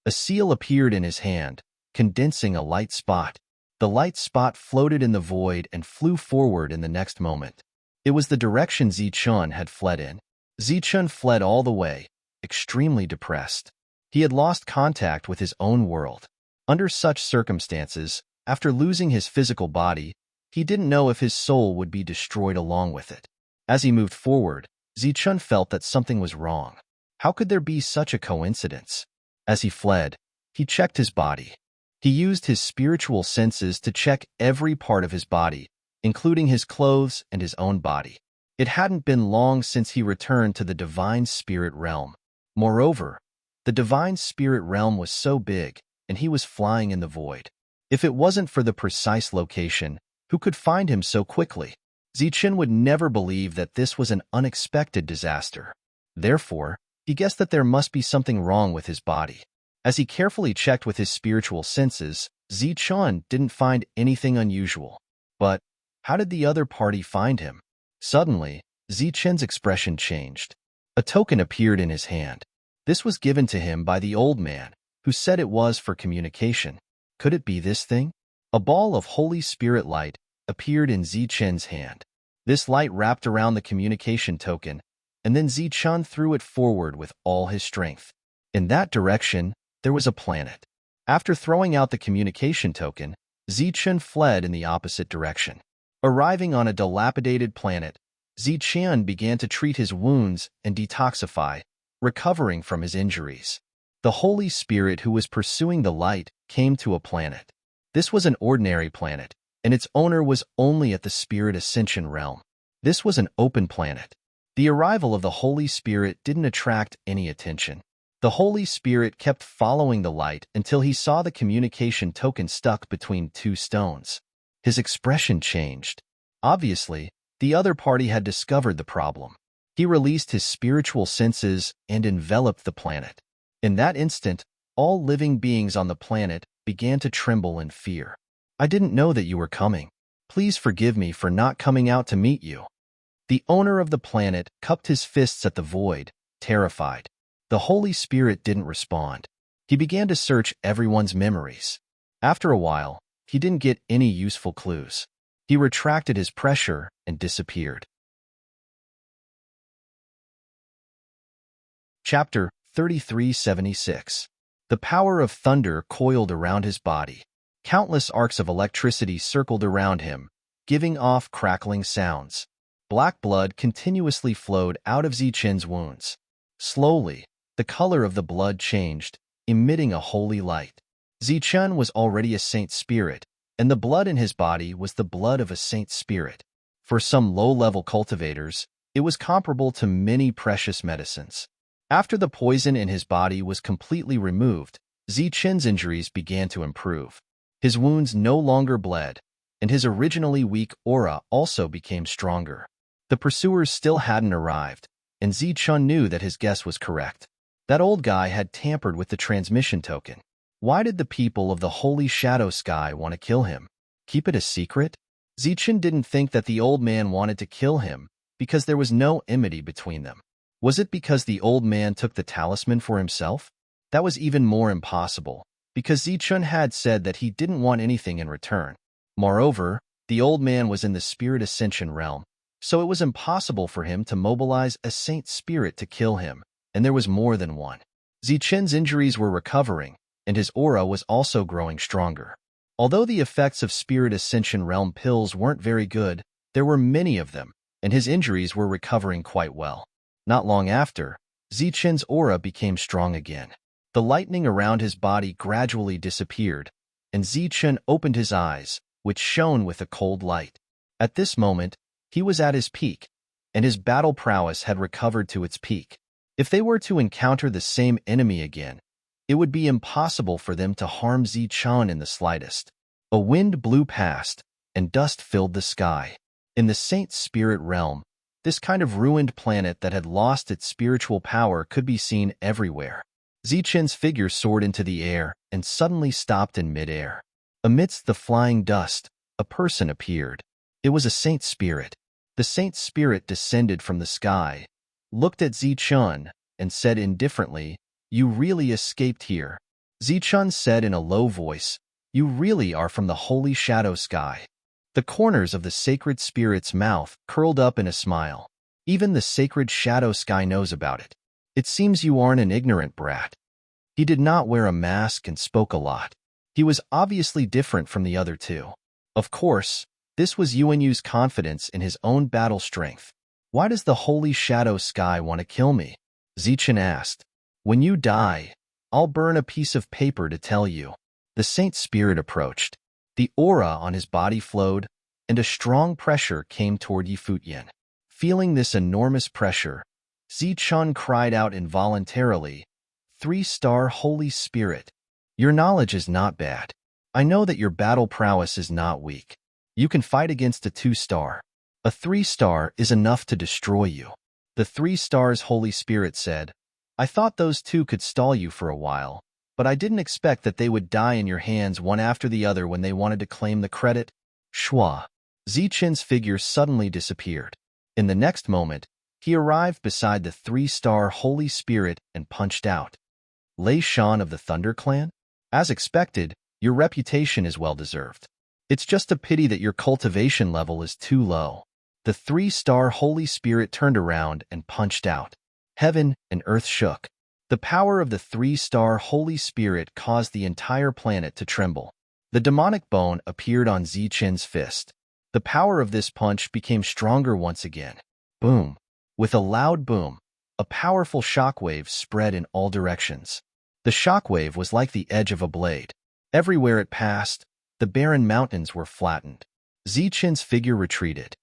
A seal appeared in his hand, condensing a light spot. The light spot floated in the void and flew forward in the next moment. It was the direction Zichun had fled in. Zichun fled all the way, extremely depressed. He had lost contact with his own world. Under such circumstances, after losing his physical body, he didn't know if his soul would be destroyed along with it. As he moved forward, Zichun felt that something was wrong. How could there be such a coincidence? As he fled, he checked his body. He used his spiritual senses to check every part of his body, including his clothes and his own body. It hadn't been long since he returned to the divine spirit realm. Moreover, the divine spirit realm was so big, and he was flying in the void. If it wasn't for the precise location, who could find him so quickly? Zichun would never believe that this was an unexpected disaster. Therefore, he guessed that there must be something wrong with his body. As he carefully checked with his spiritual senses, Zichun didn't find anything unusual. But how did the other party find him? Suddenly, Zichun's expression changed. A token appeared in his hand. This was given to him by the old man, who said it was for communication. Could it be this thing? A ball of Holy Spirit light appeared in Zichen's hand. This light wrapped around the communication token, and then Zichen threw it forward with all his strength. In that direction, there was a planet. After throwing out the communication token, Zichen fled in the opposite direction. Arriving on a dilapidated planet, Zichen began to treat his wounds and detoxify, recovering from his injuries. The Holy Spirit who was pursuing the light came to a planet. This was an ordinary planet, and its owner was only at the Spirit Ascension realm. This was an open planet. The arrival of the Holy Spirit didn't attract any attention. The Holy Spirit kept following the light until he saw the communication token stuck between two stones. His expression changed. Obviously, the other party had discovered the problem. He released his spiritual senses and enveloped the planet. In that instant, all living beings on the planet began to tremble in fear. "I didn't know that you were coming. Please forgive me for not coming out to meet you." The owner of the planet cupped his fists at the void, terrified. The Holy Spirit didn't respond. He began to search everyone's memories. After a while, he didn't get any useful clues. He retracted his pressure and disappeared. Chapter 3376. The power of thunder coiled around his body. Countless arcs of electricity circled around him, giving off crackling sounds. Black blood continuously flowed out of Zichen's wounds. Slowly, the color of the blood changed, emitting a holy light. Zichen was already a saint spirit, and the blood in his body was the blood of a saint spirit. For some low-level cultivators, it was comparable to many precious medicines. After the poison in his body was completely removed, Zichen's injuries began to improve. His wounds no longer bled, and his originally weak aura also became stronger. The pursuers still hadn't arrived, and Zichen knew that his guess was correct. That old guy had tampered with the transmission token. Why did the people of the Holy Shadow Sky want to kill him? Keep it a secret? Zichen didn't think that the old man wanted to kill him because there was no enmity between them. Was it because the old man took the talisman for himself? That was even more impossible, because Zichen had said that he didn't want anything in return. Moreover, the old man was in the Spirit Ascension realm, so it was impossible for him to mobilize a saint spirit to kill him, and there was more than one. Zichen's injuries were recovering, and his aura was also growing stronger. Although the effects of Spirit Ascension realm pills weren't very good, there were many of them, and his injuries were recovering quite well. Not long after, Zichen's aura became strong again. The lightning around his body gradually disappeared, and Zichen opened his eyes, which shone with a cold light. At this moment, he was at his peak, and his battle prowess had recovered to its peak. If they were to encounter the same enemy again, it would be impossible for them to harm Zichen in the slightest. A wind blew past, and dust filled the sky. In the Saint Spirit realm, this kind of ruined planet that had lost its spiritual power could be seen everywhere. Zichen's figure soared into the air and suddenly stopped in midair. Amidst the flying dust, a person appeared. It was a saint spirit. The saint spirit descended from the sky, looked at Zichen, and said indifferently, "You really escaped here." Zichen said in a low voice, "You really are from the Holy Shadow Sky." The corners of the sacred spirit's mouth curled up in a smile. "Even the sacred shadow sky knows about it. It seems you aren't an ignorant brat." He did not wear a mask and spoke a lot. He was obviously different from the other two. Of course, this was Yuanyu's confidence in his own battle strength. "Why does the Holy Shadow Sky want to kill me?" Zichen asked. "When you die, I'll burn a piece of paper to tell you." The saint spirit approached. The aura on his body flowed, and a strong pressure came toward Yifutyan. Feeling this enormous pressure, Zichen cried out involuntarily, "3-star Holy Spirit, your knowledge is not bad. I know that your battle prowess is not weak. You can fight against a 2-star. A 3-star is enough to destroy you." The 3 stars Holy Spirit said, "I thought those two could stall you for a while, but I didn't expect that they would die in your hands one after the other when they wanted to claim the credit." Shwa. Zichen's figure suddenly disappeared. In the next moment, he arrived beside the 3-star Holy Spirit and punched out. "Lei Shan of the Thunder Clan? As expected, your reputation is well-deserved. It's just a pity that your cultivation level is too low." The 3-star Holy Spirit turned around and punched out. Heaven and earth shook. The power of the 3-star Holy Spirit caused the entire planet to tremble. The demonic bone appeared on Zichen's fist. The power of this punch became stronger once again. Boom! With a loud boom, a powerful shockwave spread in all directions. The shockwave was like the edge of a blade. Everywhere it passed, the barren mountains were flattened. Zichen's figure retreated.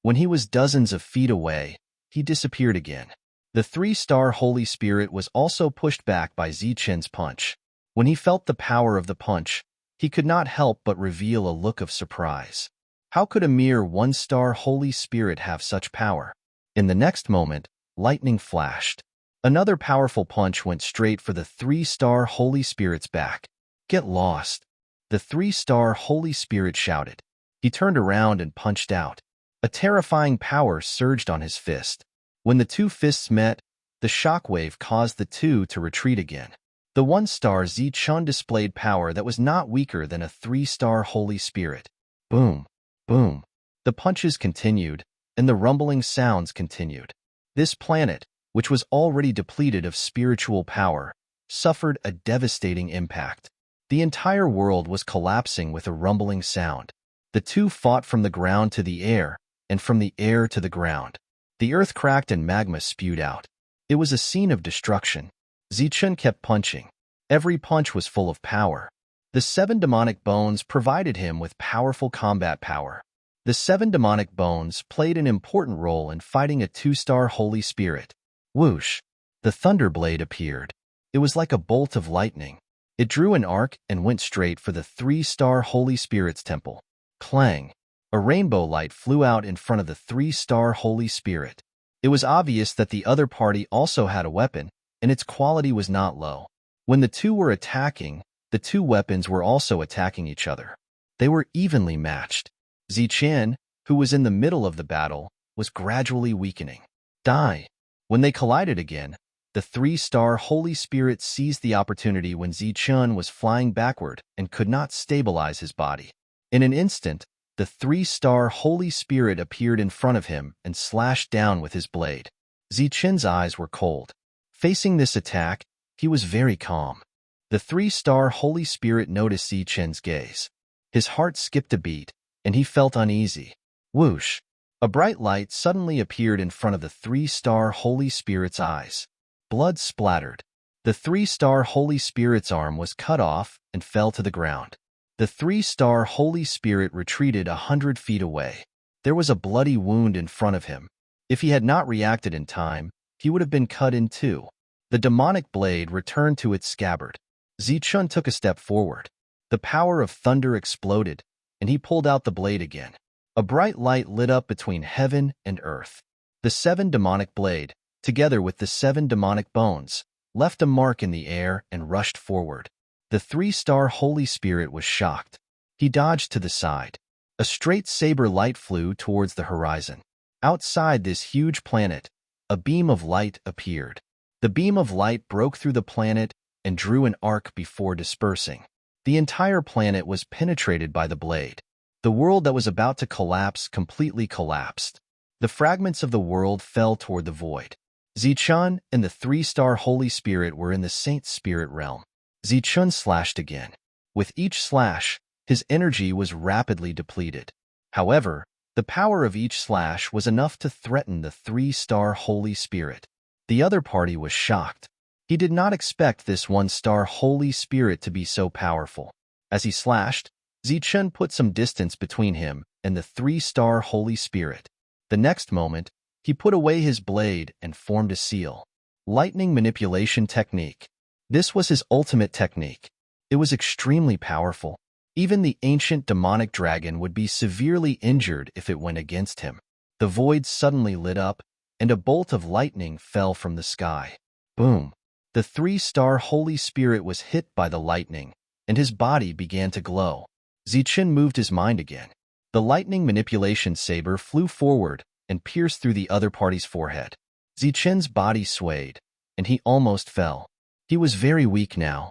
When he was dozens of feet away, he disappeared again. The 3-star Holy Spirit was also pushed back by Zichen's punch. When he felt the power of the punch, he could not help but reveal a look of surprise. How could a mere 1-star Holy Spirit have such power? In the next moment, lightning flashed. Another powerful punch went straight for the 3-star Holy Spirit's back. "Get lost!" the 3-star Holy Spirit shouted. He turned around and punched out. A terrifying power surged on his fist. When the two fists met, the shockwave caused the two to retreat again. The 1-star Zichun displayed power that was not weaker than a 3-star Holy Spirit. Boom! Boom! The punches continued, and the rumbling sounds continued. This planet, which was already depleted of spiritual power, suffered a devastating impact. The entire world was collapsing with a rumbling sound. The two fought from the ground to the air, and from the air to the ground. The earth cracked and magma spewed out. It was a scene of destruction. Zichun kept punching. Every punch was full of power. The 7 demonic bones provided him with powerful combat power. The 7 demonic bones played an important role in fighting a 2-star Holy Spirit. Whoosh! The thunder blade appeared. It was like a bolt of lightning. It drew an arc and went straight for the 3-star Holy Spirit's temple. Clang! A rainbow light flew out in front of the 3-star Holy Spirit. It was obvious that the other party also had a weapon, and its quality was not low. When the two were attacking, the two weapons were also attacking each other. They were evenly matched. Zichen, who was in the middle of the battle, was gradually weakening. Die! When they collided again, the 3-star Holy Spirit seized the opportunity when Zichun was flying backward and could not stabilize his body. In an instant, the 3-star Holy Spirit appeared in front of him and slashed down with his blade. Zichen's eyes were cold. Facing this attack, he was very calm. The 3-star Holy Spirit noticed Zichen's gaze. His heart skipped a beat, and he felt uneasy. Whoosh! A bright light suddenly appeared in front of the 3-star Holy Spirit's eyes. Blood splattered. The 3-star Holy Spirit's arm was cut off and fell to the ground. The 3-star Holy Spirit retreated 100 feet away. There was a bloody wound in front of him. If he had not reacted in time, he would have been cut in two. The demonic blade returned to its scabbard. Zichun took a step forward. The power of thunder exploded, and he pulled out the blade again. A bright light lit up between heaven and earth. The 7 demonic blade, together with the 7 demonic bones, left a mark in the air and rushed forward. The 3-star Holy Spirit was shocked. He dodged to the side. A straight saber light flew towards the horizon. Outside this huge planet, a beam of light appeared. The beam of light broke through the planet and drew an arc before dispersing. The entire planet was penetrated by the blade. The world that was about to collapse completely collapsed. The fragments of the world fell toward the void. Zichun and the 3-star Holy Spirit were in the Saint Spirit realm. Zichun slashed again. With each slash, his energy was rapidly depleted. However, the power of each slash was enough to threaten the 3-star Holy Spirit. The other party was shocked. He did not expect this 1-star Holy Spirit to be so powerful. As he slashed, Zichun put some distance between him and the 3-star Holy Spirit. The next moment, he put away his blade and formed a seal. Lightning manipulation technique. This was his ultimate technique. It was extremely powerful. Even the ancient demonic dragon would be severely injured if it went against him. The void suddenly lit up, and a bolt of lightning fell from the sky. Boom! The 3-star Holy Spirit was hit by the lightning, and his body began to glow. Zichun moved his mind again. The lightning manipulation saber flew forward and pierced through the other party's forehead. Zichun's body swayed, and he almost fell. He was very weak now.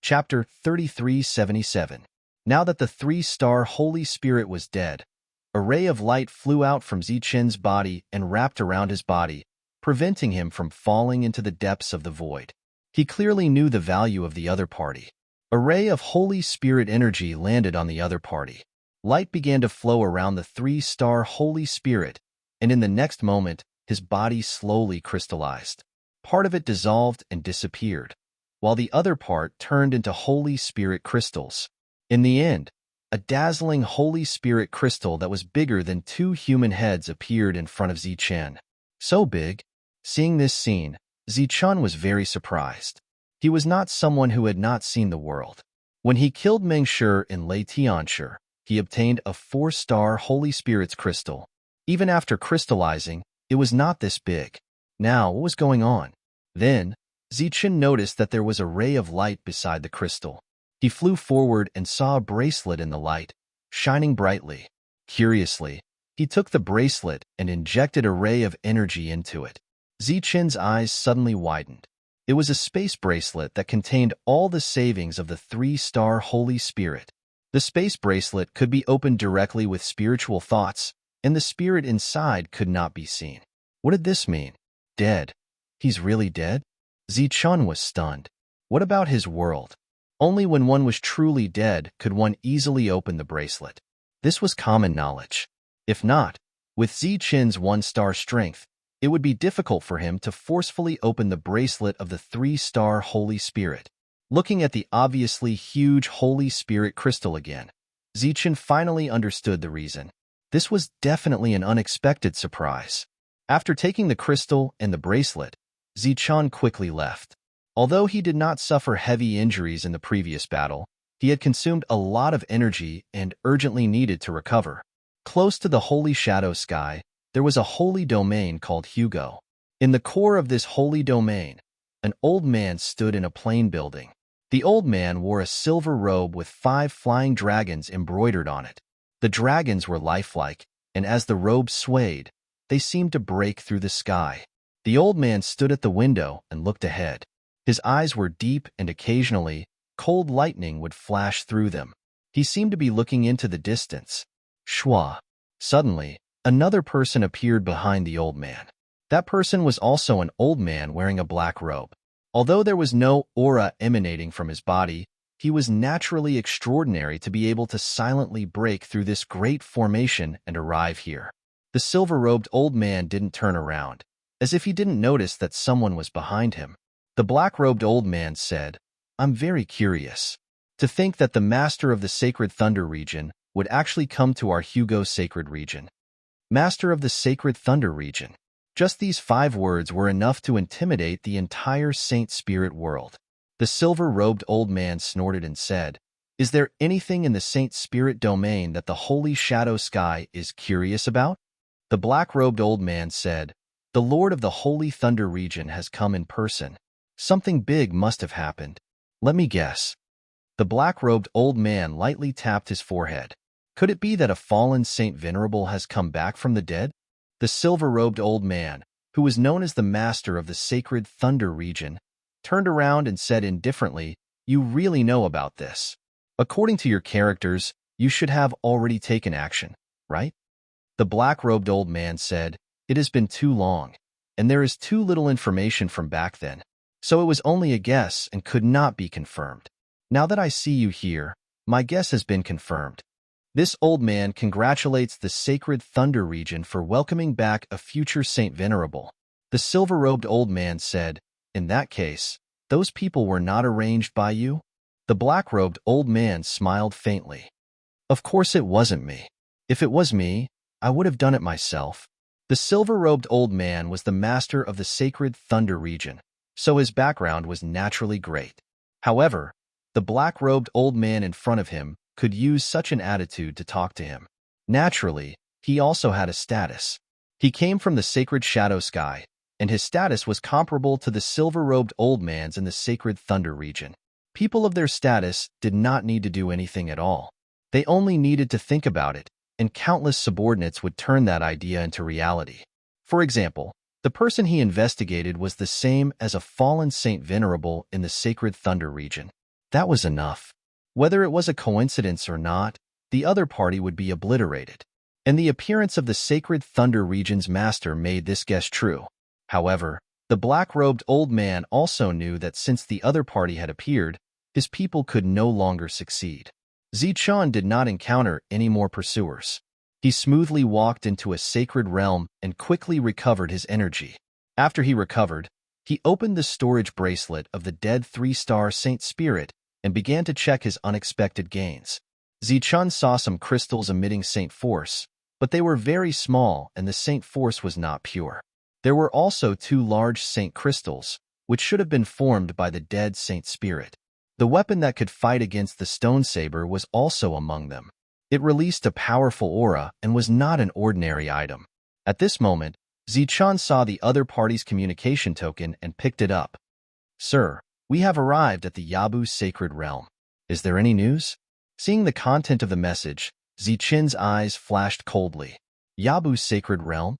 Chapter 3377. Now that the three-star Holy Spirit was dead, a ray of light flew out from Zichen's body and wrapped around his body, preventing him from falling into the depths of the void. He clearly knew the value of the other party. A ray of Holy Spirit energy landed on the other party. Light began to flow around the three-star Holy Spirit, and in the next moment, his body slowly crystallized. Part of it dissolved and disappeared, while the other part turned into Holy Spirit crystals. In the end, a dazzling Holy Spirit crystal that was bigger than 2 human heads appeared in front of Zichen. So big. Seeing this scene, Zichen was very surprised. He was not someone who had not seen the world. When he killed Meng Shi in Lei Tianshi, he obtained a 4-star Holy Spirit's crystal. Even after crystallizing, it was not this big. Now, what was going on? Then, Zichen noticed that there was a ray of light beside the crystal. He flew forward and saw a bracelet in the light, shining brightly. Curiously, he took the bracelet and injected a ray of energy into it. Zichen's eyes suddenly widened. It was a space bracelet that contained all the savings of the 3-star Holy Spirit. The space bracelet could be opened directly with spiritual thoughts, and the spirit inside could not be seen. What did this mean? Dead. He's really dead? Zichen was stunned. What about his world? Only when one was truly dead could one easily open the bracelet. This was common knowledge. If not, with Zichen's 1-star strength, it would be difficult for him to forcefully open the bracelet of the 3-star Holy Spirit. Looking at the obviously huge Holy Spirit crystal again, Zichen finally understood the reason. This was definitely an unexpected surprise. After taking the crystal and the bracelet, Zichen quickly left. Although he did not suffer heavy injuries in the previous battle, he had consumed a lot of energy and urgently needed to recover. Close to the Holy Shadow Sky, there was a holy domain called Hugo. In the core of this holy domain, an old man stood in a plain building. The old man wore a silver robe with 5 flying dragons embroidered on it. The dragons were lifelike, and as the robe swayed, they seemed to break through the sky. The old man stood at the window and looked ahead. His eyes were deep and occasionally, cold lightning would flash through them. He seemed to be looking into the distance. Shua. Suddenly, another person appeared behind the old man. That person was also an old man wearing a black robe. Although there was no aura emanating from his body, he was naturally extraordinary to be able to silently break through this great formation and arrive here. The silver-robed old man didn't turn around, as if he didn't notice that someone was behind him. The black-robed old man said, "I'm very curious. To think that the master of the sacred thunder region would actually come to our Hugo sacred region. Master of the sacred thunder region." Just these 5 words were enough to intimidate the entire Saint Spirit world. The silver-robed old man snorted and said, "Is there anything in the Saint Spirit domain that the Holy Shadow Sky is curious about?" The black-robed old man said, "The Lord of the Holy Thunder region has come in person. Something big must have happened. Let me guess." The black-robed old man lightly tapped his forehead. Could it be that a fallen Saint Venerable has come back from the dead? The silver-robed old man, who was known as the master of the sacred thunder region, turned around and said indifferently, "You really know about this. According to your characters, you should have already taken action, right?" The black-robed old man said, "It has been too long, and there is too little information from back then, so it was only a guess and could not be confirmed. Now that I see you here, my guess has been confirmed." This old man congratulates the sacred thunder region for welcoming back a future Saint Venerable. The silver-robed old man said, "In that case, those people were not arranged by you?" The black-robed old man smiled faintly. "Of course it wasn't me. If it was me, I would have done it myself." The silver-robed old man was the master of the sacred thunder region, so his background was naturally great. However, the black-robed old man in front of him could use such an attitude to talk to him. Naturally, he also had a status. He came from the sacred shadow sky, and his status was comparable to the silver-robed old man's in the sacred thunder region. People of their status did not need to do anything at all. They only needed to think about it, and countless subordinates would turn that idea into reality. For example, the person he investigated was the same as a fallen Saint Venerable in the sacred thunder region. That was enough. Whether it was a coincidence or not, the other party would be obliterated. And the appearance of the sacred Thunder region's master made this guess true. However, the black-robed old man also knew that since the other party had appeared, his people could no longer succeed. Zichun did not encounter any more pursuers. He smoothly walked into a sacred realm and quickly recovered his energy. After he recovered, he opened the storage bracelet of the dead 3-star Saint Spirit and began to check his unexpected gains. Zichun saw some crystals emitting Saint Force, but they were very small and the Saint Force was not pure. There were also 2 large Saint Crystals, which should have been formed by the dead Saint Spirit. The weapon that could fight against the Stone Saber was also among them. It released a powerful aura and was not an ordinary item. At this moment, Zichun saw the other party's communication token and picked it up. "Sir, we have arrived at the Yabu's sacred realm. Is there any news?" Seeing the content of the message, Zichun's eyes flashed coldly. "Yabu's sacred realm?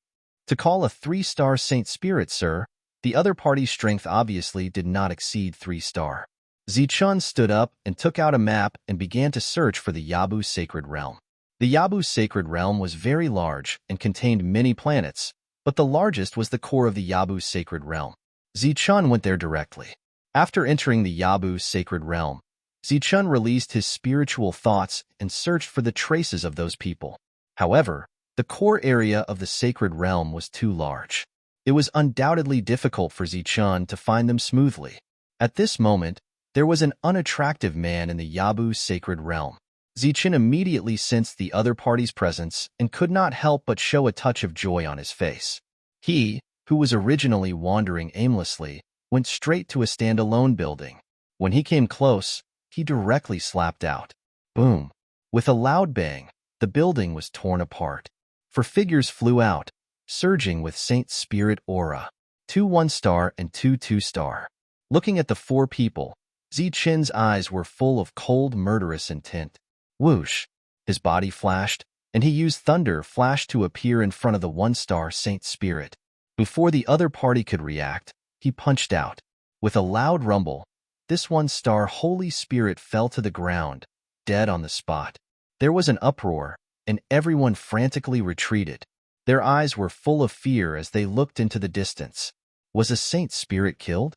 To call a 3-star Saint Spirit, sir, the other party's strength obviously did not exceed 3-star. Zichun stood up and took out a map and began to search for the Yabu's sacred realm. The Yabu's sacred realm was very large and contained many planets, but the largest was the core of the Yabu's sacred realm. Zichun went there directly. After entering the Yabu's sacred realm, Zichun released his spiritual thoughts and searched for the traces of those people. However, the core area of the sacred realm was too large. It was undoubtedly difficult for Zichun to find them smoothly. At this moment, there was an unattractive man in the Yabu's sacred realm. Zichun immediately sensed the other party's presence and could not help but show a touch of joy on his face. He, who was originally wandering aimlessly, went straight to a standalone building. When he came close, he directly slapped out. Boom! With a loud bang, the building was torn apart. 4 figures flew out, surging with Saint Spirit aura. 2 1-star and 2 2-star. Looking at the 4 people, Zichun's eyes were full of cold, murderous intent. Whoosh! His body flashed, and he used Thunder Flash to appear in front of the 1-star Saint Spirit. Before the other party could react, he punched out. With a loud rumble, this 1-star Holy Spirit fell to the ground, dead on the spot. There was an uproar, and everyone frantically retreated. Their eyes were full of fear as they looked into the distance. Was a Saint Spirit killed?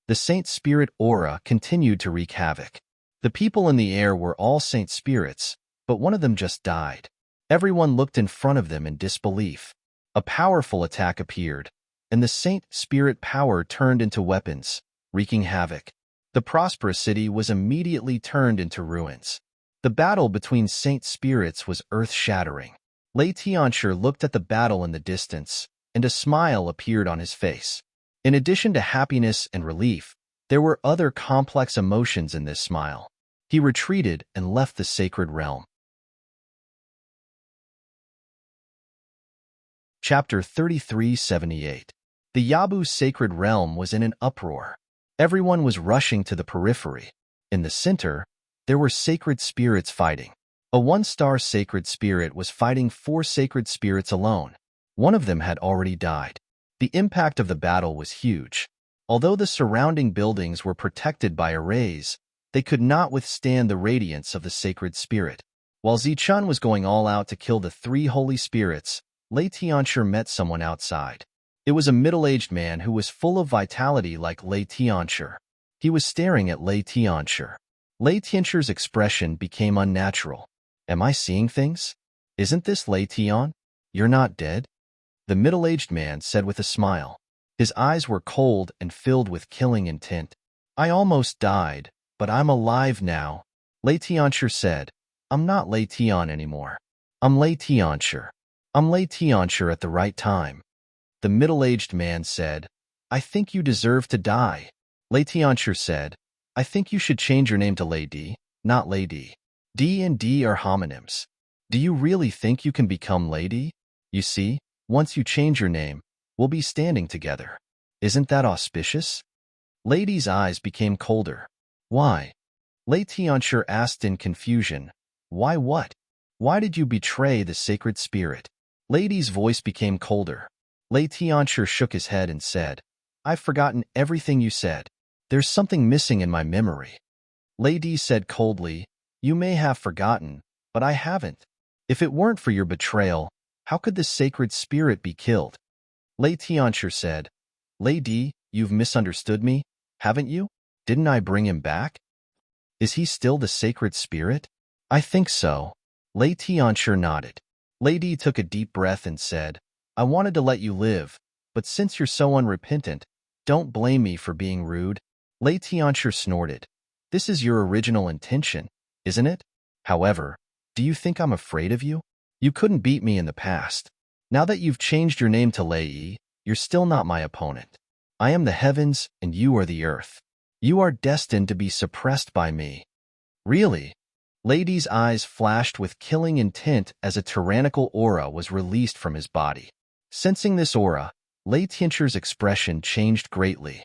The Saint Spirit aura continued to wreak havoc. The people in the air were all Saint Spirits, but one of them just died. Everyone looked in front of them in disbelief. A powerful attack appeared, and the Saint Spirit power turned into weapons, wreaking havoc. The prosperous city was immediately turned into ruins. The battle between Saint Spirits was earth-shattering. Lei Tianxia looked at the battle in the distance, and a smile appeared on his face. In addition to happiness and relief, there were other complex emotions in this smile. He retreated and left the sacred realm. Chapter 3378. The Yabu's sacred realm was in an uproar. Everyone was rushing to the periphery. In the center, there were sacred spirits fighting. A 1-star sacred spirit was fighting 4 sacred spirits alone. One of them had already died. The impact of the battle was huge. Although the surrounding buildings were protected by arrays, they could not withstand the radiance of the sacred spirit. While Zichun was going all out to kill the 3 holy spirits, Lei Tianxia met someone outside. It was a middle-aged man who was full of vitality like Lei Tianxia. He was staring at Lei Tianxia. Lei Tianxia's expression became unnatural. Am I seeing things? Isn't this Lei Tian? You're not dead? The middle-aged man said with a smile. His eyes were cold and filled with killing intent. I almost died, but I'm alive now. Lei Tianxia said, I'm not Lei Tian anymore. I'm Lei Tianxia. I'm Lei Tianxia at the right time. The middle-aged man said, I think you deserve to die. Lei Tianxia said, I think you should change your name to Lei Di, not Lei Di. D and D are homonyms. Do you really think you can become Lady? You see, once you change your name, we'll be standing together. Isn't that auspicious? Lady's eyes became colder. Why? Lei Tianxia asked in confusion. Why what? Why did you betray the sacred spirit? Lady's voice became colder. Lei Tianxia shook his head and said, I've forgotten everything you said. There's something missing in my memory. Lady said coldly, "You may have forgotten, but I haven't. If it weren't for your betrayal, how could the sacred spirit be killed?" Lei Tianxia said, "Lady, you've misunderstood me, haven't you? Didn't I bring him back? Is he still the sacred spirit?" "I think so." Lei Tianxia nodded. Lady took a deep breath and said, "I wanted to let you live, but since you're so unrepentant, don't blame me for being rude." Lei Tianxia snorted. "This is your original intention, isn't it? However, do you think I'm afraid of you? You couldn't beat me in the past. Now that you've changed your name to Lei, you're still not my opponent. I am the heavens and you are the earth. You are destined to be suppressed by me." "Really?" Lady's eyes flashed with killing intent as a tyrannical aura was released from his body. Sensing this aura, Lei Tianxia's expression changed greatly.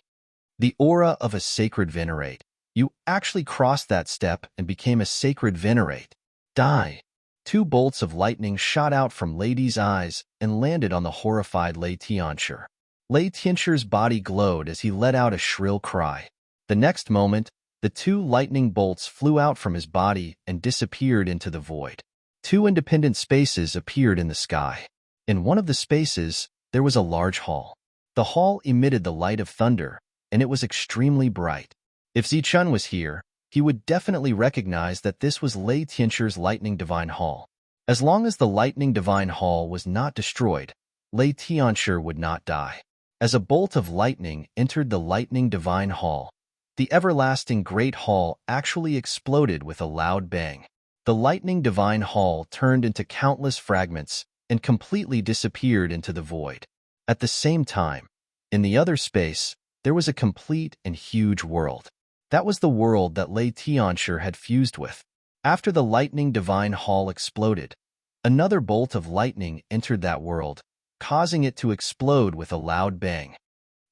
The aura of a sacred venerate. You actually crossed that step and became a sacred venerate. Die. Two bolts of lightning shot out from Lady's eyes and landed on the horrified Lei Tianxia. Lei Tianxia's body glowed as he let out a shrill cry. The next moment, the two lightning bolts flew out from his body and disappeared into the void. Two independent spaces appeared in the sky. In one of the spaces, there was a large hall. The hall emitted the light of thunder, and it was extremely bright. If Zichun was here, he would definitely recognize that this was Lei Tianxia's Lightning Divine Hall. As long as the Lightning Divine Hall was not destroyed, Lei Tianxia would not die. As a bolt of lightning entered the Lightning Divine Hall, the everlasting Great Hall actually exploded with a loud bang. The Lightning Divine Hall turned into countless fragments and completely disappeared into the void. At the same time, in the other space, there was a complete and huge world. That was the world that Lei Tianxia had fused with. After the Lightning Divine Hall exploded, another bolt of lightning entered that world, causing it to explode with a loud bang.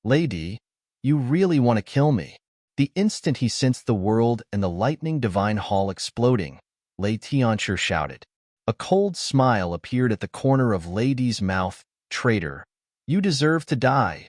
"Lady, you really want to kill me?" The instant he sensed the world and the Lightning Divine Hall exploding, Lei Tianxia shouted. A cold smile appeared at the corner of Lady's mouth. "Traitor, you deserve to die."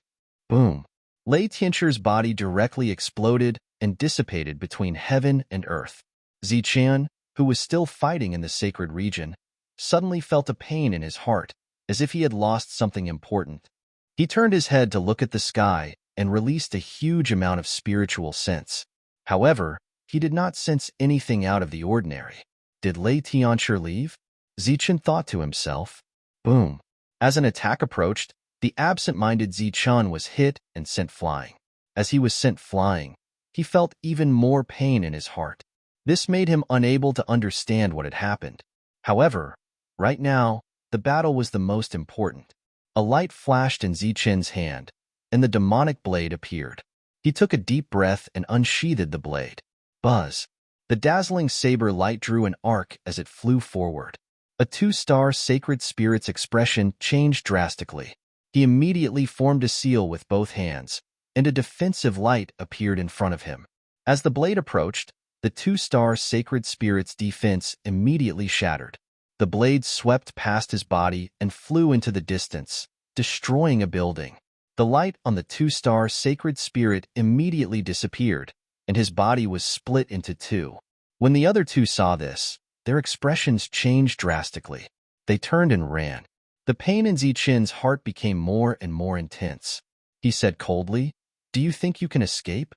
Boom. Lei Tianxia's body directly exploded and dissipated between heaven and earth. Zichun, who was still fighting in the sacred region, suddenly felt a pain in his heart, as if he had lost something important. He turned his head to look at the sky and released a huge amount of spiritual sense. However, he did not sense anything out of the ordinary. Did Lei Tianxia leave? Zichun thought to himself. Boom. As an attack approached, the absent-minded Zichun was hit and sent flying. As he was sent flying, he felt even more pain in his heart. This made him unable to understand what had happened. However, right now, the battle was the most important. A light flashed in Zichun's hand, and the demonic blade appeared. He took a deep breath and unsheathed the blade. Buzz. The dazzling saber light drew an arc as it flew forward. A two-star sacred spirit's expression changed drastically. He immediately formed a seal with both hands, and a defensive light appeared in front of him. As the blade approached, the two-star sacred spirit's defense immediately shattered. The blade swept past his body and flew into the distance, destroying a building. The light on the two-star sacred spirit immediately disappeared, and his body was split into two. When the other two saw this, their expressions changed drastically. They turned and ran. The pain in Zichun's heart became more and more intense. He said coldly, "Do you think you can escape?"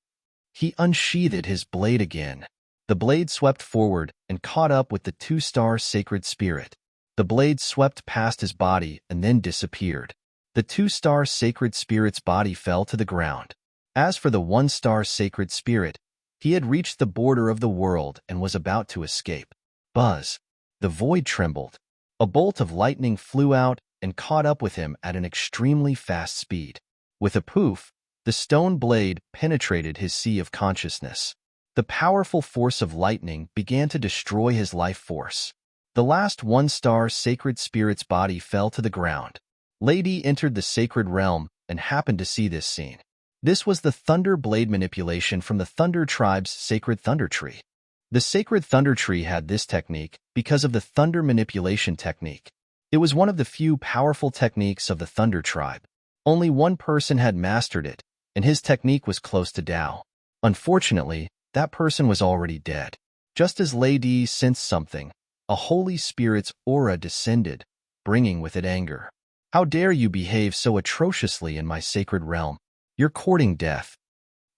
He unsheathed his blade again. The blade swept forward and caught up with the two-star sacred spirit. The blade swept past his body and then disappeared. The two-star sacred spirit's body fell to the ground. As for the one-star sacred spirit, he had reached the border of the world and was about to escape. Buzz. The void trembled. A bolt of lightning flew out and caught up with him at an extremely fast speed. With a poof, the stone blade penetrated his sea of consciousness. The powerful force of lightning began to destroy his life force. The last one-star sacred spirit's body fell to the ground. Lady entered the sacred realm and happened to see this scene. This was the thunder blade manipulation from the Thunder Tribe's sacred thunder tree. The sacred thunder tree had this technique because of the thunder manipulation technique. It was one of the few powerful techniques of the Thunder Tribe. Only one person had mastered it, and his technique was close to Tao. Unfortunately, that person was already dead. Just as Lady sensed something, a Holy Spirit's aura descended, bringing with it anger. How dare you behave so atrociously in my sacred realm? You're courting death.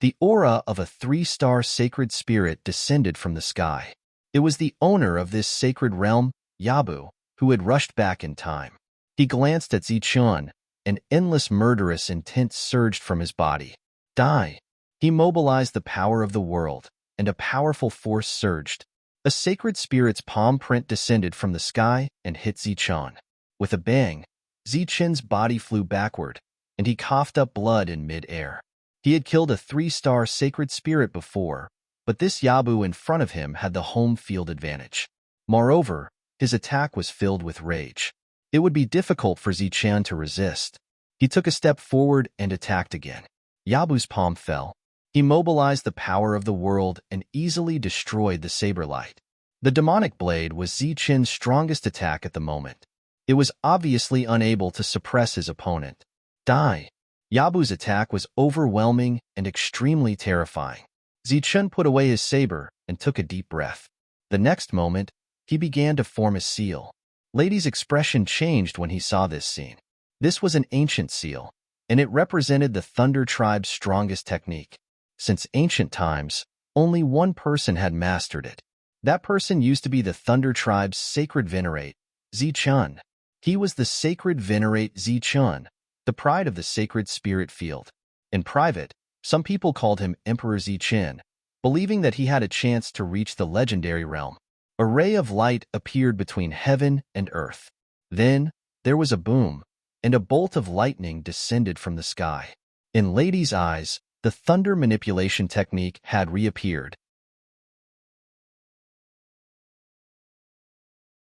The aura of a 3-star sacred spirit descended from the sky. It was the owner of this sacred realm, Yabu, who had rushed back in time. He glanced at Zichun, and endless murderous intent surged from his body. Die! He mobilized the power of the world, and a powerful force surged. A sacred spirit's palm print descended from the sky and hit Zichun. With a bang, Zichun's body flew backward, and he coughed up blood in mid-air. He had killed a 3-star sacred spirit before, but this Yabu in front of him had the home field advantage. Moreover, his attack was filled with rage. It would be difficult for Zichun to resist. He took a step forward and attacked again. Yabu's palm fell. He mobilized the power of the world and easily destroyed the saber light. The demonic blade was Zichun's strongest attack at the moment. It was obviously unable to suppress his opponent. Die! Yabu's attack was overwhelming and extremely terrifying. Zichun put away his saber and took a deep breath. The next moment, he began to form a seal. Lady's expression changed when he saw this scene. This was an ancient seal, and it represented the Thunder Tribe's strongest technique. Since ancient times, only one person had mastered it. That person used to be the Thunder Tribe's sacred venerate, Zichun. He was the sacred venerate Zichun, the pride of the sacred spirit field. In private, some people called him Emperor Zichun, believing that he had a chance to reach the legendary realm. A ray of light appeared between heaven and earth. Then, there was a boom, and a bolt of lightning descended from the sky. In Lady's eyes, the thunder manipulation technique had reappeared.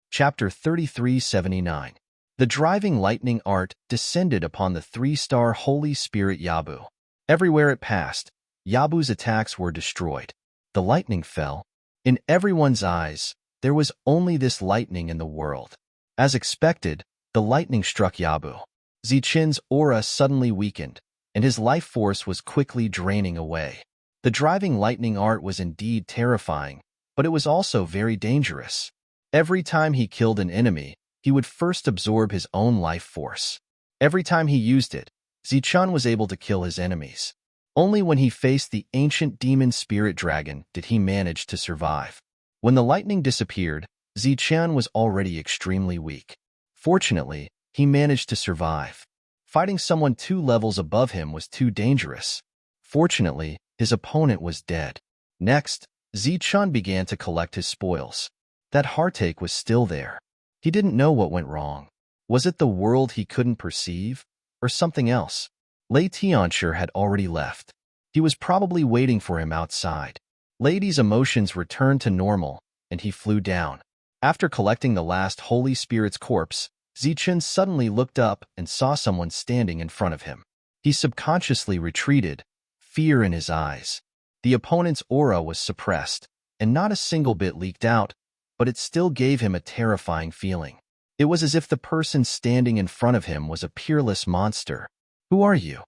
Chapter 3379. The driving lightning art descended upon the 3-star Holy Spirit Yabu. Everywhere it passed, Yabu's attacks were destroyed. The lightning fell. In everyone's eyes, there was only this lightning in the world. As expected, the lightning struck Yabu. Zichun's aura suddenly weakened, and his life force was quickly draining away. The driving lightning art was indeed terrifying, but it was also very dangerous. Every time he killed an enemy, he would first absorb his own life force. Every time he used it, Zichun was able to kill his enemies. Only when he faced the ancient demon spirit dragon did he manage to survive. When the lightning disappeared, Zichun was already extremely weak. Fortunately, he managed to survive. Fighting someone 2 levels above him was too dangerous. Fortunately, his opponent was dead. Next, Zichun began to collect his spoils. That heartache was still there. He didn't know what went wrong. Was it the world he couldn't perceive, or something else? Lei Tianchi had already left. He was probably waiting for him outside. Lady's emotions returned to normal, and he flew down. After collecting the last Holy Spirit's corpse, Zichun suddenly looked up and saw someone standing in front of him. He subconsciously retreated, fear in his eyes. The opponent's aura was suppressed, and not a single bit leaked out, but it still gave him a terrifying feeling. It was as if the person standing in front of him was a peerless monster. "Who are you?"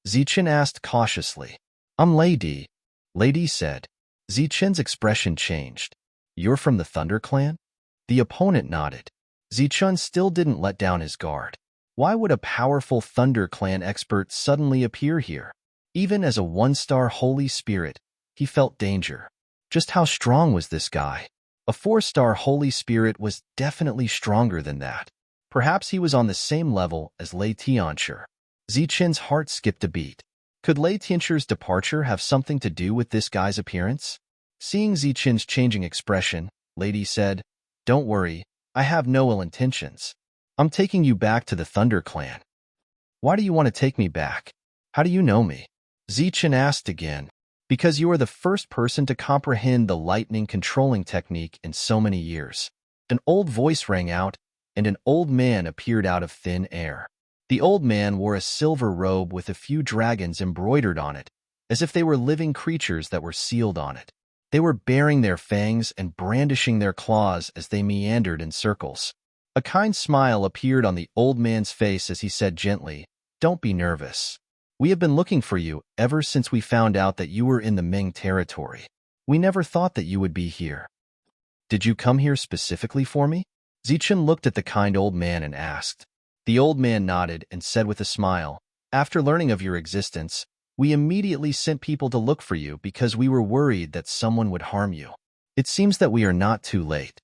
Zichun asked cautiously. "I'm Lady," Lady said. Zichun's expression changed. "You're from the Thunder Clan?" The opponent nodded. Zichun still didn't let down his guard. Why would a powerful Thunder Clan expert suddenly appear here? Even as a 1-star Holy Spirit, he felt danger. Just how strong was this guy? A 4-star Holy Spirit was definitely stronger than that. Perhaps he was on the same level as Lei Tianchi. Zichun's heart skipped a beat. Could Lei Tianchi's departure have something to do with this guy's appearance? Seeing Zichun's changing expression, Lady said, "Don't worry, I have no ill intentions. I'm taking you back to the Thunder Clan." "Why do you want to take me back? How do you know me?" Zichun asked again. "Because you are the first person to comprehend the lightning controlling technique in so many years." An old voice rang out, and an old man appeared out of thin air. The old man wore a silver robe with a few dragons embroidered on it, as if they were living creatures that were sealed on it. They were baring their fangs and brandishing their claws as they meandered in circles. A kind smile appeared on the old man's face as he said gently, "Don't be nervous. We have been looking for you ever since we found out that you were in the Ming territory. We never thought that you would be here. Did you come here specifically for me? Zichen looked at the kind old man and asked. The old man nodded and said with a smile, after learning of your existence, we immediately sent people to look for you because we were worried that someone would harm you. It seems that we are not too late.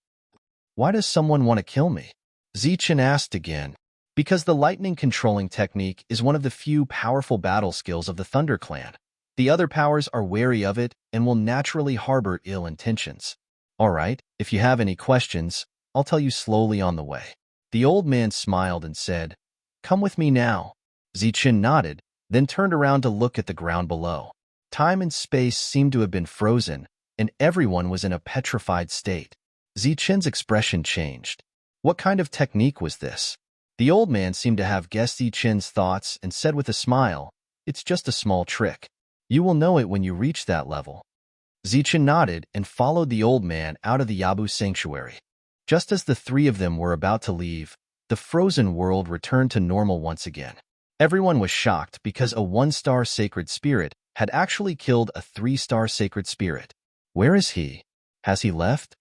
Why does someone want to kill me? Zichen asked again. Because the lightning controlling technique is one of the few powerful battle skills of the Thunder Clan. The other powers are wary of it and will naturally harbor ill intentions. All right, if you have any questions, I'll tell you slowly on the way. The old man smiled and said, come with me now. Zichen nodded, then turned around to look at the ground below. Time and space seemed to have been frozen, and everyone was in a petrified state. Zichen's expression changed. What kind of technique was this? The old man seemed to have guessed Zichen's thoughts and said with a smile, it's just a small trick. You will know it when you reach that level. Zichen nodded and followed the old man out of the Yabu sanctuary. Just as the three of them were about to leave, the frozen world returned to normal once again. Everyone was shocked because a 1-star sacred spirit had actually killed a 3-star sacred spirit. Where is he? Has he left?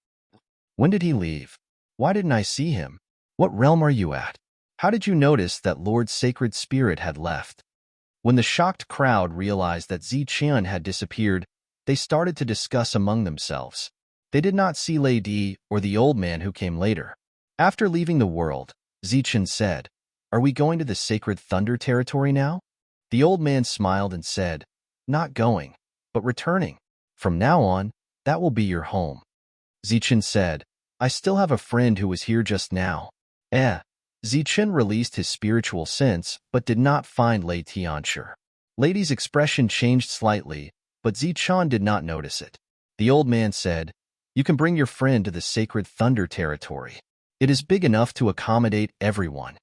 When did he leave? Why didn't I see him? What realm are you at? How did you notice that Lord's sacred spirit had left? When the shocked crowd realized that Zichen had disappeared, they started to discuss among themselves. They did not see Lady or the old man who came later. After leaving the world, Zichen said, are we going to the sacred thunder territory now? The old man smiled and said, not going, but returning. From now on, that will be your home. Zichen said, I still have a friend who was here just now. Zichen released his spiritual sense but did not find Lei Tianshi. Lady's expression changed slightly, but Zichen did not notice it. The old man said, you can bring your friend to the sacred thunder territory. It is big enough to accommodate everyone.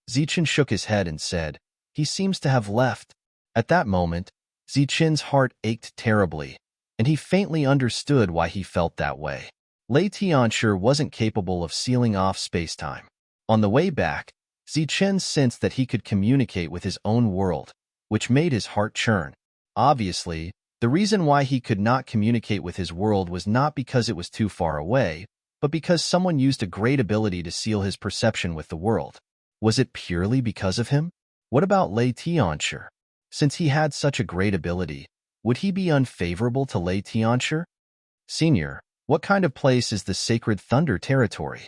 Zichen shook his head and said, he seems to have left. At that moment, Zichen's heart ached terribly, and he faintly understood why he felt that way. Lei Tianshi wasn't capable of sealing off space-time. On the way back, Zichen sensed that he could communicate with his own world, which made his heart churn. Obviously, the reason why he could not communicate with his world was not because it was too far away, but because someone used a great ability to seal his perception with the world. Was it purely because of him? What about Lei Tianshi? Since he had such a great ability, would he be unfavorable to Lei Tianshi? Senior, what kind of place is the sacred thunder territory?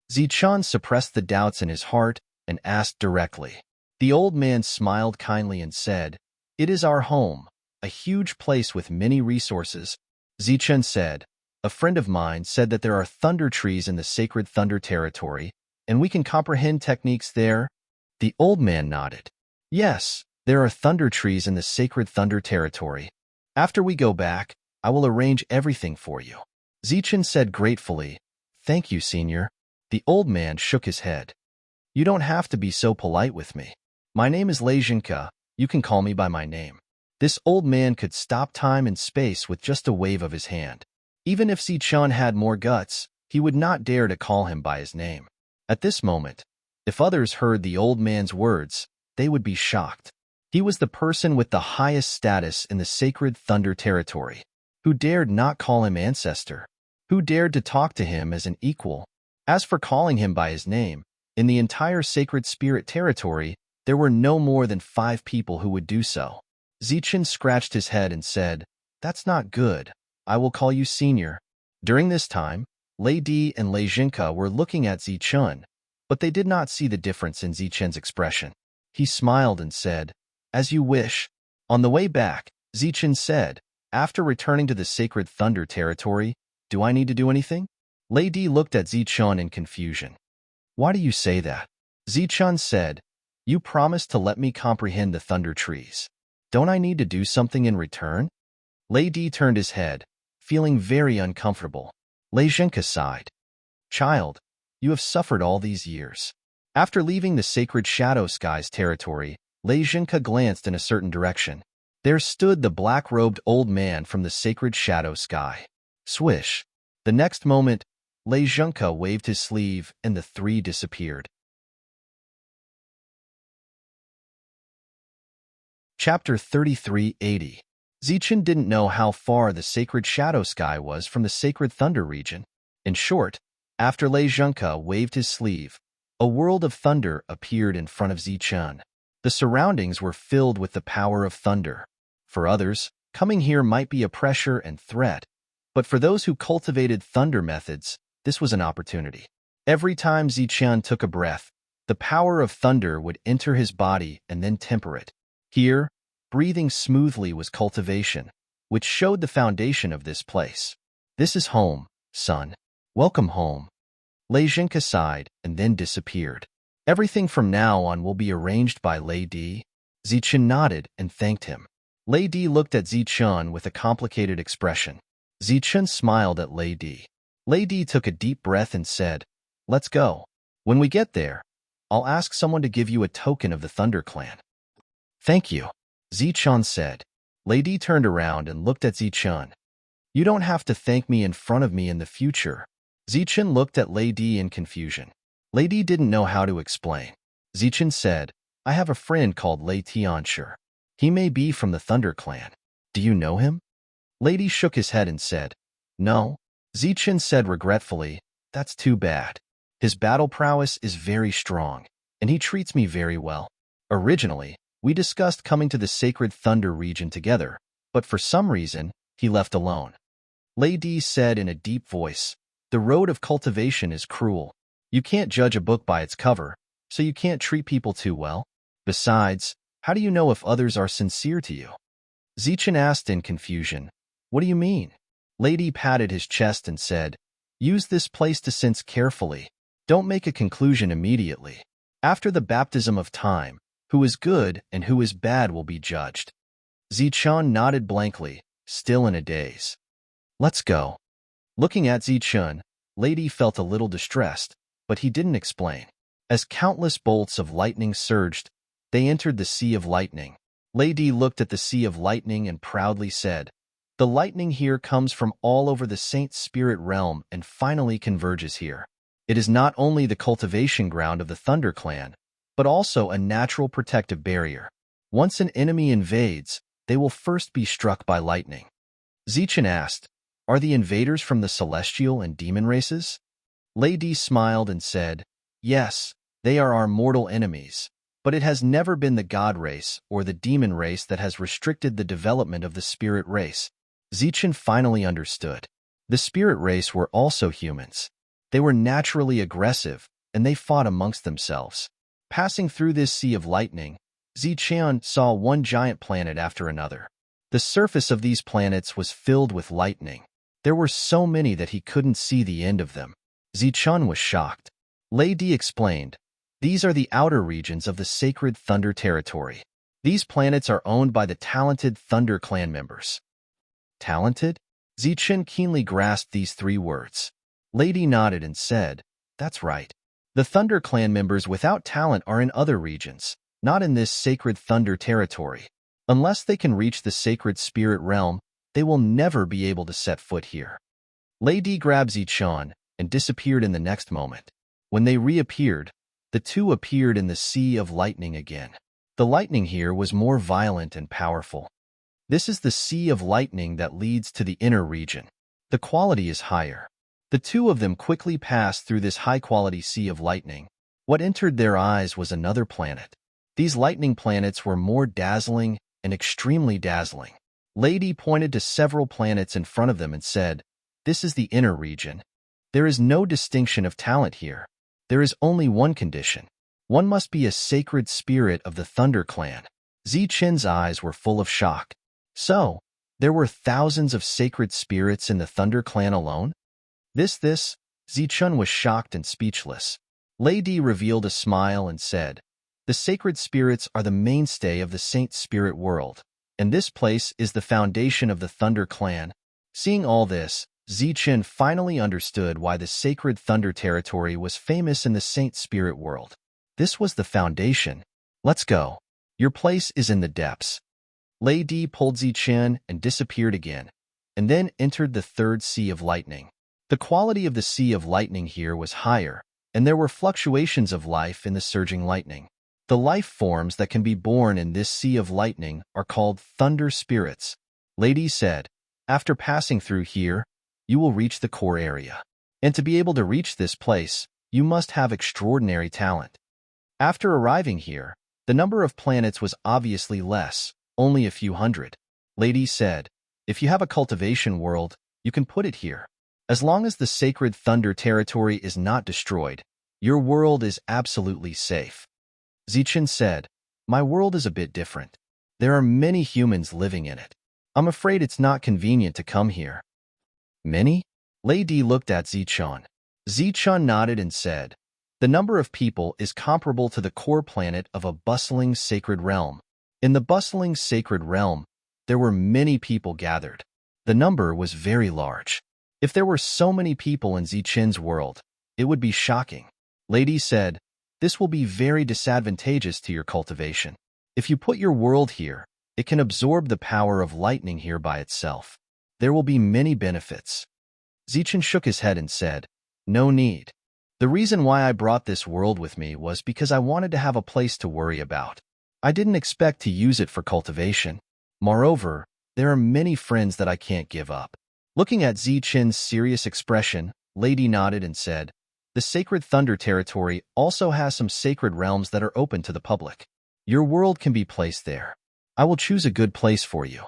Zichen suppressed the doubts in his heart and asked directly. The old man smiled kindly and said, it is our home, a huge place with many resources. Zichen said, a friend of mine said that there are thunder trees in the sacred thunder territory, and we can comprehend techniques there. The old man nodded. Yes, there are thunder trees in the sacred thunder territory. After we go back, I will arrange everything for you. Zichen said gratefully, thank you, senior. The old man shook his head. You don't have to be so polite with me. My name is Lei Jinka. You can call me by my name. This old man could stop time and space with just a wave of his hand. Even if Zichen had more guts, he would not dare to call him by his name. At this moment, if others heard the old man's words, they would be shocked. He was the person with the highest status in the sacred thunder territory. Who dared not call him ancestor? Who dared to talk to him as an equal? As for calling him by his name, in the entire sacred spirit territory, there were no more than 5 people who would do so. Zichen scratched his head and said, that's not good. I will call you senior. During this time, Lei Di and Lei Jinka were looking at Zichen, but they did not see the difference in Zichen's expression. He smiled and said, as you wish. On the way back, Zichen said, after returning to the sacred thunder territory, do I need to do anything? Lei Di looked at Zichen in confusion. Why do you say that? Zichen said, you promised to let me comprehend the thunder trees. Don't I need to do something in return? Lei Di turned his head, feeling very uncomfortable. Lei Jinka sighed. Child, you have suffered all these years. After leaving the sacred shadow skies territory, Lei Jinka glanced in a certain direction. There stood the black-robed old man from the sacred shadow sky. Swish. The next moment, Lei Jinka waved his sleeve and the 3 disappeared. Chapter 3380. Zichen didn't know how far the sacred shadow sky was from the sacred thunder region. In short, after Lei Zhengke waved his sleeve, a world of thunder appeared in front of Zichen. The surroundings were filled with the power of thunder. For others, coming here might be a pressure and threat, but for those who cultivated thunder methods, this was an opportunity. Every time Zichen took a breath, the power of thunder would enter his body and then temper it. Here, breathing smoothly was cultivation, which showed the foundation of this place. This is home, son. Welcome home. Lei Zhengke sighed and then disappeared. Everything from now on will be arranged by Lei Di. Zichen nodded and thanked him. Lei Di looked at Zichen with a complicated expression. Zichen smiled at Lei Di. Lei Di took a deep breath and said, "Let's go. When we get there, I'll ask someone to give you a token of the Thunder Clan." "Thank you," Zichen said. Lei Di turned around and looked at Zichen. "You don't have to thank me in front of me in the future." Zichen looked at Lei Di in confusion. Lei Di didn't know how to explain. Zichen said, "I have a friend called Lei Tianshi. He may be from the Thunder Clan. Do you know him?" Lei Di shook his head and said, "No." Zichen said regretfully, "That's too bad. His battle prowess is very strong, and he treats me very well. Originally, we discussed coming to the sacred thunder region together, but for some reason, he left alone." Lei Di said in a deep voice, "The road of cultivation is cruel. You can't judge a book by its cover, so you can't treat people too well. Besides, how do you know if others are sincere to you?" Zichen asked in confusion, "What do you mean?" Lei Di patted his chest and said, "Use this place to sense carefully. Don't make a conclusion immediately. After the baptism of time, who is good and who is bad will be judged." Zichen nodded blankly, still in a daze. "Let's go." Looking at Zichen, Lei Di felt a little distressed, but he didn't explain. As countless bolts of lightning surged, they entered the Sea of Lightning. Lei Di looked at the Sea of Lightning and proudly said, "The lightning here comes from all over the Saint Spirit realm and finally converges here. It is not only the cultivation ground of the Thunder Clan, but also a natural protective barrier. Once an enemy invades, they will first be struck by lightning." Zichen asked, "Are the invaders from the celestial and demon races?" Lei Di smiled and said, "Yes, they are our mortal enemies, but it has never been the god race or the demon race that has restricted the development of the spirit race." Zichen finally understood. The spirit race were also humans. They were naturally aggressive, and they fought amongst themselves. Passing through this Sea of Lightning, Zichen saw one giant planet after another. The surface of these planets was filled with lightning. There were so many that he couldn't see the end of them. Zichen was shocked. Lei Di explained, "These are the outer regions of the sacred Thunder territory. These planets are owned by the talented Thunder Clan members." "Talented?" Zichen keenly grasped these three words. Lei Di nodded and said, "That's right. The Thunder Clan members without talent are in other regions, not in this sacred Thunder territory. Unless they can reach the sacred spirit realm, they will never be able to set foot here." Lei Di grabbed Zichen and disappeared in the next moment. When they reappeared, the two appeared in the Sea of Lightning again. The lightning here was more violent and powerful. This is the Sea of Lightning that leads to the inner region. The quality is higher. The two of them quickly passed through this high-quality Sea of Lightning. What entered their eyes was another planet. These lightning planets were more dazzling and extremely dazzling. Lei Di pointed to several planets in front of them and said, "This is the inner region. There is no distinction of talent here. There is only one condition. One must be a sacred spirit of the Thunder Clan." Zichen's eyes were full of shock. So, there were thousands of sacred spirits in the Thunder Clan alone? This, Zichen was shocked and speechless. Lei Di revealed a smile and said, "The sacred spirits are the mainstay of the Saint Spirit world, and this place is the foundation of the Thunder Clan." Seeing all this, Zichen finally understood why the sacred Thunder territory was famous in the Saint Spirit world. This was the foundation. "Let's go. Your place is in the depths." Lei Di pulled Zichen and disappeared again, and then entered the third Sea of Lightning. The quality of the Sea of Lightning here was higher, and there were fluctuations of life in the surging lightning. The life forms that can be born in this Sea of Lightning are called Thunder Spirits. Lady said, after passing through here, you will reach the core area. And to be able to reach this place, you must have extraordinary talent. After arriving here, the number of planets was obviously less, only a few hundred. Lady said, if you have a cultivation world, you can put it here. As long as the sacred thunder territory is not destroyed, your world is absolutely safe. Zichen said, my world is a bit different. There are many humans living in it. I'm afraid it's not convenient to come here. Many? Lady looked at Zichen. Zichen nodded and said, the number of people is comparable to the core planet of a bustling sacred realm. In the bustling sacred realm, there were many people gathered. The number was very large. If there were so many people in Zichen's world, it would be shocking. Lady said, this will be very disadvantageous to your cultivation. If you put your world here, it can absorb the power of lightning here by itself. There will be many benefits. Zichen shook his head and said, no need. The reason why I brought this world with me was because I wanted to have a place to worry about. I didn't expect to use it for cultivation. Moreover, there are many friends that I can't give up. Looking at Zichen's serious expression, Lady nodded and said, the sacred thunder territory also has some sacred realms that are open to the public. Your world can be placed there. I will choose a good place for you.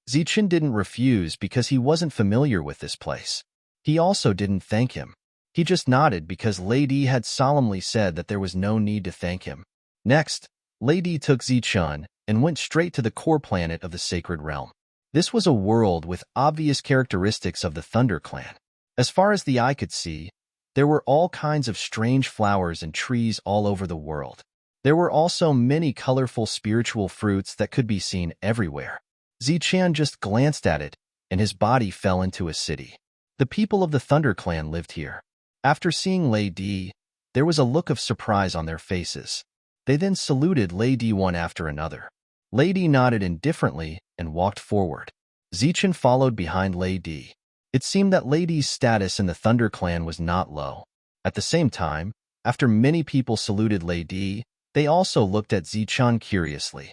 Zichen didn't refuse because he wasn't familiar with this place. He also didn't thank him. He just nodded because Lady had solemnly said that there was no need to thank him. Next, Lady took Zichen and went straight to the core planet of the sacred realm. This was a world with obvious characteristics of the Thunder Clan. As far as the eye could see, there were all kinds of strange flowers and trees all over the world. There were also many colorful spiritual fruits that could be seen everywhere. Zichen just glanced at it, and his body fell into a city. The people of the Thunder Clan lived here. After seeing Lady, there was a look of surprise on their faces. They then saluted Lady one after another. Lady nodded indifferently and walked forward. Zichen followed behind Lady. It seemed that Lady's status in the Thunder Clan was not low. At the same time, after many people saluted Lady, they also looked at Zichen curiously.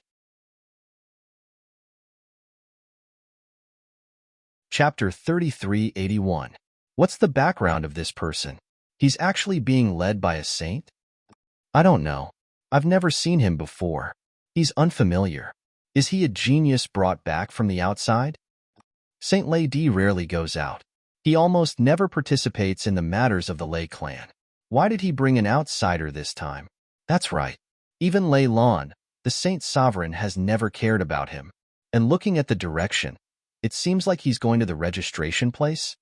Chapter 3381. What's the background of this person? He's actually being led by a saint? I don't know. I've never seen him before. He's unfamiliar. Is he a genius brought back from the outside? Saint Lady rarely goes out. He almost never participates in the matters of the Lei clan. Why did he bring an outsider this time? That's right. Even Lei Lan, the saint sovereign, has never cared about him. And looking at the direction, it seems like he's going to the registration place.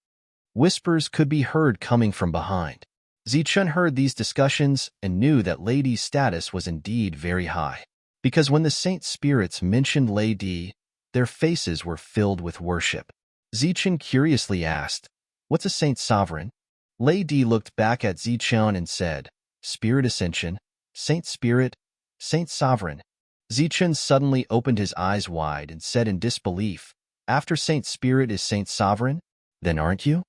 Whispers could be heard coming from behind. Zichen heard these discussions and knew that Lady's status was indeed very high. Because when the saint spirits mentioned Lady, their faces were filled with worship. Zichen curiously asked, what's a saint sovereign? Lady looked back at Zichen and said, Spirit Ascension, Saint Spirit, Saint Sovereign. Zichen suddenly opened his eyes wide and said in disbelief, after Saint Spirit is Saint Sovereign? Then aren't you?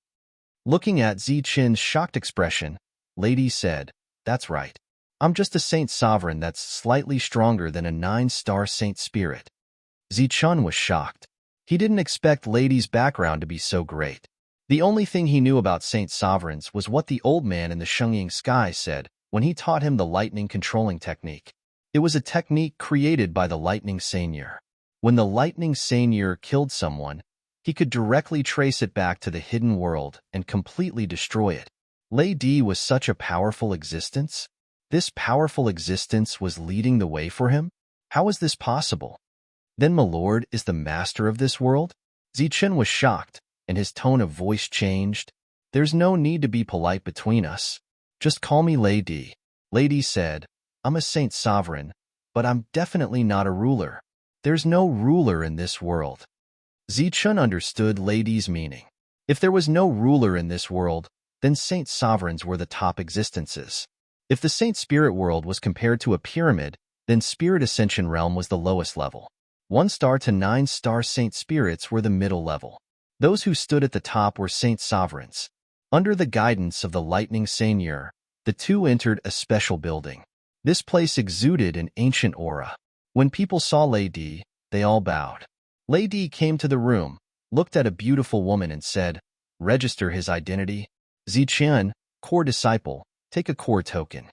Looking at Zichen's shocked expression, Lady said, that's right. I'm just a Saint Sovereign that's slightly stronger than a 9-star Saint Spirit. Zichen was shocked. He didn't expect Lady's background to be so great. The only thing he knew about Saint Sovereigns was what the old man in the Shengying sky said when he taught him the lightning controlling technique. It was a technique created by the lightning seigneur. When the lightning seigneur killed someone, he could directly trace it back to the hidden world and completely destroy it. Lady was such a powerful existence. This powerful existence was leading the way for him? How is this possible? Then my lord is the master of this world? Zichen was shocked, and his tone of voice changed. There's no need to be polite between us. Just call me Lady. Lady said, I'm a Saint Sovereign, but I'm definitely not a ruler. There's no ruler in this world. Zichen understood Lady's meaning. If there was no ruler in this world, then Saint Sovereigns were the top existences. If the Saint Spirit world was compared to a pyramid, then Spirit Ascension realm was the lowest level. 1-star to 9-star Saint Spirits were the middle level. Those who stood at the top were Saint Sovereigns. Under the guidance of the lightning seigneur, the two entered a special building. This place exuded an ancient aura. When people saw Lady, they all bowed. Lady came to the room, looked at a beautiful woman and said, "Register his identity. Zichen, core disciple, take a core token."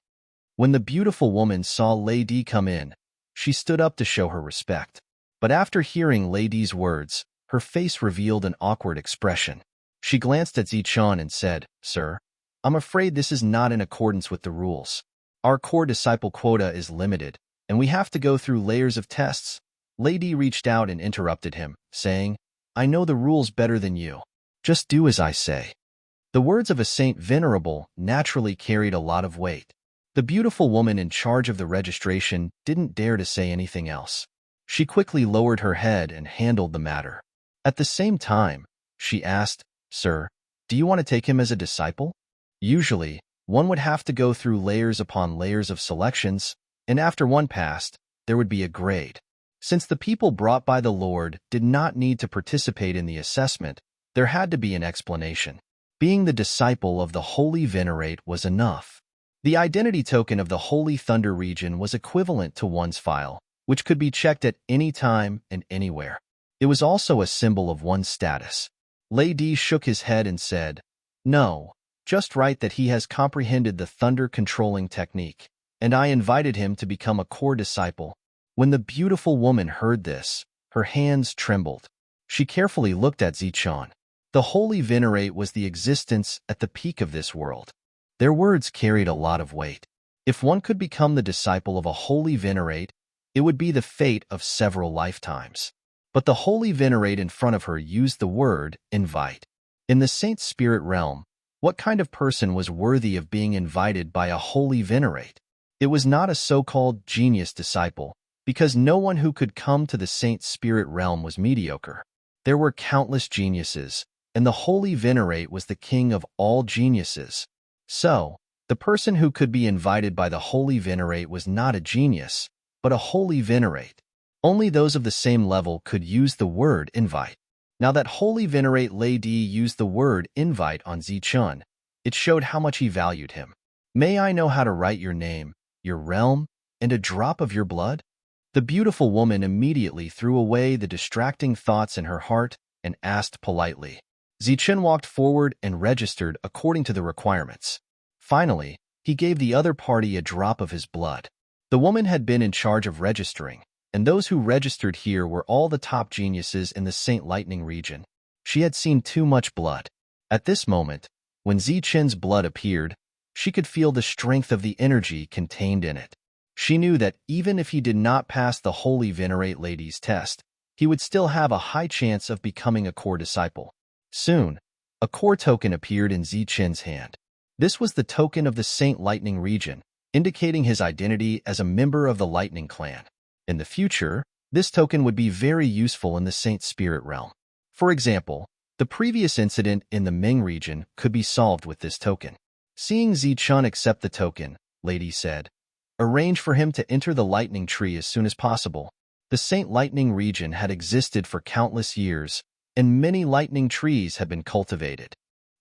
When the beautiful woman saw Lady come in, she stood up to show her respect. But after hearing Lady's words, her face revealed an awkward expression. She glanced at Zichen and said, "Sir, I'm afraid this is not in accordance with the rules. Our core disciple quota is limited, and we have to go through layers of tests." Lady reached out and interrupted him, saying, "I know the rules better than you. Just do as I say." The words of a saint venerable naturally carried a lot of weight. The beautiful woman in charge of the registration didn't dare to say anything else. She quickly lowered her head and handled the matter. At the same time, she asked, "Sir, do you want to take him as a disciple?" Usually, one would have to go through layers upon layers of selections, and after one passed, there would be a grade. Since the people brought by the Lord did not need to participate in the assessment, there had to be an explanation. Being the disciple of the Holy Venerate was enough. The identity token of the Holy Thunder region was equivalent to one's file, which could be checked at any time and anywhere. It was also a symbol of one's status. Lady shook his head and said, "No, just right that he has comprehended the thunder controlling technique, and I invited him to become a core disciple." When the beautiful woman heard this, her hands trembled. She carefully looked at Zichen. The Holy Venerate was the existence at the peak of this world. Their words carried a lot of weight. If one could become the disciple of a Holy Venerate, it would be the fate of several lifetimes. But the Holy Venerate in front of her used the word invite. In the Saint Spirit realm, what kind of person was worthy of being invited by a Holy Venerate? It was not a so-called genius disciple, because no one who could come to the Saint Spirit realm was mediocre. There were countless geniuses, and the Holy Venerate was the king of all geniuses. So, the person who could be invited by the Holy Venerate was not a genius, but a Holy Venerate. Only those of the same level could use the word invite. Now that Holy Venerate Lady used the word invite on Zichen, it showed how much he valued him. "May I know how to write your name, your realm, and a drop of your blood?" The beautiful woman immediately threw away the distracting thoughts in her heart and asked politely. Zichen walked forward and registered according to the requirements. Finally, he gave the other party a drop of his blood. The woman had been in charge of registering, and those who registered here were all the top geniuses in the Saint Lightning region. She had seen too much blood. At this moment, when Zichen's blood appeared, she could feel the strength of the energy contained in it. She knew that even if he did not pass the Holy Venerate Lady's test, he would still have a high chance of becoming a core disciple. Soon, a core token appeared in Zichen's hand. This was the token of the Saint Lightning region, indicating his identity as a member of the Lightning clan. In the future, this token would be very useful in the Saint Spirit realm. For example, the previous incident in the Ming region could be solved with this token. Seeing Zichen accept the token, Lady said, "Arrange for him to enter the Lightning Tree as soon as possible." The Saint Lightning region had existed for countless years, and many lightning trees had been cultivated.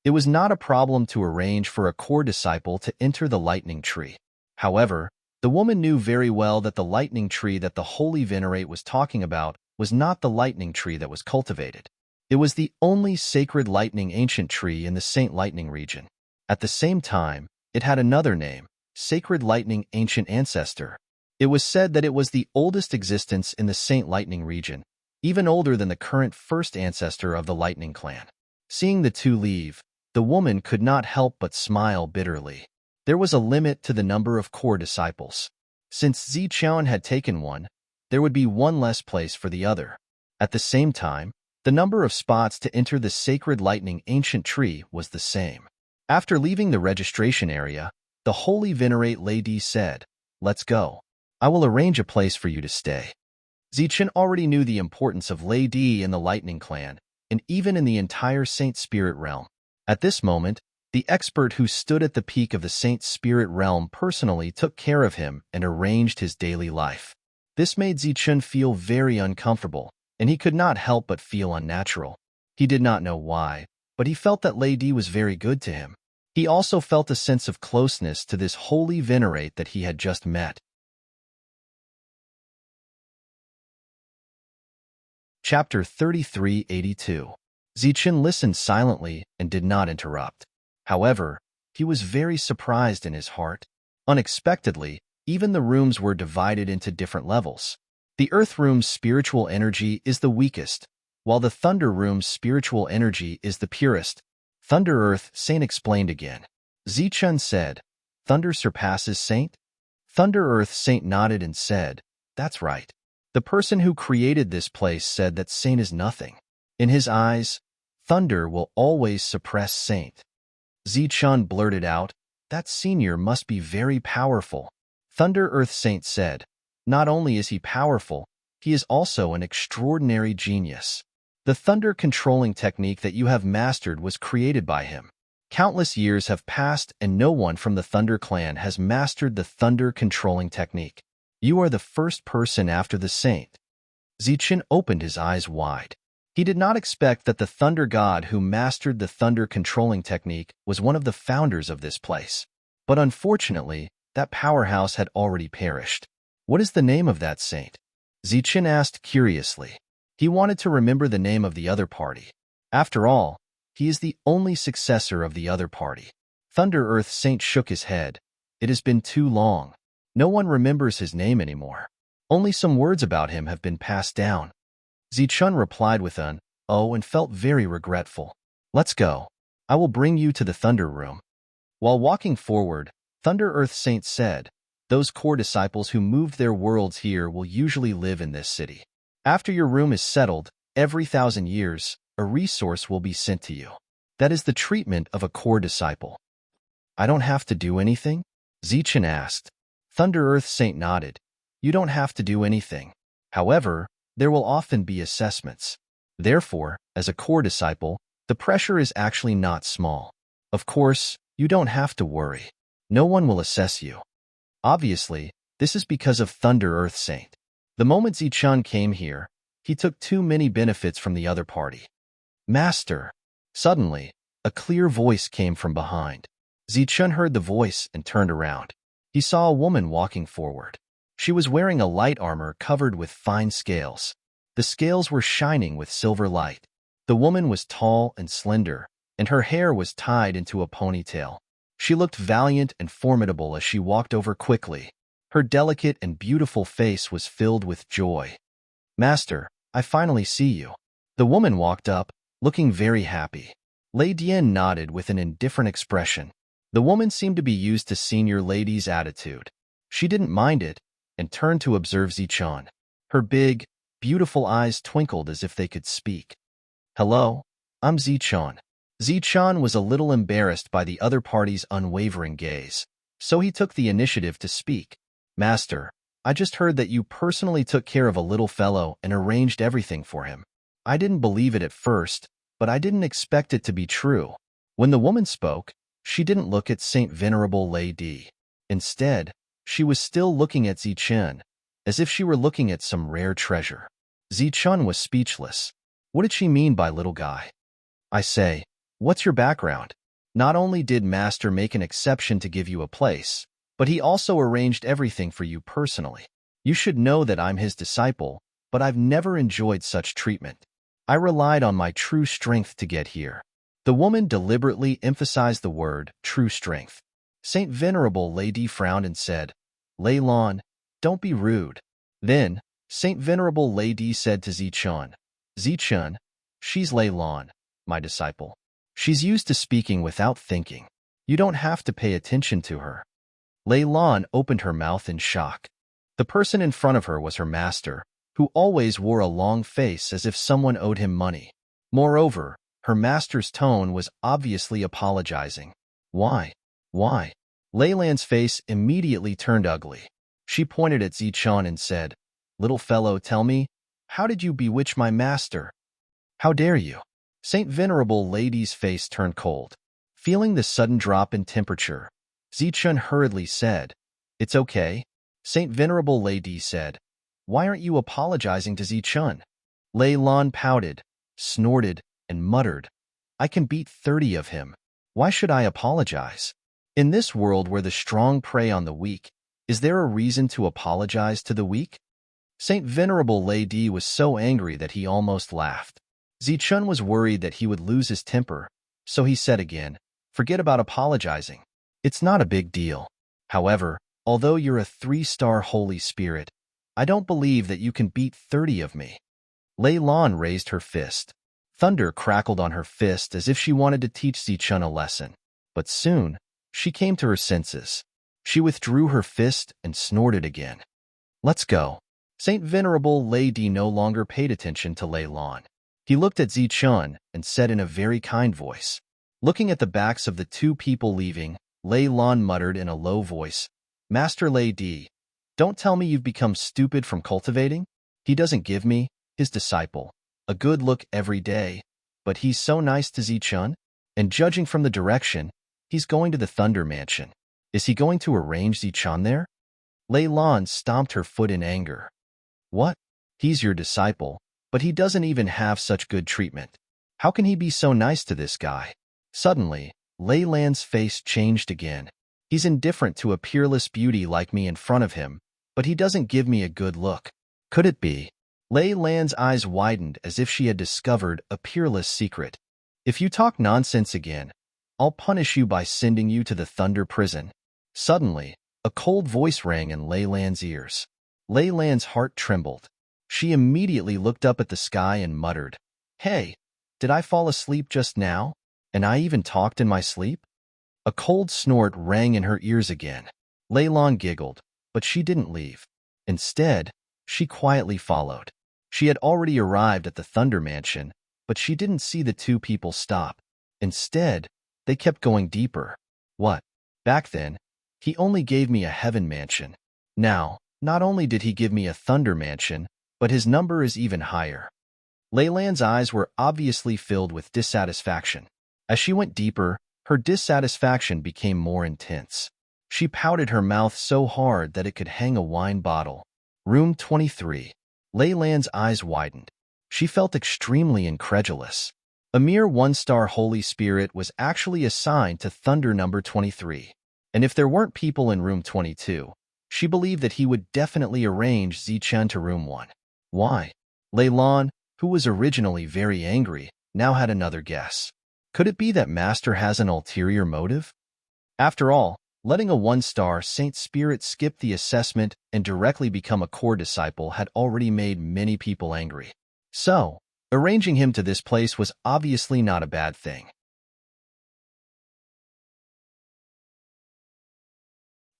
It was not a problem to arrange for a core disciple to enter the Lightning Tree. However, the woman knew very well that the Lightning Tree that the Holy Venerate was talking about was not the Lightning Tree that was cultivated. It was the only sacred lightning ancient tree in the Saint Lightning region. At the same time, it had another name, Sacred Lightning Ancient Ancestor. It was said that it was the oldest existence in the Saint Lightning region, even older than the current first ancestor of the Lightning clan. Seeing the two leave, the woman could not help but smile bitterly. There was a limit to the number of core disciples. Since Zichen had taken one, there would be one less place for the other. At the same time, the number of spots to enter the Sacred Lightning Ancient Tree was the same. After leaving the registration area, the Holy Venerate Lady said, "Let's go. I will arrange a place for you to stay." Zichen already knew the importance of Lady in the Lightning clan, and even in the entire Saint Spirit realm. At this moment, the expert who stood at the peak of the Saint Spirit realm personally took care of him and arranged his daily life. This made Zichen feel very uncomfortable, and he could not help but feel unnatural. He did not know why, but he felt that Lady was very good to him. He also felt a sense of closeness to this Holy Venerate that he had just met. Chapter 3382. Zichen listened silently and did not interrupt. However, he was very surprised in his heart. Unexpectedly, even the rooms were divided into different levels. The Earth Room's spiritual energy is the weakest, while the Thunder Room's spiritual energy is the purest. Thunder Earth Saint explained again. Zichen said, Thunder surpasses Saint? Thunder Earth Saint nodded and said, That's right. The person who created this place said that Saint is nothing. In his eyes, Thunder will always suppress Saint. Zichen blurted out, That senior must be very powerful. Thunder Earth Saint said, Not only is he powerful, he is also an extraordinary genius. The thunder controlling technique that you have mastered was created by him. Countless years have passed and no one from the Thunder clan has mastered the thunder controlling technique. You are the first person after the saint. Zichen opened his eyes wide. He did not expect that the thunder god who mastered the thunder controlling technique was one of the founders of this place. But unfortunately, that powerhouse had already perished. What is the name of that saint? Zichen asked curiously. He wanted to remember the name of the other party. After all, he is the only successor of the other party. Thunder Earth Saint shook his head. It has been too long. No one remembers his name anymore. Only some words about him have been passed down. Zichen replied with an, oh, and felt very regretful. Let's go. I will bring you to the Thunder Room. While walking forward, Thunder Earth Saint said, Those core disciples who moved their worlds here will usually live in this city. After your room is settled, every 1,000 years, a resource will be sent to you. That is the treatment of a core disciple. I don't have to do anything? Zichen asked. Thunder Earth Saint nodded. You don't have to do anything. However, there will often be assessments. Therefore, as a core disciple, the pressure is actually not small. Of course, you don't have to worry. No one will assess you. Obviously, this is because of Thunder Earth Saint. The moment Zichen came here, he took too many benefits from the other party. Master! Suddenly, a clear voice came from behind. Zichen heard the voice and turned around. He saw a woman walking forward. She was wearing a light armor covered with fine scales. The scales were shining with silver light. The woman was tall and slender, and her hair was tied into a ponytail. She looked valiant and formidable as she walked over quickly. Her delicate and beautiful face was filled with joy. Master, I finally see you. The woman walked up, looking very happy. Lei Dian nodded with an indifferent expression. The woman seemed to be used to senior lady's attitude. She didn't mind it, and turned to observe Zichen. Her big, beautiful eyes twinkled as if they could speak. Hello, I'm Zichen. Zichen was a little embarrassed by the other party's unwavering gaze, so he took the initiative to speak. Master, I just heard that you personally took care of a little fellow and arranged everything for him. I didn't believe it at first, but I didn't expect it to be true. When the woman spoke, she didn't look at Saint Venerable Lei Di. Instead, she was still looking at Zichen, as if she were looking at some rare treasure. Zichen was speechless. What did she mean by little guy? I say, what's your background? Not only did Master make an exception to give you a place, but he also arranged everything for you personally. You should know that I'm his disciple, but I've never enjoyed such treatment. I relied on my true strength to get here. The woman deliberately emphasized the word, true strength. Saint Venerable Lei Di frowned and said, Lei Lan, don't be rude. Then, Saint Venerable Lei Di said to Zichen, Zichen, she's Lei Lan, my disciple. She's used to speaking without thinking. You don't have to pay attention to her. Lei Lan opened her mouth in shock. The person in front of her was her master, who always wore a long face as if someone owed him money. Moreover, her master's tone was obviously apologizing. Why? Why? Lei Lan's face immediately turned ugly. She pointed at Zichen and said, Little fellow, tell me, how did you bewitch my master? How dare you? Saint Venerable Lei Di's face turned cold. Feeling the sudden drop in temperature, Zichen hurriedly said, It's okay. Saint Venerable Lei Di said, Why aren't you apologizing to Zichen? Lei Lan pouted, snorted, and muttered, I can beat 30 of him. Why should I apologize? In this world where the strong prey on the weak, is there a reason to apologize to the weak? Saint Venerable Lady was so angry that he almost laughed. Zichun was worried that he would lose his temper, so he said again, "Forget about apologizing. It's not a big deal. However, although you're a 3-star Holy Spirit, I don't believe that you can beat 30 of me." Lei Lan raised her fist. Thunder crackled on her fist as if she wanted to teach Zichun a lesson. But soon, she came to her senses. She withdrew her fist and snorted again. "Let's go." Saint Venerable Lady no longer paid attention to Lei Lan. He looked at Zichun and said in a very kind voice. Looking at the backs of the two people leaving, Lei Lan muttered in a low voice, "Master Lady, don't tell me you've become stupid from cultivating? He doesn't give me, his disciple, a good look every day, but he's so nice to Zichun, and judging from the direction, he's going to the Thunder Mansion. Is he going to arrange Zichun there?" Lei Lan stomped her foot in anger. "What? He's your disciple, but he doesn't even have such good treatment. How can he be so nice to this guy?" Suddenly, Lei Lan's face changed again. "He's indifferent to a peerless beauty like me in front of him, but he doesn't give me a good look. Could it be?" Lei Lan's eyes widened as if she had discovered a peerless secret. "If you talk nonsense again, I'll punish you by sending you to the Thunder Prison." Suddenly, a cold voice rang in Lei Lan's ears. Lei Lan's heart trembled. She immediately looked up at the sky and muttered, "Hey, did I fall asleep just now? And I even talked in my sleep?" A cold snort rang in her ears again. Lei Lan giggled, but she didn't leave. Instead, she quietly followed. She had already arrived at the Thunder Mansion, but she didn't see the two people stop. Instead, they kept going deeper. "What? Back then, he only gave me a Heaven Mansion. Now, not only did he give me a Thunder Mansion, but his number is even higher." Lei Lan's eyes were obviously filled with dissatisfaction. As she went deeper, her dissatisfaction became more intense. She pouted her mouth so hard that it could hang a wine bottle. Room 23. Lei Lan's eyes widened. She felt extremely incredulous. A mere 1-star Holy Spirit was actually assigned to Thunder number 23. And if there weren't people in room 22, she believed that he would definitely arrange Zichun to room 1. Why? Lei Lan, who was originally very angry, now had another guess. Could it be that Master has an ulterior motive? After all, letting a 1-star Saint Spirit skip the assessment and directly become a core disciple had already made many people angry. So, arranging him to this place was obviously not a bad thing.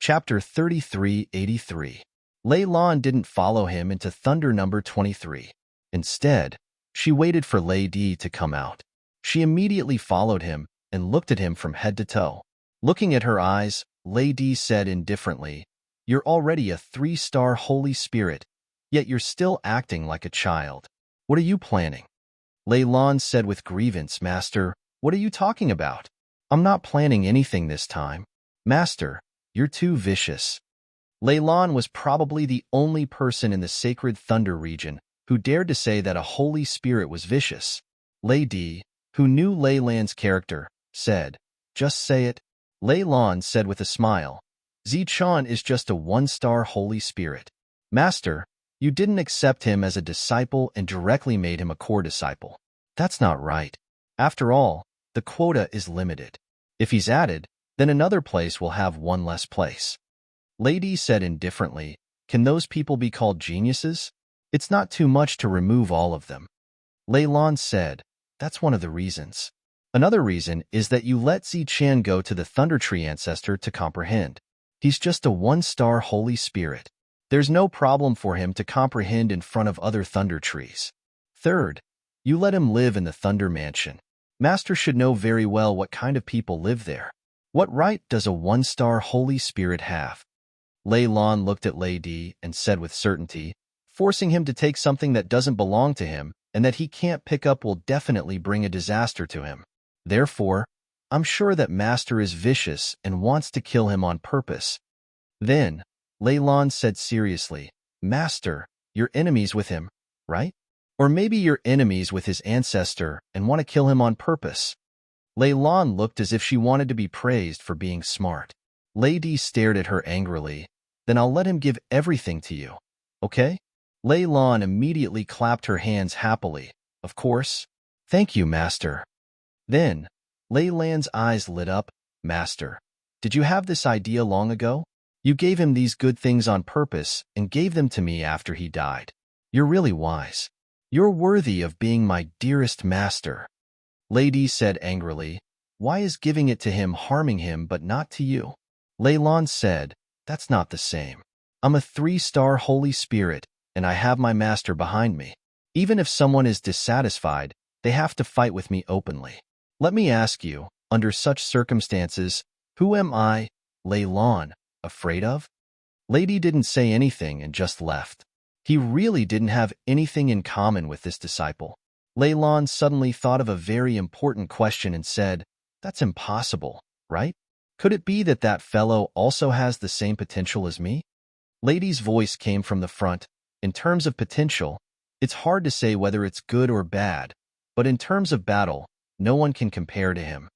Chapter 3383. Lei Lan didn't follow him into Thunder number 23. Instead, she waited for Lei Di to come out. She immediately followed him and looked at him from head to toe. Looking at her eyes, Lei Di said indifferently, "You're already a 3-star Holy Spirit, yet you're still acting like a child. What are you planning?" Lei Lan said with grievance, "Master, what are you talking about? I'm not planning anything this time. Master, you're too vicious." Lei Lan was probably the only person in the sacred Thunder region who dared to say that a Holy Spirit was vicious. Lei Di, who knew Lei Lan's character, said, "Just say it." Lei Lan said with a smile, "Zichun is just a 1-star Holy Spirit. Master, you didn't accept him as a disciple and directly made him a core disciple. That's not right. After all, the quota is limited. If he's added, then another place will have one less place." Lei Di said indifferently, "Can those people be called geniuses? It's not too much to remove all of them." Lei Lan said, "That's one of the reasons. Another reason is that you let Zichun go to the Thunder Tree Ancestor to comprehend. He's just a 1-star Holy Spirit. There's no problem for him to comprehend in front of other Thunder Trees. Third, you let him live in the Thunder Mansion. Master should know very well what kind of people live there. What right does a 1-star Holy Spirit have?" Lei Lan looked at Lei Di and said with certainty, "Forcing him to take something that doesn't belong to him and that he can't pick up will definitely bring a disaster to him. Therefore, I'm sure that Master is vicious and wants to kill him on purpose." Then, Lei Lan said seriously, "Master, you're enemies with him, right? Or maybe you're enemies with his ancestor and want to kill him on purpose." Lei Lan looked as if she wanted to be praised for being smart. Lei Di stared at her angrily. "Then I'll let him give everything to you, okay?" Lei Lan immediately clapped her hands happily. Of course. Thank you, Master. Then, Lei Lan's eyes lit up. Master, did you have this idea long ago? You gave him these good things on purpose and gave them to me after he died. You're really wise. You're worthy of being my dearest master. Lady said angrily, why is giving it to him harming him but not to you? Lei Lan said, that's not the same. I'm a 3-star Holy Spirit, and I have my master behind me. Even if someone is dissatisfied, they have to fight with me openly. Let me ask you, under such circumstances, who am I, Lei Lan, afraid of? Lady didn't say anything and just left. He really didn't have anything in common with this disciple. Lei Lan suddenly thought of a very important question and said, that's impossible, right? Could it be that that fellow also has the same potential as me? Lady's voice came from the front. In terms of potential, it's hard to say whether it's good or bad, but in terms of battle, no one can compare to him.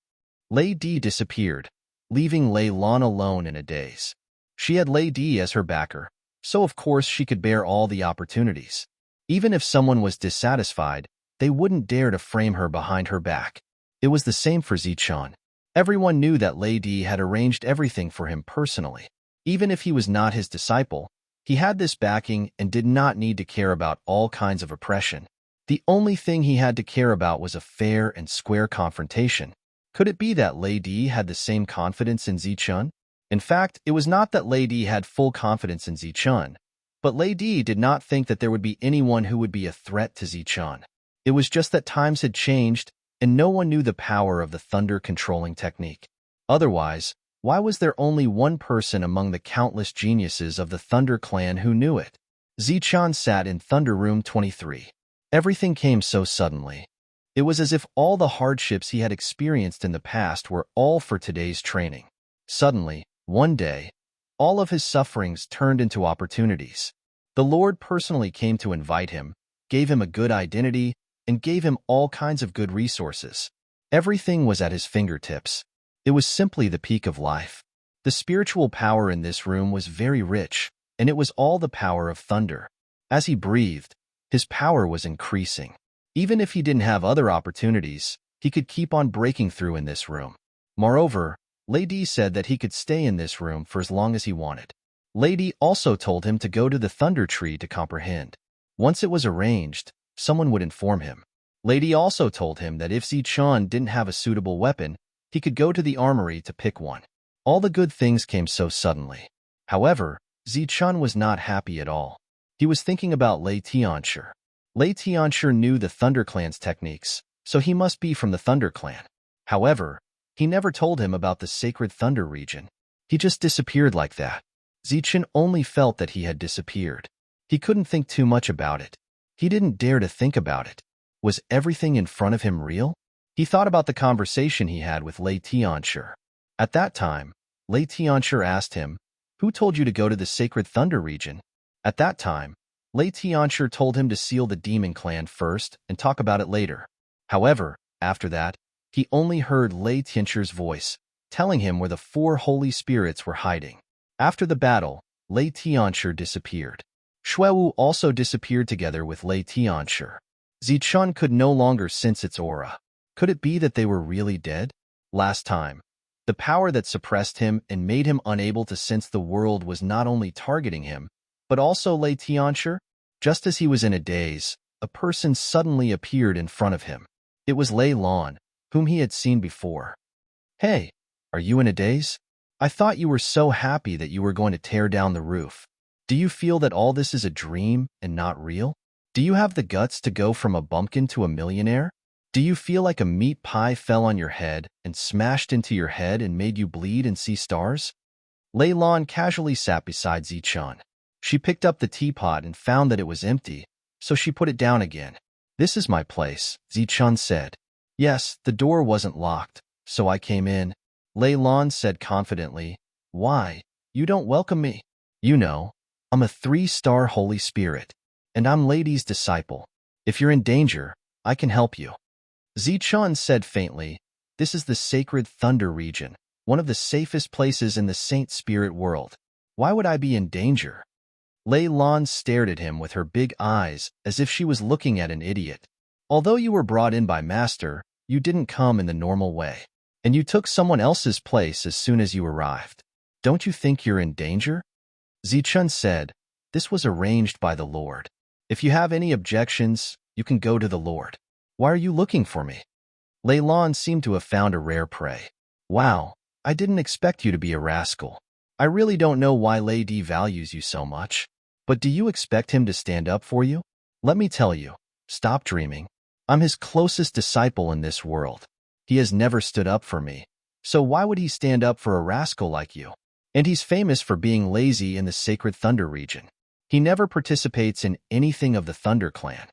Lei Di disappeared, leaving Lei Lan alone in a daze. She had Lei Di as her backer, so of course she could bear all the opportunities. Even if someone was dissatisfied, they wouldn't dare to frame her behind her back. It was the same for Zichun. Everyone knew that Lei Di had arranged everything for him personally. Even if he was not his disciple, he had this backing and did not need to care about all kinds of oppression. The only thing he had to care about was a fair and square confrontation. Could it be that Lei Di had the same confidence in Zichun? In fact, it was not that Lei Di had full confidence in Zichun, but Lei Di did not think that there would be anyone who would be a threat to Zichun. It was just that times had changed, and no one knew the power of the thunder controlling technique. Otherwise, why was there only one person among the countless geniuses of the Thunder clan who knew it? Zichun sat in Thunder Room 23. Everything came so suddenly. It was as if all the hardships he had experienced in the past were all for today's training. Suddenly, one day, all of his sufferings turned into opportunities. The Lord personally came to invite him, gave him a good identity, and gave him all kinds of good resources. Everything was at his fingertips. It was simply the peak of life. The spiritual power in this room was very rich, and it was all the power of thunder. As he breathed, his power was increasing. Even if he didn't have other opportunities, he could keep on breaking through in this room. Moreover, Lei Di said that he could stay in this room for as long as he wanted. Lei Di also told him to go to the Thunder Tree to comprehend. Once it was arranged, someone would inform him. Lei Di also told him that if Zichun didn't have a suitable weapon, he could go to the armory to pick one. All the good things came so suddenly. However, Zichun was not happy at all. He was thinking about Lei Tianshi. Lei Tianshi knew the Thunder Clan's techniques, so he must be from the Thunder Clan. However, he never told him about the sacred Thunder region. He just disappeared like that. Zichun only felt that he had disappeared. He couldn't think too much about it. He didn't dare to think about it. Was everything in front of him real? He thought about the conversation he had with Lei Tianshi. At that time, Lei Tianshi asked him, who told you to go to the sacred Thunder region? At that time, Lei Tianshi told him to seal the demon clan first and talk about it later. However, after that, he only heard Lei Tianshi's voice, telling him where the 4 holy spirits were hiding. After the battle, Lei Tianshi disappeared. Xuewu also disappeared together with Lei Tianshi. Zichun could no longer sense its aura. Could it be that they were really dead? Last time, the power that suppressed him and made him unable to sense the world was not only targeting him, but also Lei Tianshi. Just as he was in a daze, a person suddenly appeared in front of him. It was Lei Lan, whom he had seen before. Hey, are you in a daze? I thought you were so happy that you were going to tear down the roof. Do you feel that all this is a dream and not real? Do you have the guts to go from a bumpkin to a millionaire? Do you feel like a meat pie fell on your head and smashed into your head and made you bleed and see stars? Lei Lan casually sat beside Zichun. She picked up the teapot and found that it was empty, so she put it down again. This is my place, Zichun said. Yes, the door wasn't locked, so I came in. Lei Lan said confidently. Why? You don't welcome me. You know, I'm a 3-star Holy Spirit, and I'm Lady's disciple. If you're in danger, I can help you. Zichun said faintly, this is the sacred Thunder region, one of the safest places in the Saint Spirit world. Why would I be in danger? Lei Lan stared at him with her big eyes as if she was looking at an idiot. Although you were brought in by Master, you didn't come in the normal way. And you took someone else's place as soon as you arrived. Don't you think you're in danger? Zichun said, this was arranged by the Lord. If you have any objections, you can go to the Lord. Why are you looking for me? Lei Lan seemed to have found a rare prey. Wow, I didn't expect you to be a rascal. I really don't know why Lei Di values you so much. But do you expect him to stand up for you? Let me tell you, stop dreaming. I'm his closest disciple in this world. He has never stood up for me. So why would he stand up for a rascal like you? And he's famous for being lazy in the sacred Thunder region. He never participates in anything of the Thunder clan.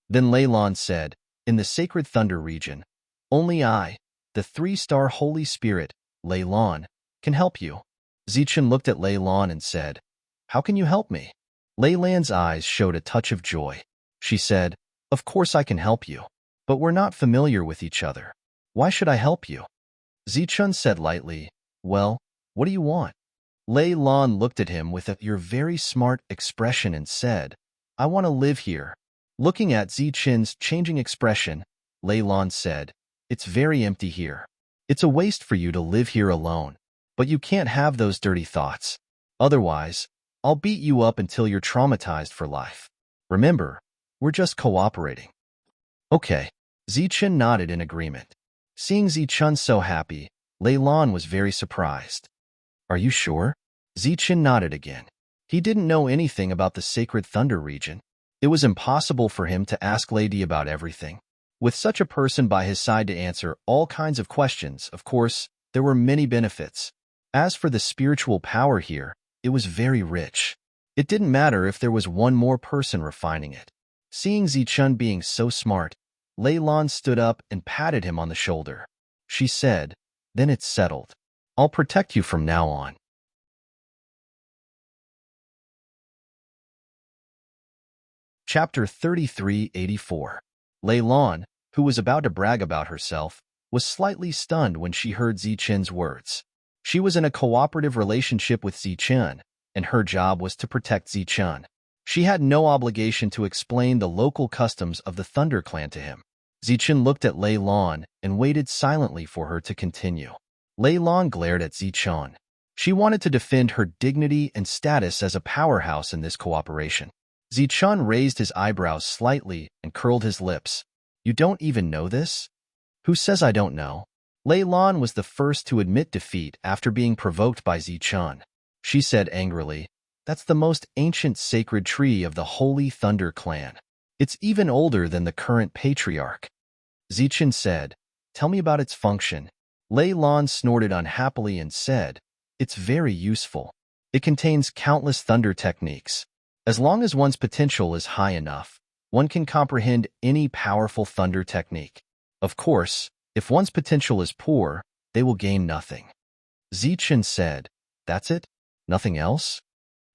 Then Lei Lan said, in the sacred Thunder region, only I, the 3-star Holy Spirit, Lei Lan, can help you. Zichun looked at Lei Lan and said, how can you help me? Lei Lan's eyes showed a touch of joy. She said, of course I can help you. But we're not familiar with each other. Why should I help you? Zichun said lightly, well, what do you want? Lei Lan looked at him with a "you're very smart" expression and said, I want to live here. Looking at Zichun's changing expression, Lei Lan said, it's very empty here. It's a waste for you to live here alone. But you can't have those dirty thoughts. Otherwise, I'll beat you up until you're traumatized for life. Remember, we're just cooperating. Okay. Zichun nodded in agreement. Seeing Zichun so happy, Lei Lan was very surprised. Are you sure? Zichun nodded again. He didn't know anything about the sacred Thunder region. It was impossible for him to ask Lei Di about everything. With such a person by his side to answer all kinds of questions, of course, there were many benefits. As for the spiritual power here, it was very rich. It didn't matter if there was one more person refining it. Seeing Zichun being so smart, Lei Lan stood up and patted him on the shoulder. She said, then it's settled. I'll protect you from now on. Chapter 3384. Lei Lan, who was about to brag about herself, was slightly stunned when she heard Zichun's words. She was in a cooperative relationship with Zichun, and her job was to protect Zichun. She had no obligation to explain the local customs of the Thunder clan to him. Zichun looked at Lei Lan and waited silently for her to continue. Lei Lan glared at Zichun. She wanted to defend her dignity and status as a powerhouse in this cooperation. Zichun raised his eyebrows slightly and curled his lips. You don't even know this? Who says I don't know? Lei Lan was the first to admit defeat after being provoked by Zichun. She said angrily, that's the most ancient sacred tree of the Holy Thunder clan. It's even older than the current patriarch. Zichun said, tell me about its function. Lei Lan snorted unhappily and said, it's very useful. It contains countless thunder techniques. As long as one's potential is high enough, one can comprehend any powerful thunder technique. Of course, if one's potential is poor, they will gain nothing. Zichun said, that's it? Nothing else?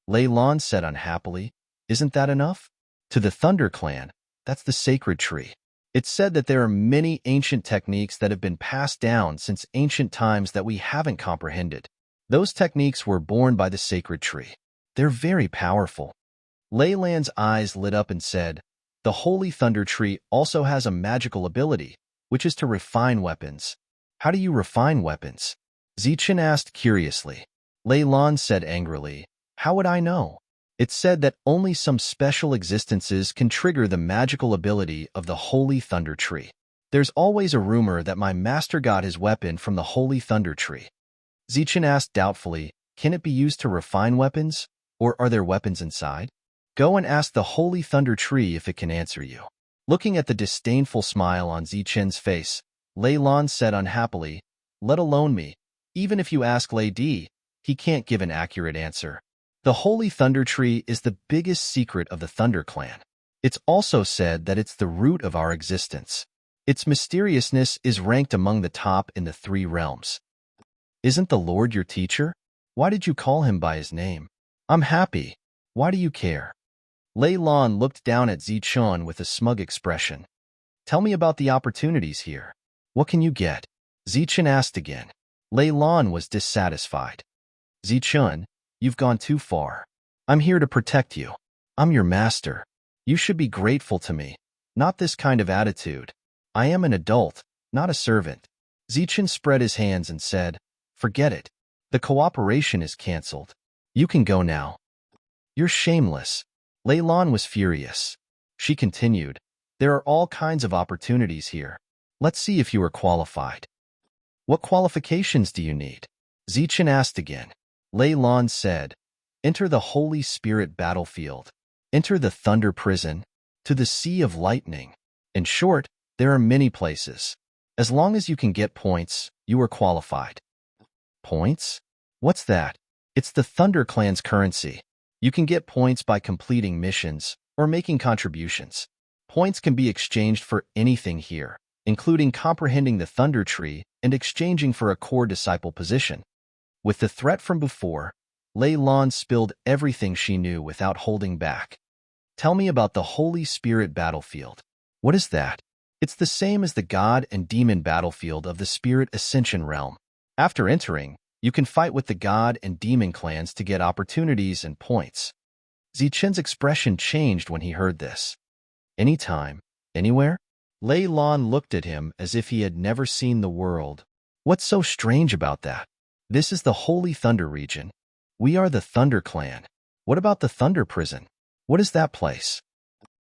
Lei Lan said unhappily, isn't that enough? To the Thunder clan, that's the sacred tree. It's said that there are many ancient techniques that have been passed down since ancient times that we haven't comprehended. Those techniques were born by the sacred tree. They're very powerful. Lei Lan's eyes lit up and said, the Holy Thunder Tree also has a magical ability, which is to refine weapons. How do you refine weapons? Zichun asked curiously. Lei Lan said angrily, how would I know? It's said that only some special existences can trigger the magical ability of the Holy Thunder Tree. There's always a rumor that my master got his weapon from the Holy Thunder Tree. Zichun asked doubtfully, can it be used to refine weapons? Or are there weapons inside? Go and ask the Holy Thunder Tree if it can answer you. Looking at the disdainful smile on Zichun's face, Lei Lan said unhappily, let alone me. Even if you ask Lei Di, he can't give an accurate answer. The Holy Thunder Tree is the biggest secret of the Thunder clan. It's also said that it's the root of our existence. Its mysteriousness is ranked among the top in the 3 realms. Isn't the Lord your teacher? Why did you call him by his name? I'm happy. Why do you care? Lei Lan looked down at Zichun with a smug expression. Tell me about the opportunities here. What can you get? Zichun asked again. Lei Lan was dissatisfied. Zichun, you've gone too far. I'm here to protect you. I'm your master. You should be grateful to me, not this kind of attitude. I am an adult, not a servant. Zichen spread his hands and said, forget it. The cooperation is cancelled. You can go now. You're shameless. Lei Lan was furious. She continued, there are all kinds of opportunities here. Let's see if you are qualified. What qualifications do you need? Zichen asked again. Lei Lan said, enter the Holy Spirit battlefield. Enter the Thunder Prison, to the Sea of Lightning. In short, there are many places. As long as you can get points, you are qualified. Points? What's that? It's the Thunder Clan's currency. You can get points by completing missions or making contributions. Points can be exchanged for anything here, including comprehending the Thunder Tree and exchanging for a core disciple position. With the threat from before, Lei Lan spilled everything she knew without holding back. Tell me about the Holy Spirit battlefield. What is that? It's the same as the God and Demon battlefield of the Spirit Ascension realm. After entering, you can fight with the God and Demon clans to get opportunities and points. Zichen's expression changed when he heard this. Anytime, anywhere? Lei Lan looked at him as if he had never seen the world. What's so strange about that? This is the Holy Thunder region. We are the Thunder Clan. What about the Thunder Prison? What is that place?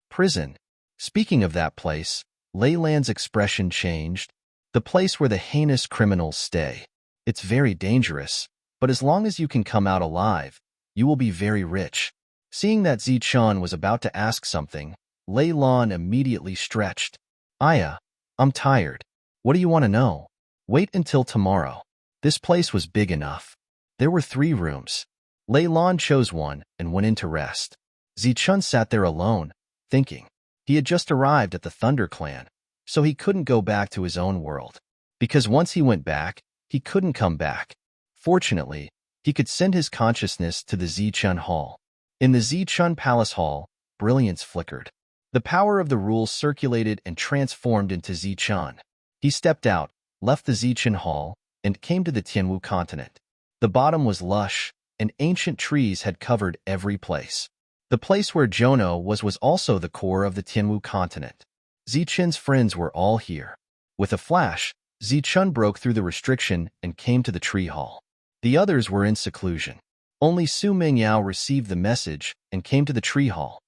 Prison. Speaking of that place, Lei Lan's expression changed. The place where the heinous criminals stay. It's very dangerous, but as long as you can come out alive, you will be very rich. Seeing that Zichen was about to ask something, Lei Lan immediately stretched. Aya, I'm tired. What do you want to know? Wait until tomorrow. This place was big enough. There were 3 rooms. Lei Lan chose one and went in to rest. Zichen sat there alone, thinking. He had just arrived at the Thunder Clan, so he couldn't go back to his own world. Because once he went back, he couldn't come back. Fortunately, he could send his consciousness to the Zichen Hall. In the Zichen Palace Hall, brilliance flickered. The power of the rules circulated and transformed into Zichen. He stepped out, left the Zichen Hall, and came to the Tianwu continent. The bottom was lush, and ancient trees had covered every place. The place where Jono was also the core of the Tianwu continent. Zichen's friends were all here. With a flash, Zichen broke through the restriction and came to the tree hall. The others were in seclusion. Only Su Mingyao received the message and came to the tree hall.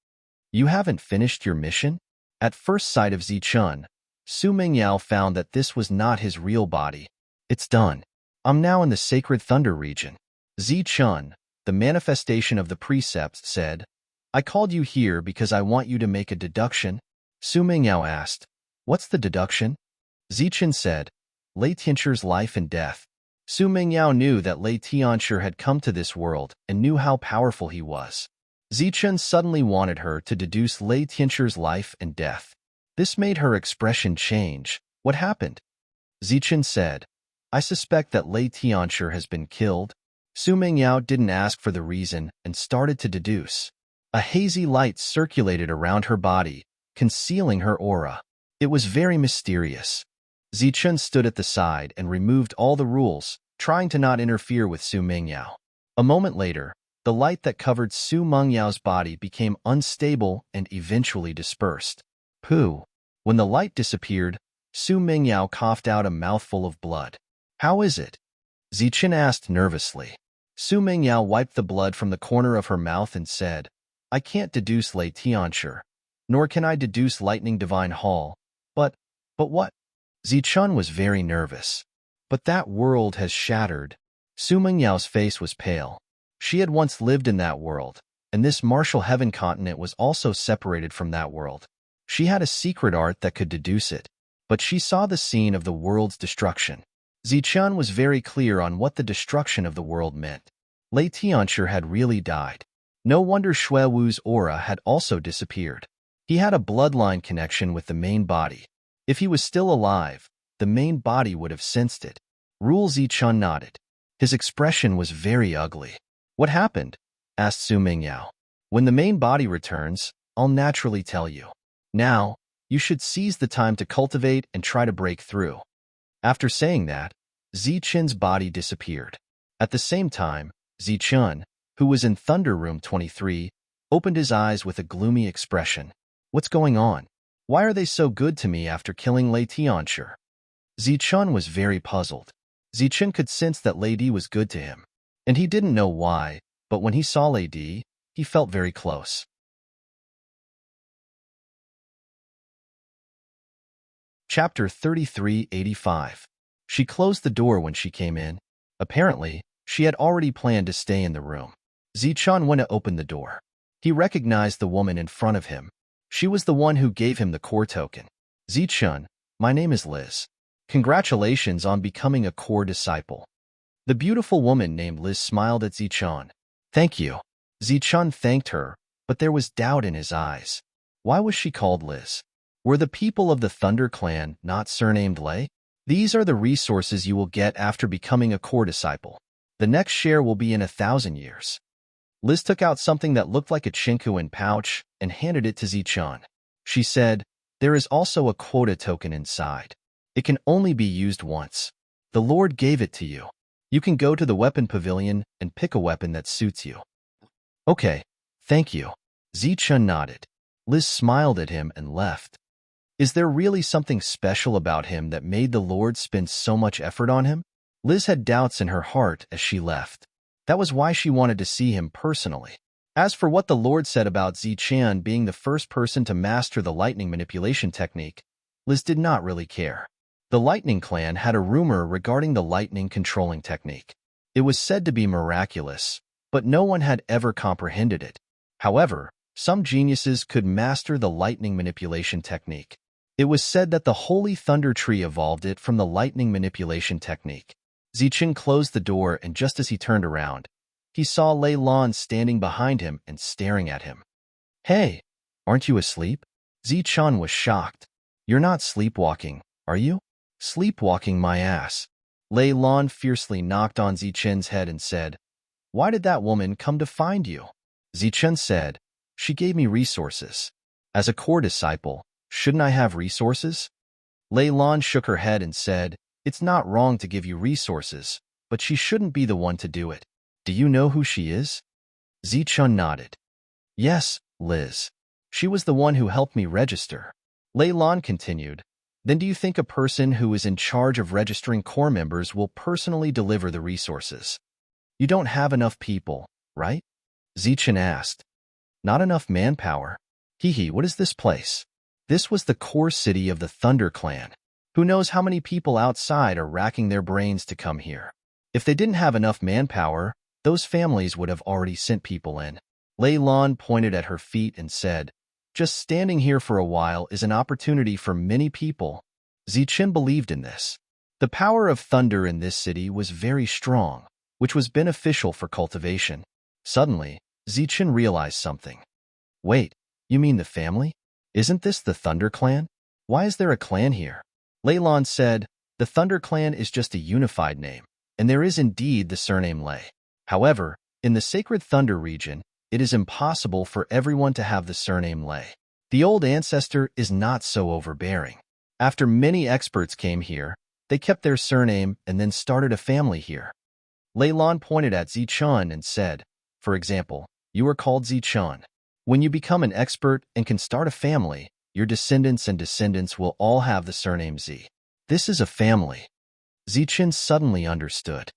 You haven't finished your mission? At first sight of Zichen, Su Mingyao found that this was not his real body. It's done. I'm now in the sacred thunder region. Zichen, the manifestation of the precepts, said, I called you here because I want you to make a deduction. Su Mingyao asked, what's the deduction? Zichen said, Lei Tianchu's life and death. Su Mingyao knew that Lei Tianchu had come to this world and knew how powerful he was. Zichen suddenly wanted her to deduce Lei Tianchu's life and death. This made her expression change. What happened? Zichen said, I suspect that Lei Tianchu has been killed. Su Mingyao didn't ask for the reason and started to deduce. A hazy light circulated around her body, concealing her aura. It was very mysterious. Zichen stood at the side and removed all the rules, trying to not interfere with Su Mingyao. A moment later, the light that covered Su Mengyao's body became unstable and eventually dispersed. Pooh! When the light disappeared, Su Mingyao coughed out a mouthful of blood. How is it? Zichen asked nervously. Su Mingyao wiped the blood from the corner of her mouth and said, I can't deduce Lei Tianchu, nor can I deduce Lightning Divine Hall. But what? Zichen was very nervous. But that world has shattered. Su Mengyao's face was pale. She had once lived in that world, and this martial heaven continent was also separated from that world. She had a secret art that could deduce it, but she saw the scene of the world's destruction. Zichen was very clear on what the destruction of the world meant. Lei Tianchu had really died. No wonder Shui Wu's aura had also disappeared. He had a bloodline connection with the main body. If he was still alive, the main body would have sensed it. Rule Zichen nodded. His expression was very ugly. What happened? Asked Su Mingyao. When the main body returns, I'll naturally tell you. Now, you should seize the time to cultivate and try to break through. After saying that, Zichen's body disappeared. At the same time, Zichen, who was in Thunder Room 23, opened his eyes with a gloomy expression. What's going on? Why are they so good to me after killing Lei Tianchi? Zichun was very puzzled. Zichun could sense that Lei Di was good to him, and he didn't know why, but when he saw Lei Di, he felt very close. Chapter 3385. She closed the door when she came in. Apparently, she had already planned to stay in the room. Zichun went to open the door. He recognized the woman in front of him. She was the one who gave him the core token. Zichun, my name is Liz. Congratulations on becoming a core disciple. The beautiful woman named Liz smiled at Zichun. Thank you. Zichun thanked her, but there was doubt in his eyes. Why was she called Liz? Were the people of the Thunder clan not surnamed Lei? These are the resources you will get after becoming a core disciple. The next share will be in 1,000 years. Liz took out something that looked like a chinkuin pouch and handed it to Zichun. She said, there is also a quota token inside. It can only be used once. The Lord gave it to you. You can go to the weapon pavilion and pick a weapon that suits you. Okay, thank you. Zichun nodded. Liz smiled at him and left. Is there really something special about him that made the Lord spend so much effort on him? Liz had doubts in her heart as she left. That was why she wanted to see him personally. As for what the Lord said about Zichun being the first person to master the lightning manipulation technique, Liz did not really care. The Lightning Clan had a rumor regarding the lightning controlling technique. It was said to be miraculous, but no one had ever comprehended it. However, some geniuses could master the lightning manipulation technique. It was said that the Holy Thunder Tree evolved it from the lightning manipulation technique. Zichun closed the door, and just as he turned around, he saw Lei Lan standing behind him and staring at him. Hey, aren't you asleep? Zichun was shocked. You're not sleepwalking, are you? Sleepwalking my ass. Lei Lan fiercely knocked on Zichun's head and said, Why did that woman come to find you? Zichun said, She gave me resources. As a core disciple, shouldn't I have resources? Lei Lan shook her head and said, It's not wrong to give you resources, but she shouldn't be the one to do it. Do you know who she is? Zichun nodded. Yes, Liz. She was the one who helped me register. Lei Lan continued, Then do you think a person who is in charge of registering core members will personally deliver the resources? You don't have enough people, right? Zichun asked. Not enough manpower. Hee, what is this place? This was the core city of the Thunder clan. Who knows how many people outside are racking their brains to come here? If they didn't have enough manpower, those families would have already sent people in. Lei Lan pointed at her feet and said, Just standing here for a while is an opportunity for many people. Zichun believed in this. The power of thunder in this city was very strong, which was beneficial for cultivation. Suddenly, Zichun realized something. Wait, you mean the family? Isn't this the Thunder clan? Why is there a clan here? Lei Lan said, The Thunder clan is just a unified name, and there is indeed the surname Lei. However, in the Sacred Thunder region, it is impossible for everyone to have the surname Lei. The old ancestor is not so overbearing. After many experts came here, they kept their surname and then started a family here. Lei Lan pointed at Zichun and said, For example, you are called Zichun. When you become an expert and can start a family, your descendants and descendants will all have the surname Z. This is a family. Zichun suddenly understood.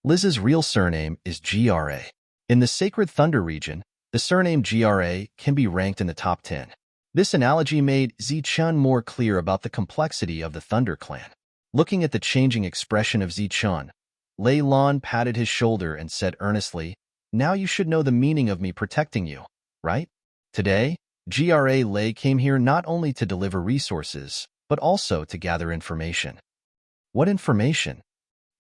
Liz's real surname is Gra. In the Sacred Thunder region, the surname Gra can be ranked in the top 10. This analogy made Zichun more clear about the complexity of the Thunder clan. Looking at the changing expression of Zichun, Lei Lan patted his shoulder and said earnestly, Now you should know the meaning of me protecting you, right? Today, Gra Lei came here not only to deliver resources, but also to gather information. What information?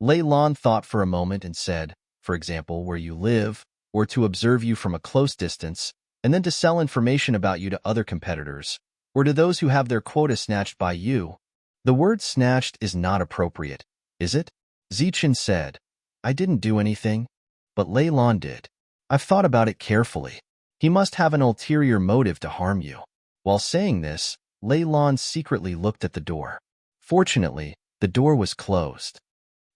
Lei Lan thought for a moment and said, For example, where you live, or to observe you from a close distance, and then to sell information about you to other competitors, or to those who have their quota snatched by you. The word snatched is not appropriate, is it? Zichun said, I didn't do anything, but Lei Lan did. I've thought about it carefully. He must have an ulterior motive to harm you. While saying this, Lei Lan secretly looked at the door. Fortunately, the door was closed.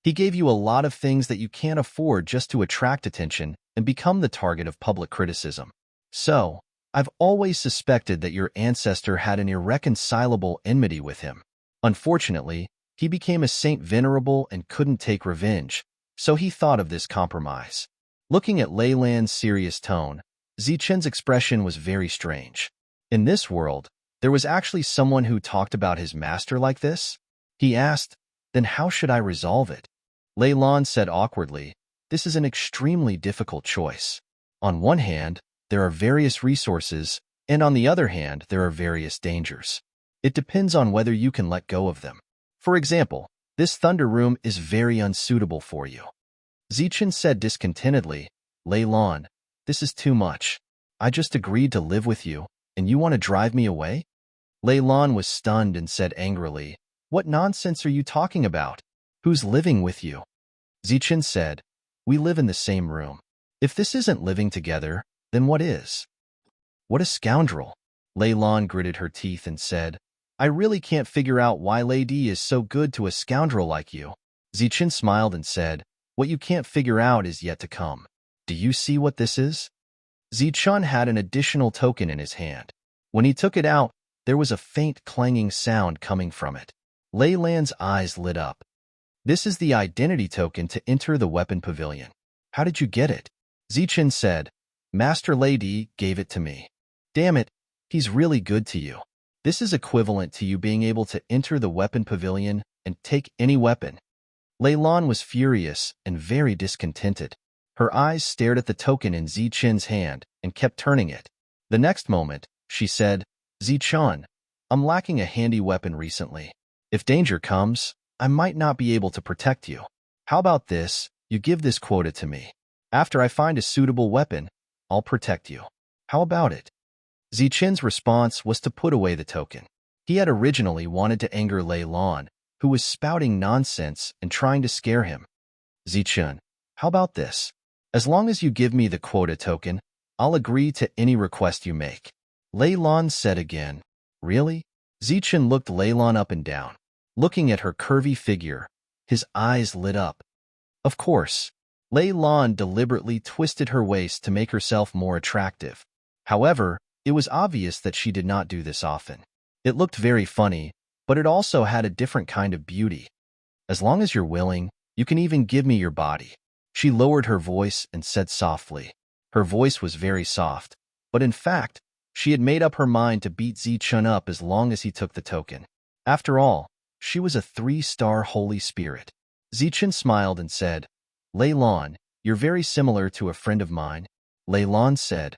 He gave you a lot of things that you can't afford just to attract attention and become the target of public criticism. So, I've always suspected that your ancestor had an irreconcilable enmity with him. Unfortunately, he became a saint venerable and couldn't take revenge, so he thought of this compromise. Looking at Lei Lan's serious tone, Zichen's expression was very strange. In this world, there was actually someone who talked about his master like this? He asked, then how should I resolve it? Lei Lan said awkwardly, this is an extremely difficult choice. On one hand, there are various resources, and on the other hand, there are various dangers. It depends on whether you can let go of them. For example, this thunder room is very unsuitable for you. Zichen said discontentedly, Lei Lan, this is too much. I just agreed to live with you, and you want to drive me away? Lei Lan was stunned and said angrily, what nonsense are you talking about? Who's living with you? Zichen said, we live in the same room. If this isn't living together, then what is? What a scoundrel. Lei Lan gritted her teeth and said, I really can't figure out why Lady is so good to a scoundrel like you. Zichen smiled and said, what you can't figure out is yet to come. Do you see what this is? Zichen had an additional token in his hand. When he took it out, there was a faint clanging sound coming from it. Lei Lan's eyes lit up. This is the identity token to enter the weapon pavilion. How did you get it? Zichen said, Master Lady gave it to me. Damn it, he's really good to you. This is equivalent to you being able to enter the weapon pavilion and take any weapon. Lei Lan was furious and very discontented. Her eyes stared at the token in Zichen's hand and kept turning it. The next moment, she said, Zichen, I'm lacking a handy weapon recently. If danger comes, I might not be able to protect you. How about this, you give this quota to me. After I find a suitable weapon, I'll protect you. How about it? Zichen's response was to put away the token. He had originally wanted to anger Lei Lan, who was spouting nonsense and trying to scare him. Zichen, how about this? As long as you give me the quota token, I'll agree to any request you make. Lei Lan said again, really? Zichen looked Lei Lan up and down. Looking at her curvy figure, his eyes lit up. Of course. Lei Lan deliberately twisted her waist to make herself more attractive. However, it was obvious that she did not do this often. It looked very funny, but it also had a different kind of beauty. As long as you're willing, you can even give me your body. She lowered her voice and said softly. Her voice was very soft, but in fact, she had made up her mind to beat Zichen up as long as he took the token. After all, she was a 3-star holy spirit. Zichen smiled and said, Lei Lan, you're very similar to a friend of mine. Lei Lan said,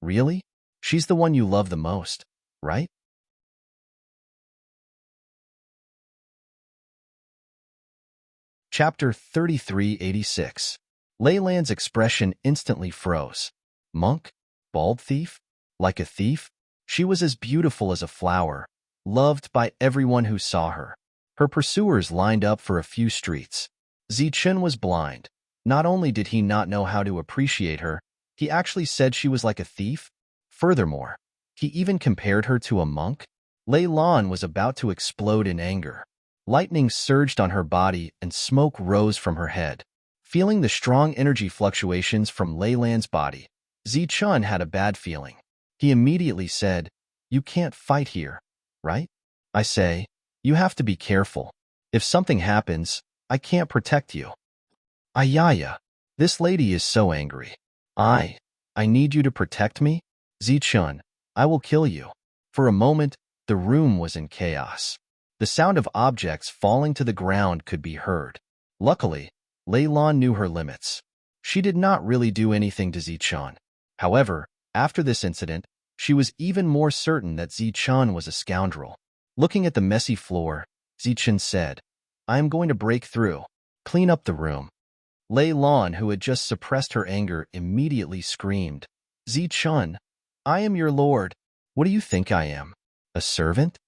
really? She's the one you love the most, right? Chapter 3386. Lei Lan's expression instantly froze. Monk? Bald thief? Like a thief? She was as beautiful as a flower, loved by everyone who saw her. Her pursuers lined up for a few streets. Zichen was blind. Not only did he not know how to appreciate her, he actually said she was like a thief. Furthermore, he even compared her to a monk. Lei Lan was about to explode in anger. Lightning surged on her body and smoke rose from her head. Feeling the strong energy fluctuations from Lei Lan's body, Zichen had a bad feeling. He immediately said, you can't fight here, right? I say, you have to be careful. If something happens, I can't protect you. Ayaya, this lady is so angry. I need you to protect me? Zichen, I will kill you. For a moment, the room was in chaos. The sound of objects falling to the ground could be heard. Luckily, Lei Lan knew her limits. She did not really do anything to Zichen. However, after this incident, she was even more certain that Zichen was a scoundrel. Looking at the messy floor, Zichen said, I am going to break through. Clean up the room. Lei Lan, who had just suppressed her anger, immediately screamed, Zichen, I am your lord. What do you think I am? A servant?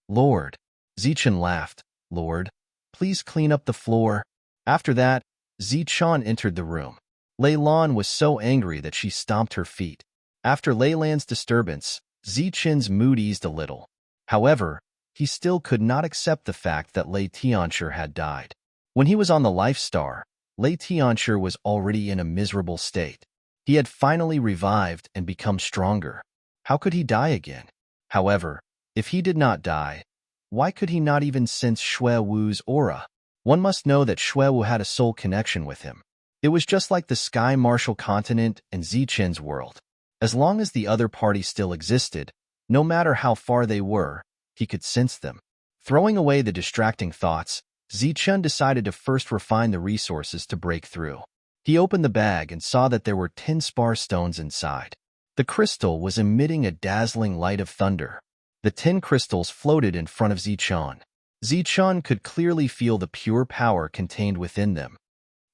Lord. Zichen laughed. Lord, please clean up the floor. After that, Zichen entered the room. Lei Lan was so angry that she stomped her feet. After Lei Lan's disturbance, Zichen's mood eased a little. However, he still could not accept the fact that Lei Tianchi had died. When he was on the Life Star, Lei Tianchi was already in a miserable state. He had finally revived and become stronger. How could he die again? However, if he did not die, why could he not even sense Shui Wu's aura? One must know that Shui Wu had a soul connection with him. It was just like the Sky Martial continent and Zichen's world. As long as the other party still existed, no matter how far they were, he could sense them. Throwing away the distracting thoughts, Zichen decided to first refine the resources to break through. He opened the bag and saw that there were 10 spar stones inside. The crystal was emitting a dazzling light of thunder. The 10 crystals floated in front of Zichen. Zichen could clearly feel the pure power contained within them.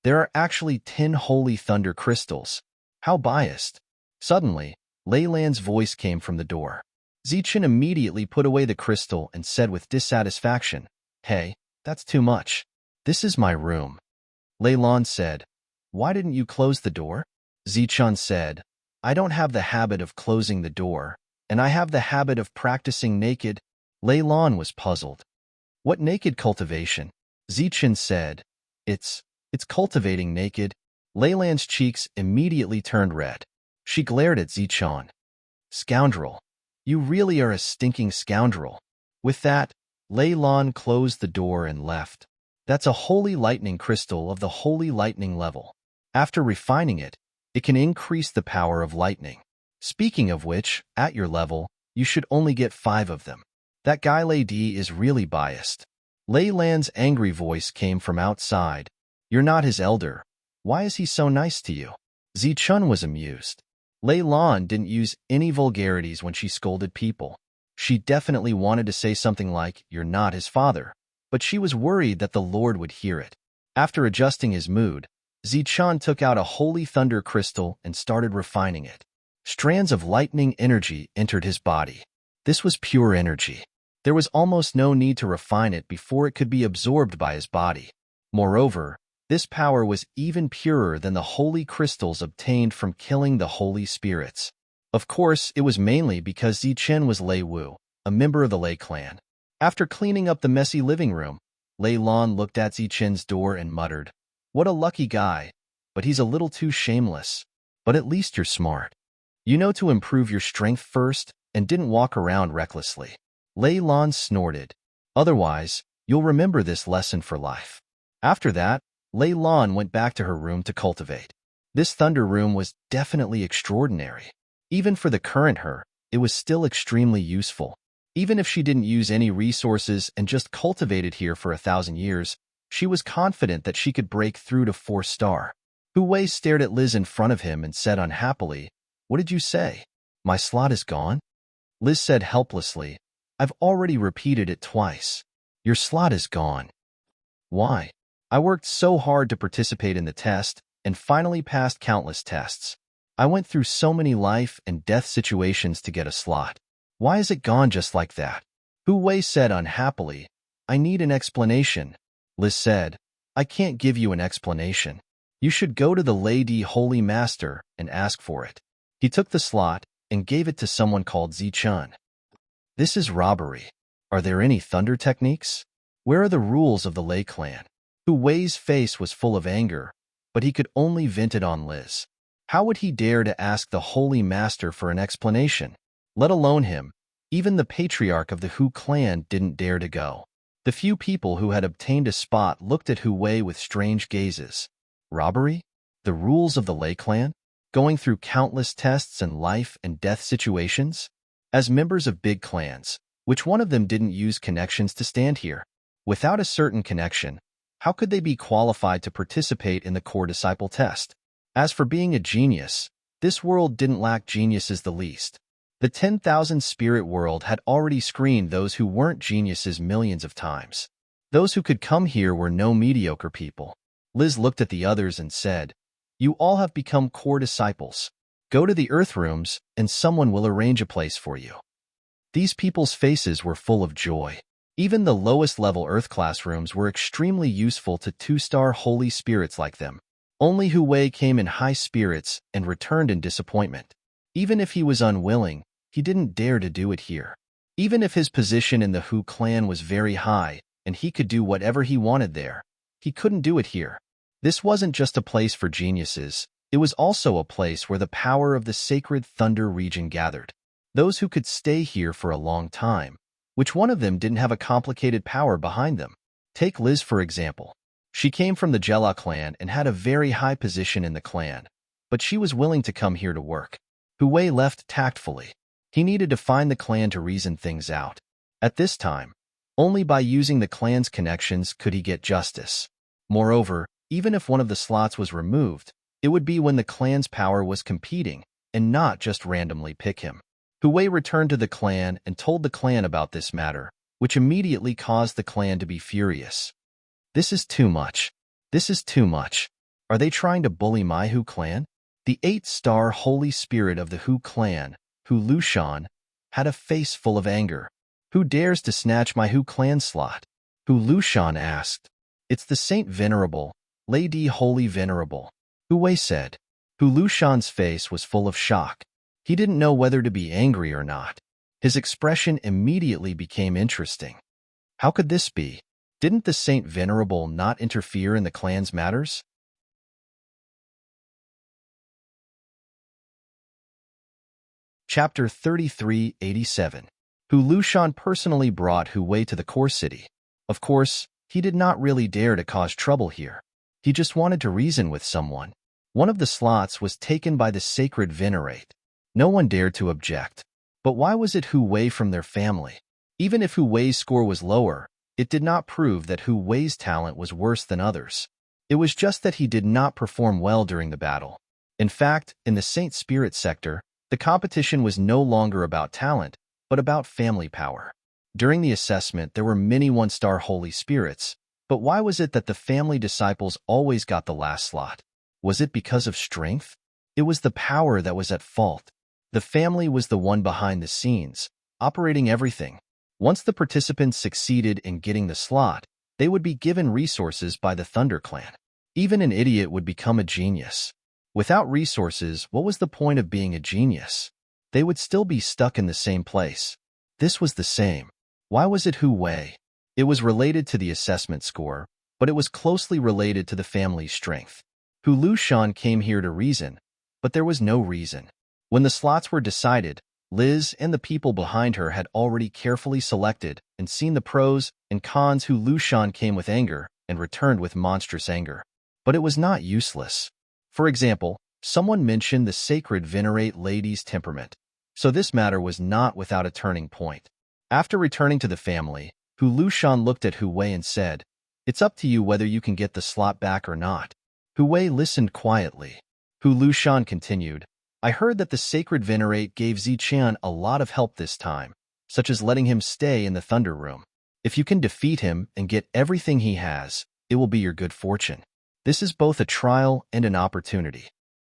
There are actually 10 holy thunder crystals. How biased. Suddenly, Lei Lan's voice came from the door. Zichen immediately put away the crystal and said with dissatisfaction, "Hey, that's too much. This is my room." Lei Lan said, "Why didn't you close the door?" Zichen said, "I don't have the habit of closing the door, and I have the habit of practicing naked." Lei Lan was puzzled. "What naked cultivation?" Zichen said, It's cultivating naked." Lei Lan's cheeks immediately turned red. She glared at Zichen. "Scoundrel. You really are a stinking scoundrel." With that, Lei Lan closed the door and left. That's a holy lightning crystal of the holy lightning level. After refining it, it can increase the power of lightning. Speaking of which, at your level, you should only get 5 of them. That guy Lei Di is really biased. Lei Lan's angry voice came from outside. "You're not his elder. Why is he so nice to you?" Zichen was amused. Lei Lan didn't use any vulgarities when she scolded people. She definitely wanted to say something like, "You're not his father," but she was worried that the Lord would hear it. After adjusting his mood, Zichen took out a holy thunder crystal and started refining it. Strands of lightning energy entered his body. This was pure energy. There was almost no need to refine it before it could be absorbed by his body. Moreover, this power was even purer than the holy crystals obtained from killing the holy spirits. Of course, it was mainly because Zichen was Lei Wu, a member of the Lei clan. After cleaning up the messy living room, Lei Lan looked at Zichen's door and muttered, "What a lucky guy, but he's a little too shameless. But at least you're smart. You know to improve your strength first and didn't walk around recklessly." Lei Lan snorted. "Otherwise, you'll remember this lesson for life." After that, Lei Lan went back to her room to cultivate. This thunder room was definitely extraordinary. Even for the current her, it was still extremely useful. Even if she didn't use any resources and just cultivated here for 1,000 years, she was confident that she could break through to 4-star. Hu Wei stared at Liz in front of him and said unhappily, "What did you say? My slot is gone?" Liz said helplessly, "I've already repeated it twice. Your slot is gone." "Why?" "I worked so hard to participate in the test and finally passed countless tests. I went through so many life and death situations to get a slot. Why is it gone just like that?" Hu Wei said unhappily, "I need an explanation." Liz said, "I can't give you an explanation. You should go to the Lady Holy Master and ask for it." He took the slot and gave it to someone called Zichen. "This is robbery. Are there any thunder techniques? Where are the rules of the Lei clan?" Hu Wei's face was full of anger, but he could only vent it on Liz. How would he dare to ask the Holy Master for an explanation? Let alone him, even the patriarch of the Hu clan didn't dare to go. The few people who had obtained a spot looked at Hu Wei with strange gazes. Robbery? The rules of the Lei clan? Going through countless tests and life and death situations? As members of big clans, which one of them didn't use connections to stand here? Without a certain connection, how could they be qualified to participate in the core disciple test? As for being a genius, this world didn't lack geniuses the least. The 10,000 spirit world had already screened those who weren't geniuses millions of times. Those who could come here were no mediocre people. Liz looked at the others and said, "You all have become core disciples. Go to the earth rooms and someone will arrange a place for you." These people's faces were full of joy. Even the lowest level earth classrooms were extremely useful to 2-star holy spirits like them. Only Hu Wei came in high spirits and returned in disappointment. Even if he was unwilling, he didn't dare to do it here. Even if his position in the Hu clan was very high and he could do whatever he wanted there, he couldn't do it here. This wasn't just a place for geniuses, It was also a place where the power of the sacred thunder region gathered. Those who could stay here for a long time. Which one of them didn't have a complicated power behind them? Take Liz, for example. She came from the Jella clan and had a very high position in the clan, but she was willing to come here to work. Hu Wei left tactfully. He needed to find the clan to reason things out. At this time, only by using the clan's connections could he get justice. Moreover, even if one of the slots was removed, it would be when the clan's power was competing and not just randomly pick him. Hu Wei returned to the clan and told the clan about this matter, which immediately caused the clan to be furious. This is too much. This is too much. Are they trying to bully my Hu clan? The 8-star holy spirit of the Hu clan, Hu Lushan, had a face full of anger. Who dares to snatch my Hu clan slot? Hu Lushan asked. It's the Saint Venerable, Lady Holy Venerable. Hu Wei said. Hu Lushan's face was full of shock. He didn't know whether to be angry or not. His expression immediately became interesting. How could this be? Didn't the Saint Venerable not interfere in the clan's matters? Chapter 3387. Hu Lushan personally brought Hu Wei to the core city. Of course, he did not really dare to cause trouble here. He just wanted to reason with someone. One of the slots was taken by the sacred venerate. No one dared to object. But why was it Hu Wei from their family? Even if Hu Wei's score was lower, it did not prove that Hu Wei's talent was worse than others. It was just that he did not perform well during the battle. In fact, in the Saint Spirit sector, the competition was no longer about talent, but about family power. During the assessment, there were many 1-star holy spirits, but why was it that the family disciples always got the last slot? Was it because of strength? It was the power that was at fault. The family was the one behind the scenes, operating everything. Once the participants succeeded in getting the slot, they would be given resources by the Thunder Clan. Even an idiot would become a genius. Without resources, what was the point of being a genius? They would still be stuck in the same place. This was the same. Why was it Hu Wei? It was related to the assessment score, but it was closely related to the family's strength. Hu Lushan came here to reason, but there was no reason. When the slots were decided, Liz and the people behind her had already carefully selected and seen the pros and cons. Hu Lushan came with anger and returned with monstrous anger. But it was not useless. For example, someone mentioned the sacred venerate lady's temperament, so this matter was not without a turning point. After returning to the family, Hu Lushan looked at Hu Wei and said, "It's up to you whether you can get the slot back or not." Hu Wei listened quietly. Hu Lushan continued, "I heard that the sacred venerate gave Ziqian a lot of help this time, such as letting him stay in the Thunder Room. If you can defeat him and get everything he has, it will be your good fortune. This is both a trial and an opportunity."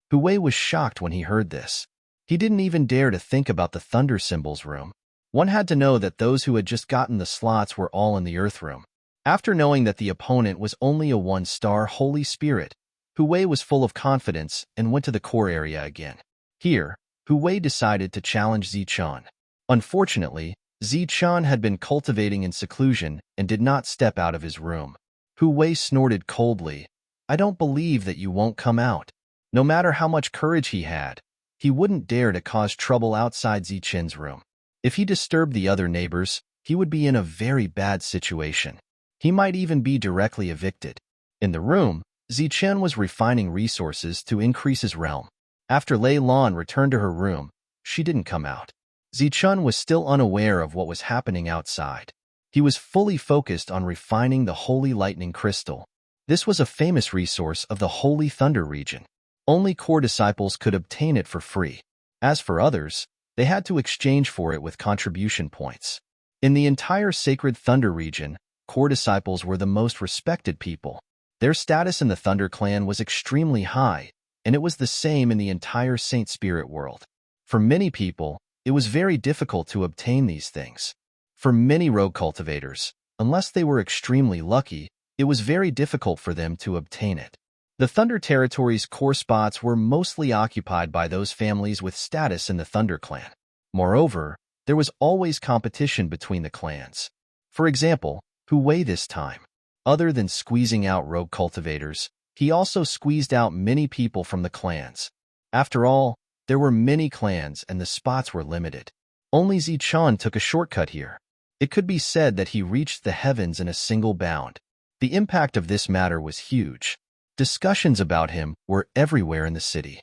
Hu Wei was shocked when he heard this. He didn't even dare to think about the Thunder Symbols Room. One had to know that those who had just gotten the slots were all in the Earth Room. After knowing that the opponent was only a 1-star Holy Spirit, Hu Wei was full of confidence and went to the core area again. Here, Hu Wei decided to challenge Ziqian. Unfortunately, Ziqian had been cultivating in seclusion and did not step out of his room. Hu Wei snorted coldly, "I don't believe that you won't come out." No matter how much courage he had, he wouldn't dare to cause trouble outside Ziqian's room. If he disturbed the other neighbors, he would be in a very bad situation. He might even be directly evicted. In the room, Ziqian was refining resources to increase his realm. After Lei Lan returned to her room, she didn't come out. Ziqian was still unaware of what was happening outside. He was fully focused on refining the Holy Lightning Crystal. This was a famous resource of the Holy Thunder region. Only core disciples could obtain it for free. As for others, they had to exchange for it with contribution points. In the entire Sacred Thunder region, core disciples were the most respected people. Their status in the Thunder Clan was extremely high, and it was the same in the entire Saint Spirit world. For many people, it was very difficult to obtain these things. For many rogue cultivators, unless they were extremely lucky, it was very difficult for them to obtain it. The Thunder Territory's core spots were mostly occupied by those families with status in the Thunder Clan. Moreover, there was always competition between the clans. For example, Hu Wei this time. Other than squeezing out rogue cultivators, He also squeezed out many people from the clans. After all, there were many clans and the spots were limited. Only Zichun took a shortcut here. It could be said that he reached the heavens in a single bound. The impact of this matter was huge. Discussions about him were everywhere in the city.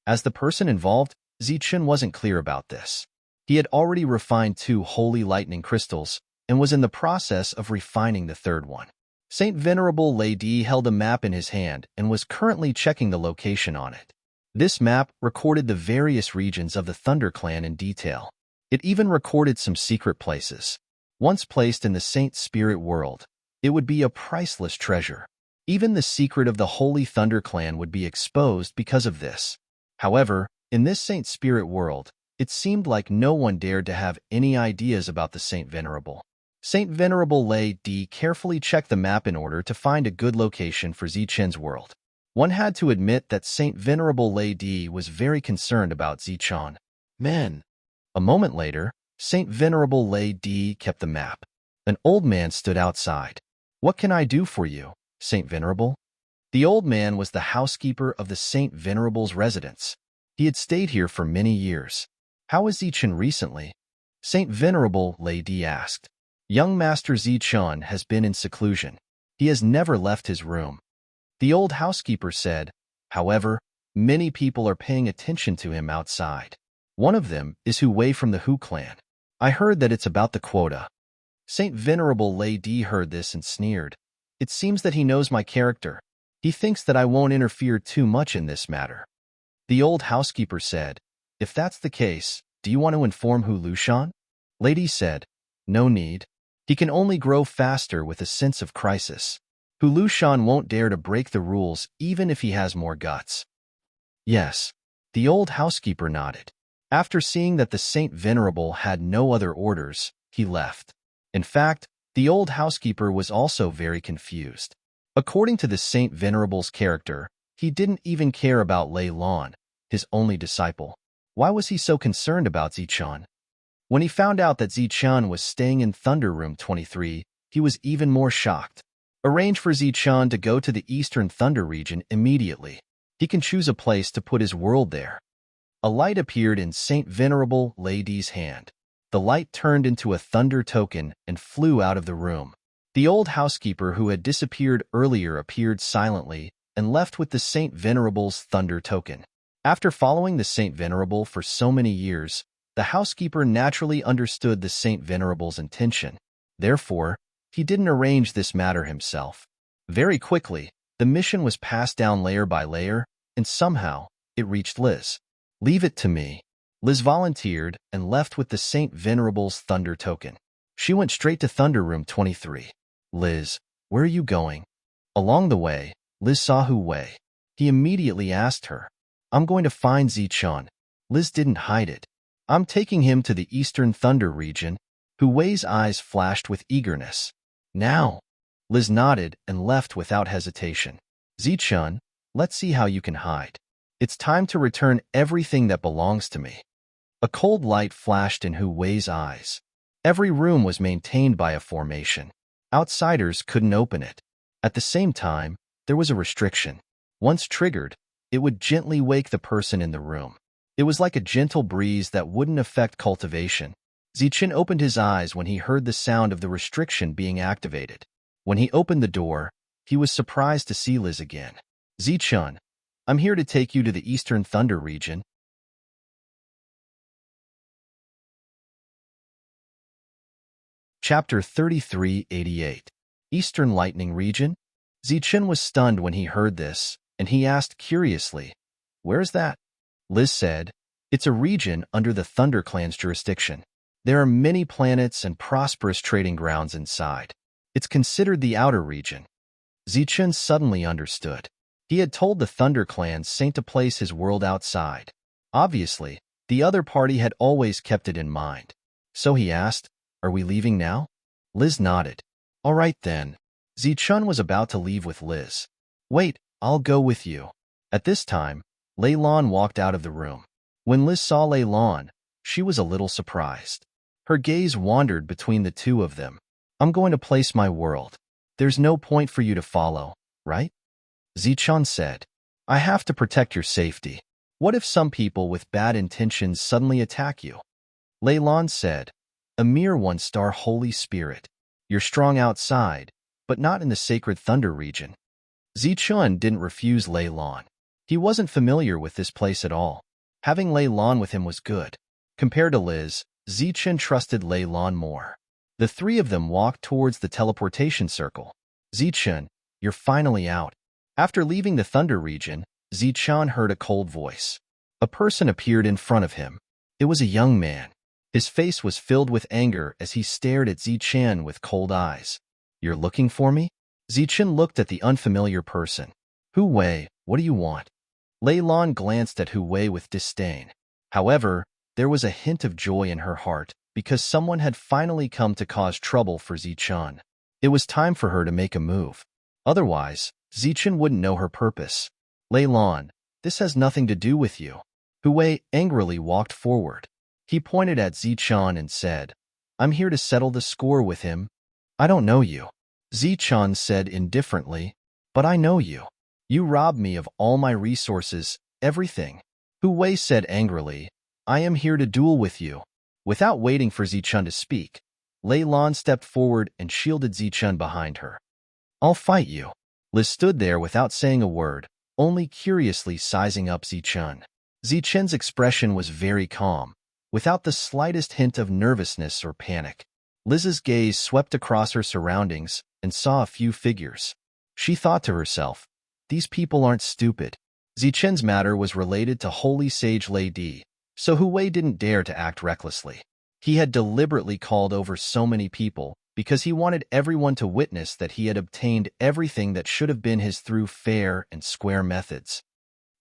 As the person involved, Zichun wasn't clear about this. He had already refined 2 holy lightning crystals and was in the process of refining the 3rd one. Saint Venerable Lady held a map in his hand and was currently checking the location on it. This map recorded the various regions of the Thunder Clan in detail. It even recorded some secret places. Once placed in the Saint Spirit world, it would be a priceless treasure. Even the secret of the Holy Thunder Clan would be exposed because of this. However, in this Saint Spirit world, it seemed like no one dared to have any ideas about the Saint Venerable. Saint Venerable Lady carefully checked the map in order to find a good location for Zichun's world. One had to admit that Saint Venerable Lady was very concerned about Zichun. Man. A moment later, Saint Venerable Lady kept the map. An old man stood outside. What can I do for you, Saint Venerable? The old man was the housekeeper of the Saint Venerable's residence. He had stayed here for many years. How is Zichun recently? Saint Venerable Lady asked. Young Master Zichun has been in seclusion. He has never left his room. The old housekeeper said. However, many people are paying attention to him outside. One of them is Hu Wei from the Hu clan. I heard that it's about the quota. Saint Venerable Lady heard this and sneered. It seems that he knows my character. He thinks that I won't interfere too much in this matter. The old housekeeper said, If that's the case, do you want to inform Hu Lushan? Lady said, No need. He can only grow faster with a sense of crisis. Hu Lushan won't dare to break the rules even if he has more guts. Yes. The old housekeeper nodded. After seeing that the Saint Venerable had no other orders, he left. In fact, the old housekeeper was also very confused. According to the Saint Venerable's character, he didn't even care about Lei Lan, his only disciple. Why was he so concerned about Zichun? When he found out that Zichun was staying in Thunder Room 23, he was even more shocked. Arrange for Zichun to go to the Eastern Thunder region immediately. He can choose a place to put his world there. A light appeared in Saint Venerable Lady's hand. The light turned into a thunder token and flew out of the room. The old housekeeper who had disappeared earlier appeared silently and left with the Saint Venerable's thunder token. After following the Saint Venerable for so many years, the housekeeper naturally understood the Saint Venerable's intention. Therefore, he didn't arrange this matter himself. Very quickly, the mission was passed down layer by layer, and somehow, it reached Liz. Leave it to me. Liz volunteered and left with the Saint Venerable's thunder token. She went straight to Thunder Room 23. Liz, where are you going? Along the way, Liz saw Hu Wei. He immediately asked her, I'm going to find Zichun. Liz didn't hide it. I'm taking him to the Eastern Thunder region. Hu Wei's eyes flashed with eagerness. Now. Liz nodded and left without hesitation. Zichun, let's see how you can hide. It's time to return everything that belongs to me. A cold light flashed in Hu Wei's eyes. Every room was maintained by a formation. Outsiders couldn't open it. At the same time, there was a restriction. Once triggered, it would gently wake the person in the room. It was like a gentle breeze that wouldn't affect cultivation. Zichun opened his eyes when he heard the sound of the restriction being activated. When he opened the door, he was surprised to see Liz again. Zichun, I'm here to take you to the Eastern Thunder region. Chapter 3388. Eastern Lightning Region? Zichun was stunned when he heard this, and he asked curiously, Where's that? Liz said, It's a region under the Thunder Clan's jurisdiction. There are many planets and prosperous trading grounds inside. It's considered the outer region. Zichun suddenly understood. He had told the Thunder Clan Saint to place his world outside. Obviously, the other party had always kept it in mind. So he asked, Are we leaving now? Liz nodded. All right then. Zichun was about to leave with Liz. Wait, I'll go with you. At this time, Lei Lan walked out of the room. When Liz saw Lei Lan, she was a little surprised. Her gaze wandered between the two of them. I'm going to place my world. There's no point for you to follow, right? Zichun said. I have to protect your safety. What if some people with bad intentions suddenly attack you? Lei Lan said, a mere one-star holy spirit. You're strong outside, but not in the sacred thunder region. Zichun didn't refuse Lei Lan. He wasn't familiar with this place at all. Having Lei Lan with him was good. Compared to Liz, Zichun trusted Lei Lan more. The three of them walked towards the teleportation circle. Zichun, you're finally out. After leaving the thunder region, Zichun heard a cold voice. A person appeared in front of him. It was a young man. His face was filled with anger as he stared at Zichun with cold eyes. You're looking for me? Zichun looked at the unfamiliar person. Hu Wei, what do you want? Lei Lan glanced at Hu Wei with disdain. However, there was a hint of joy in her heart because someone had finally come to cause trouble for Zichun. It was time for her to make a move. Otherwise, Zichun wouldn't know her purpose. Lei Lan, this has nothing to do with you. Hu Wei angrily walked forward. He pointed at Zichun and said, I'm here to settle the score with him. I don't know you. Zichun said indifferently, but I know you. You robbed me of all my resources, everything. Hu Wei said angrily, I am here to duel with you. Without waiting for Zichun to speak, Lei Lan stepped forward and shielded Zichun behind her. I'll fight you. Liz stood there without saying a word, only curiously sizing up Zichun. Zichun's expression was very calm, without the slightest hint of nervousness or panic. Liz's gaze swept across her surroundings and saw a few figures. She thought to herself, these people aren't stupid. Zichun's matter was related to Holy Sage Lei Di, so Hu Wei didn't dare to act recklessly. He had deliberately called over so many people because he wanted everyone to witness that he had obtained everything that should have been his through fair and square methods.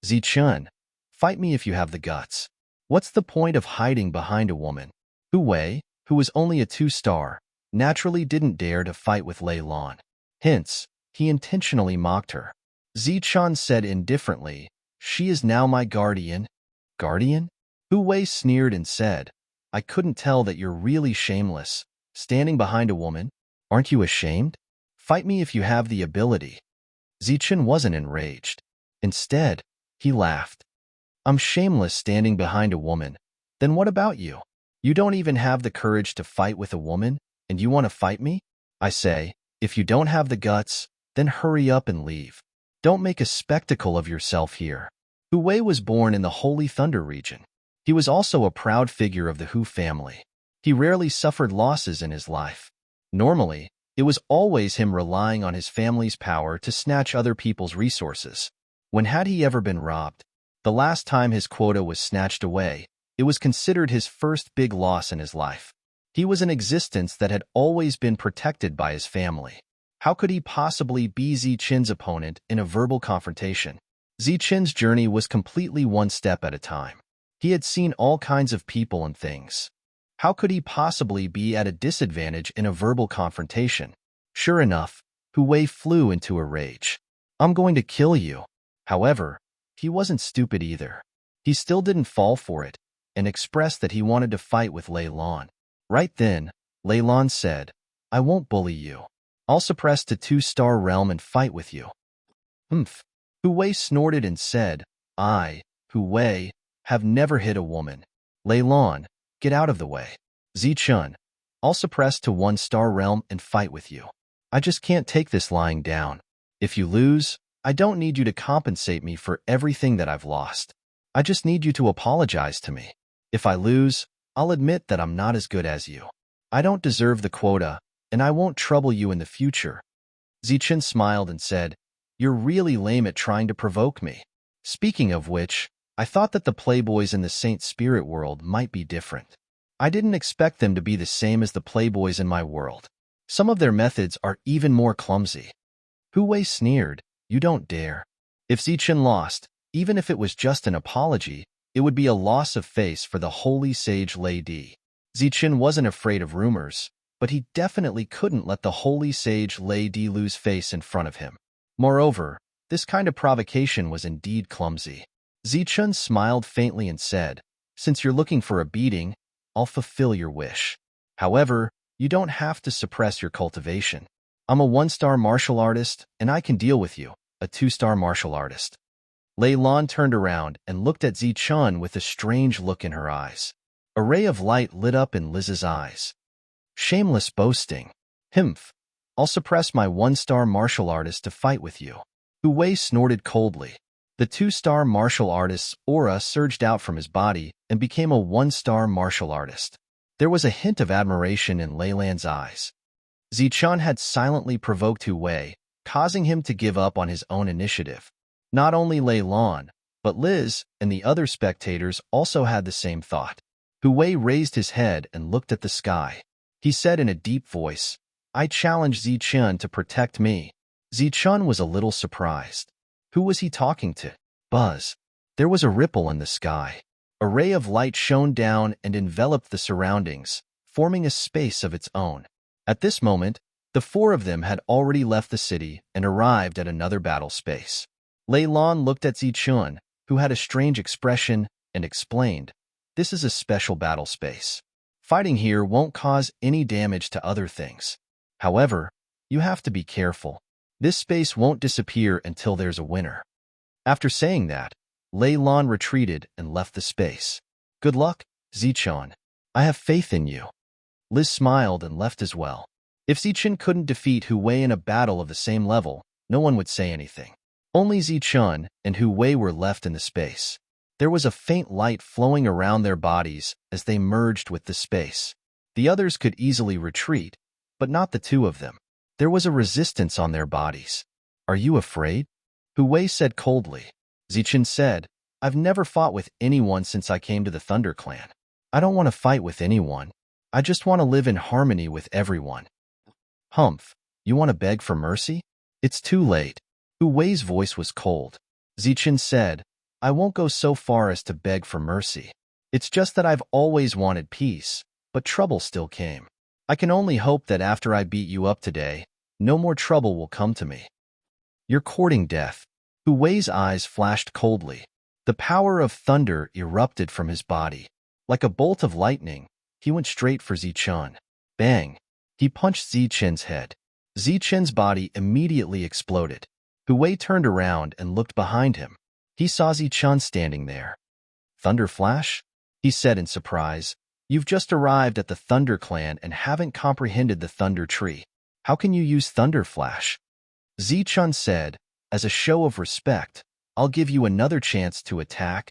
Zichun, fight me if you have the guts. What's the point of hiding behind a woman? Hu Wei, who was only a 2-star, naturally didn't dare to fight with Lei Lan. Hence, he intentionally mocked her. Zichun said indifferently, she is now my guardian. Guardian? Hu Wei sneered and said, I couldn't tell that you're really shameless, standing behind a woman. Aren't you ashamed? Fight me if you have the ability. Zichun wasn't enraged. Instead, he laughed. I'm shameless standing behind a woman. Then what about you? You don't even have the courage to fight with a woman, and you want to fight me? I say, if you don't have the guts, then hurry up and leave. Don't make a spectacle of yourself here. Hu Wei was born in the Holy Thunder region. He was also a proud figure of the Hu family. He rarely suffered losses in his life. Normally, it was always him relying on his family's power to snatch other people's resources. When had he ever been robbed? The last time his quota was snatched away, it was considered his first big loss in his life. He was an existence that had always been protected by his family. How could he possibly be Zichun's opponent in a verbal confrontation? Zichun's journey was completely one step at a time. He had seen all kinds of people and things. How could he possibly be at a disadvantage in a verbal confrontation? Sure enough, Hu Wei flew into a rage. I'm going to kill you. However, he wasn't stupid either. He still didn't fall for it and expressed that he wanted to fight with Lei Lan. Right then, Lei Lan said, I won't bully you. I'll suppress to 2-star realm and fight with you. Humph. Hu Wei snorted and said, I, Hu Wei, have never hit a woman. Lei Lan, get out of the way. Zichun, I'll suppress to 1-star realm and fight with you. I just can't take this lying down. If you lose, I don't need you to compensate me for everything that I've lost. I just need you to apologize to me. If I lose, I'll admit that I'm not as good as you. I don't deserve the quota, and I won't trouble you in the future. Zichun smiled and said, You're really lame at trying to provoke me. Speaking of which, I thought that the playboys in the Saint Spirit world might be different. I didn't expect them to be the same as the playboys in my world. Some of their methods are even more clumsy. Hu Wei sneered, You don't dare. If Zichun lost, even if it was just an apology, it would be a loss of face for the Holy Sage Lei Di. Zichun wasn't afraid of rumors, but he definitely couldn't let the Holy Sage Lei Di lose face in front of him. Moreover, this kind of provocation was indeed clumsy. Zichun smiled faintly and said, Since you're looking for a beating, I'll fulfill your wish. However, you don't have to suppress your cultivation. I'm a 1-star martial artist, and I can deal with you. a 2-star martial artist. Lei Lan turned around and looked at Zichun with a strange look in her eyes. A ray of light lit up in Liz's eyes. Shameless boasting. Himph. I'll suppress my 1-star martial artist to fight with you. Hu Wei snorted coldly. The 2-star martial artist's aura surged out from his body and became a 1-star martial artist. There was a hint of admiration in Lei Lan's eyes. Zichun had silently provoked Hu Wei, causing him to give up on his own initiative. Not only Lei Lan, but Liz and the other spectators also had the same thought. Hu Wei raised his head and looked at the sky. He said in a deep voice, I challenge Zichun to protect me. Zichun was a little surprised. Who was he talking to? Buzz. There was a ripple in the sky. A ray of light shone down and enveloped the surroundings, forming a space of its own. At this moment, the 4 of them had already left the city and arrived at another battle space. Lei Lan looked at Zichun, who had a strange expression, and explained, This is a special battle space. Fighting here won't cause any damage to other things. However, you have to be careful. This space won't disappear until there's a winner. After saying that, Lei Lan retreated and left the space. Good luck, Zichun. I have faith in you. Liz smiled and left as well. If Zichun couldn't defeat Hu Wei in a battle of the same level, no one would say anything. Only Zichun and Hu Wei were left in the space. There was a faint light flowing around their bodies as they merged with the space. The others could easily retreat, but not the 2 of them. There was a resistance on their bodies. Are you afraid? Hu Wei said coldly. Zichun said, I've never fought with anyone since I came to the Thunder Clan. I don't want to fight with anyone. I just want to live in harmony with everyone. Humph, you want to beg for mercy? It's too late. Hu Wei's voice was cold. Zichun said, I won't go so far as to beg for mercy. It's just that I've always wanted peace, but trouble still came. I can only hope that after I beat you up today, no more trouble will come to me. You're courting death. Hu Wei's eyes flashed coldly. The power of thunder erupted from his body. Like a bolt of lightning, he went straight for Zichun. Bang! He punched Zichun's head. Zichun's body immediately exploded. Hu Wei turned around and looked behind him. He saw Zichun standing there. Thunder Flash? He said in surprise. You've just arrived at the Thunder Clan and haven't comprehended the Thunder Tree. How can you use Thunder Flash? Zichun said, as a show of respect, I'll give you another chance to attack.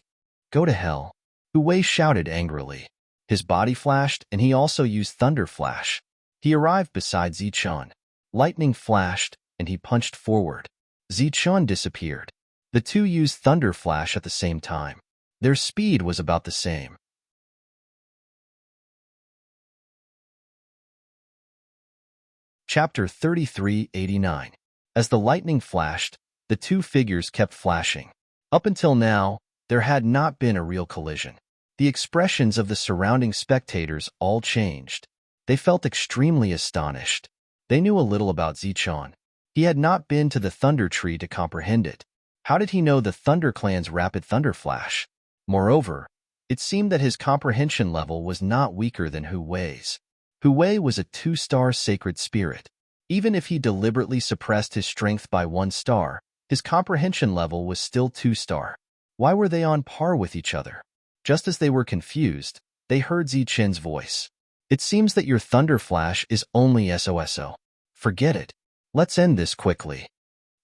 Go to hell. Hu Wei shouted angrily. His body flashed and he also used Thunder Flash. He arrived beside Zichun. Lightning flashed and he punched forward. Zichun disappeared. The 2 used Thunder Flash at the same time. Their speed was about the same. Chapter 3389. As the lightning flashed, the 2 figures kept flashing. Up until now, there had not been a real collision. The expressions of the surrounding spectators all changed. They felt extremely astonished. They knew a little about Zichun. He had not been to the Thunder Tree to comprehend it. How did he know the Thunder Clan's rapid Thunder Flash? Moreover, it seemed that his comprehension level was not weaker than Hu Wei's. Hu Wei was a 2-star sacred spirit. Even if he deliberately suppressed his strength by 1 star, his comprehension level was still 2-star. Why were they on par with each other? Just as they were confused, they heard Zichun's voice. It seems that your Thunder Flash is only SOSO. Forget it. Let's end this quickly.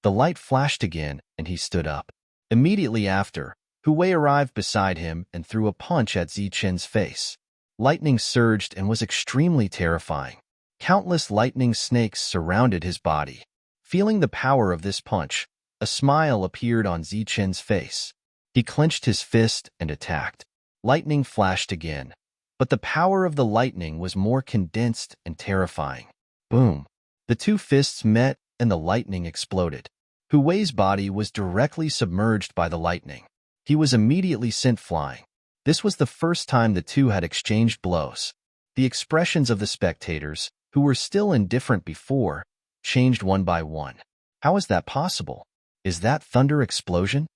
The light flashed again, and he stood up. Immediately after, Hu Wei arrived beside him and threw a punch at Zichun's face. Lightning surged and was extremely terrifying. Countless lightning snakes surrounded his body. Feeling the power of this punch, a smile appeared on Zichun's face. He clenched his fist and attacked. Lightning flashed again, but the power of the lightning was more condensed and terrifying. Boom! The 2 fists met and the lightning exploded. Hu Wei's body was directly submerged by the lightning. He was immediately sent flying. This was the first time the 2 had exchanged blows. The expressions of the spectators, who were still indifferent before, changed one by one. How is that possible? Is that thunder explosion?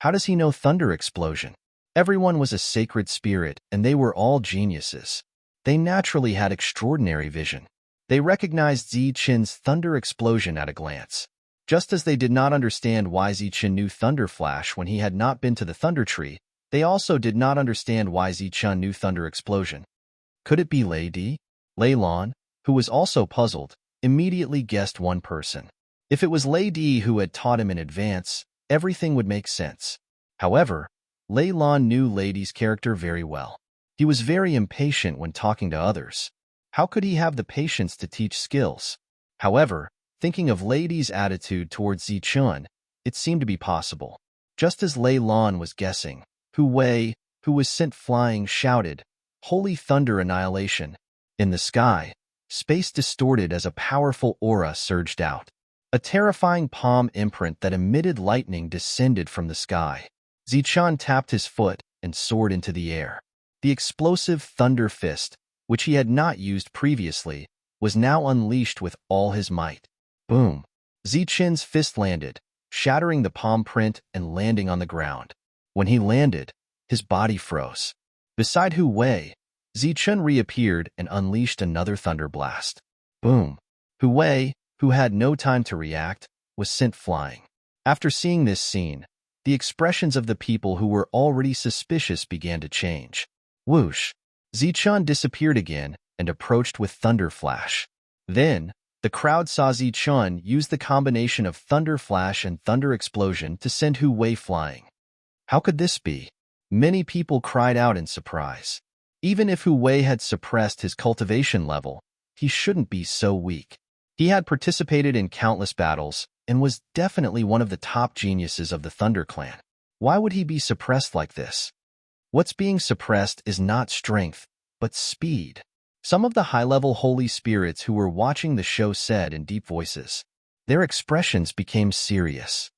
How does he know thunder explosion? Everyone was a sacred spirit, and they were all geniuses. They naturally had extraordinary vision. They recognized Zichun's thunder explosion at a glance. Just as they did not understand why Zichun knew Thunder Flash when he had not been to the Thunder Tree, they also did not understand why Zichun knew Thunder Explosion. Could it be Lei Lan, who was also puzzled, immediately guessed one person. If it was Lei who had taught him in advance, everything would make sense. However, Lei Lan knew Lady's character very well. He was very impatient when talking to others. How could he have the patience to teach skills? However, thinking of Lady's attitude towards Zichun, it seemed to be possible. Just as Lei Lan was guessing, Hu Wei, who was sent flying, shouted, "Holy Thunder Annihilation!" In the sky, space distorted as a powerful aura surged out. A terrifying palm imprint that emitted lightning descended from the sky. Zichun tapped his foot and soared into the air. The explosive Thunder Fist, which he had not used previously, was now unleashed with all his might. Boom! Zichun's fist landed, shattering the palm print and landing on the ground. When he landed, his body froze. Beside Hu Wei, Zichun reappeared and unleashed another thunder blast. Boom! Hu Wei, who had no time to react, was sent flying. After seeing this scene, the expressions of the people who were already suspicious began to change. Whoosh! Zichun disappeared again and approached with Thunder Flash. Then, the crowd saw Zichun use the combination of Thunder Flash and Thunder Explosion to send Hu Wei flying. How could this be? Many people cried out in surprise. Even if Hu Wei had suppressed his cultivation level, he shouldn't be so weak. He had participated in countless battles and was definitely one of the top geniuses of the Thunder Clan. Why would he be suppressed like this? What's being suppressed is not strength, but speed. Some of the high-level holy spirits who were watching the show said in deep voices. Their expressions became serious.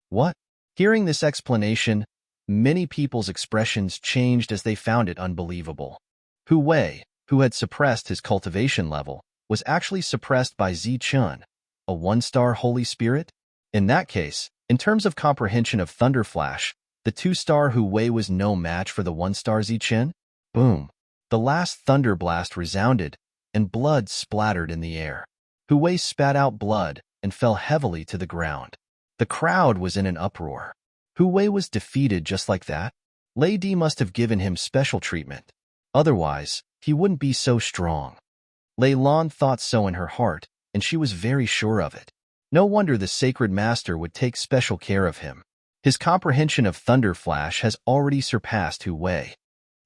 What? Hearing this explanation, many people's expressions changed as they found it unbelievable. Hu Wei, who had suppressed his cultivation level, was actually suppressed by Zichun, a one-star holy spirit? In that case, in terms of comprehension of Thunder Flash, the two-star Hu Wei was no match for the one-star Zichun? Boom! The last thunder blast resounded, and blood splattered in the air. Hu Wei spat out blood and fell heavily to the ground. The crowd was in an uproar. Hu Wei was defeated just like that? Lei must have given him special treatment. Otherwise, he wouldn't be so strong. Lei Lan thought so in her heart, and she was very sure of it. No wonder the Sacred Master would take special care of him. His comprehension of Thunder Flash has already surpassed Hu Wei.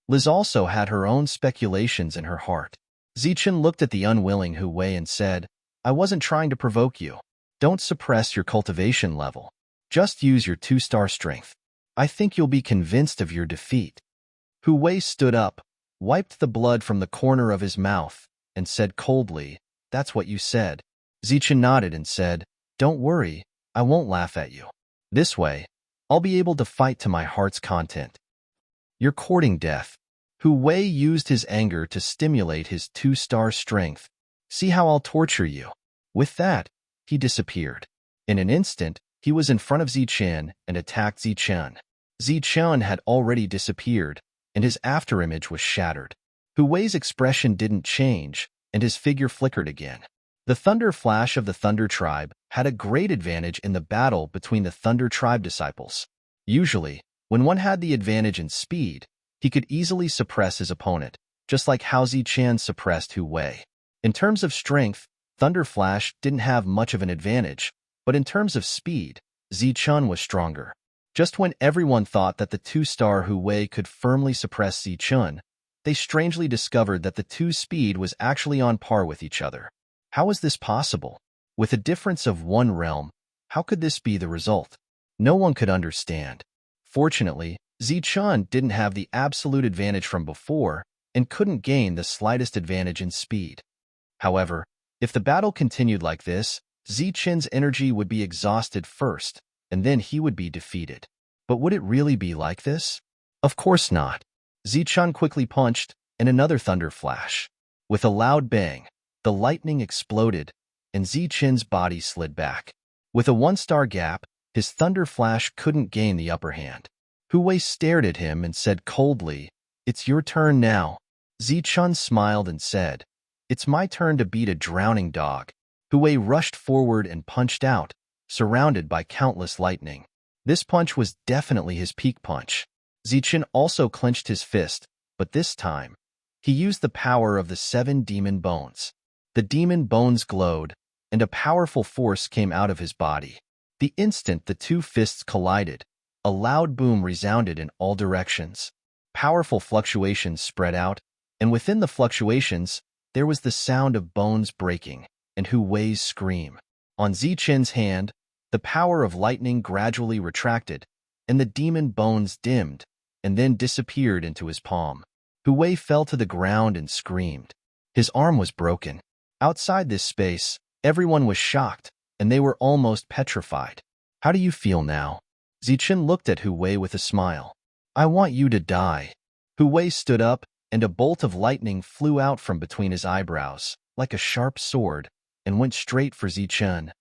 Liz also had her own speculations in her heart. Zichun looked at the unwilling Hu Wei and said, "I wasn't trying to provoke you. Don't suppress your cultivation level. Just use your two-star strength. I think you'll be convinced of your defeat." Hu Wei stood up, wiped the blood from the corner of his mouth, and said coldly, "That's what you said." Zichun nodded and said, "Don't worry, I won't laugh at you. This way, I'll be able to fight to my heart's content." "You're courting death." Hu Wei used his anger to stimulate his two-star strength. "See how I'll torture you." With that, he disappeared. In an instant, he was in front of Zichun and attacked Zichun. Zichun had already disappeared, and his afterimage was shattered. Hu Wei's expression didn't change, and his figure flickered again. The Thunder Flash of the Thunder Tribe had a great advantage in the battle between the Thunder Tribe disciples. Usually, when one had the advantage in speed, he could easily suppress his opponent, just like how Zichun suppressed Hu Wei. In terms of strength, Thunder Flash didn't have much of an advantage, but in terms of speed, Zichun was stronger. Just when everyone thought that the two-star Hu Wei could firmly suppress Zichun, they strangely discovered that the two speed was actually on par with each other. How is this possible? With a difference of one realm, how could this be the result? No one could understand. Fortunately, Zichun didn't have the absolute advantage from before and couldn't gain the slightest advantage in speed. However, if the battle continued like this, Zichun's energy would be exhausted first, and then he would be defeated. But would it really be like this? Of course not. Zichun quickly punched, and another thunder flash. With a loud bang, the lightning exploded, and Zichun's body slid back. With a one-star gap, his thunder flash couldn't gain the upper hand. Hu Wei stared at him and said coldly, "It's your turn now." Zichun smiled and said, "It's my turn to beat a drowning dog." Hu Wei rushed forward and punched out, surrounded by countless lightning. This punch was definitely his peak punch. Zichen also clenched his fist, but this time, he used the power of the 7 demon bones. The demon bones glowed, and a powerful force came out of his body. The instant the two fists collided, a loud boom resounded in all directions. Powerful fluctuations spread out, and within the fluctuations, there was the sound of bones breaking and Hu Wei's scream. On Zichen's hand, the power of lightning gradually retracted, and the demon bones dimmed and then disappeared into his palm. Hu Wei fell to the ground and screamed. His arm was broken. Outside this space, everyone was shocked, and they were almost petrified. How do you feel now? Zichen looked at Hu Wei with a smile. I want you to die. Hu Wei stood up, and a bolt of lightning flew out from between his eyebrows, like a sharp sword, and went straight for Zichen.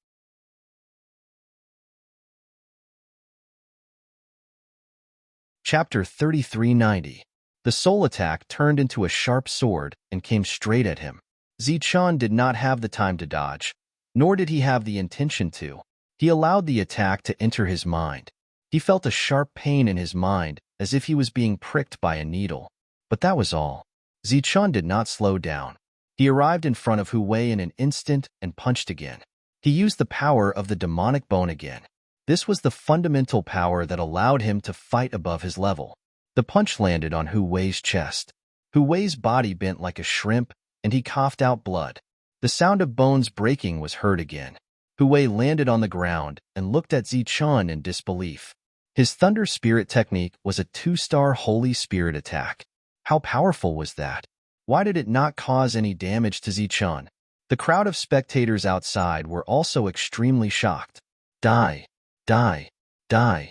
Chapter 3390. The soul attack turned into a sharp sword and came straight at him. Zichen did not have the time to dodge, nor did he have the intention to. He allowed the attack to enter his mind. He felt a sharp pain in his mind, as if he was being pricked by a needle. But that was all. Zichen did not slow down. He arrived in front of Hu Wei in an instant and punched again. He used the power of the demonic bone again. This was the fundamental power that allowed him to fight above his level. The punch landed on Hu Wei's chest. Hu Wei's body bent like a shrimp, and he coughed out blood. The sound of bones breaking was heard again. Hu Wei landed on the ground and looked at Zichen in disbelief. His Thunder Spirit technique was a 2-star Holy Spirit attack. How powerful was that? Why did it not cause any damage to Zichen? The crowd of spectators outside were also extremely shocked. Die! Die! Die!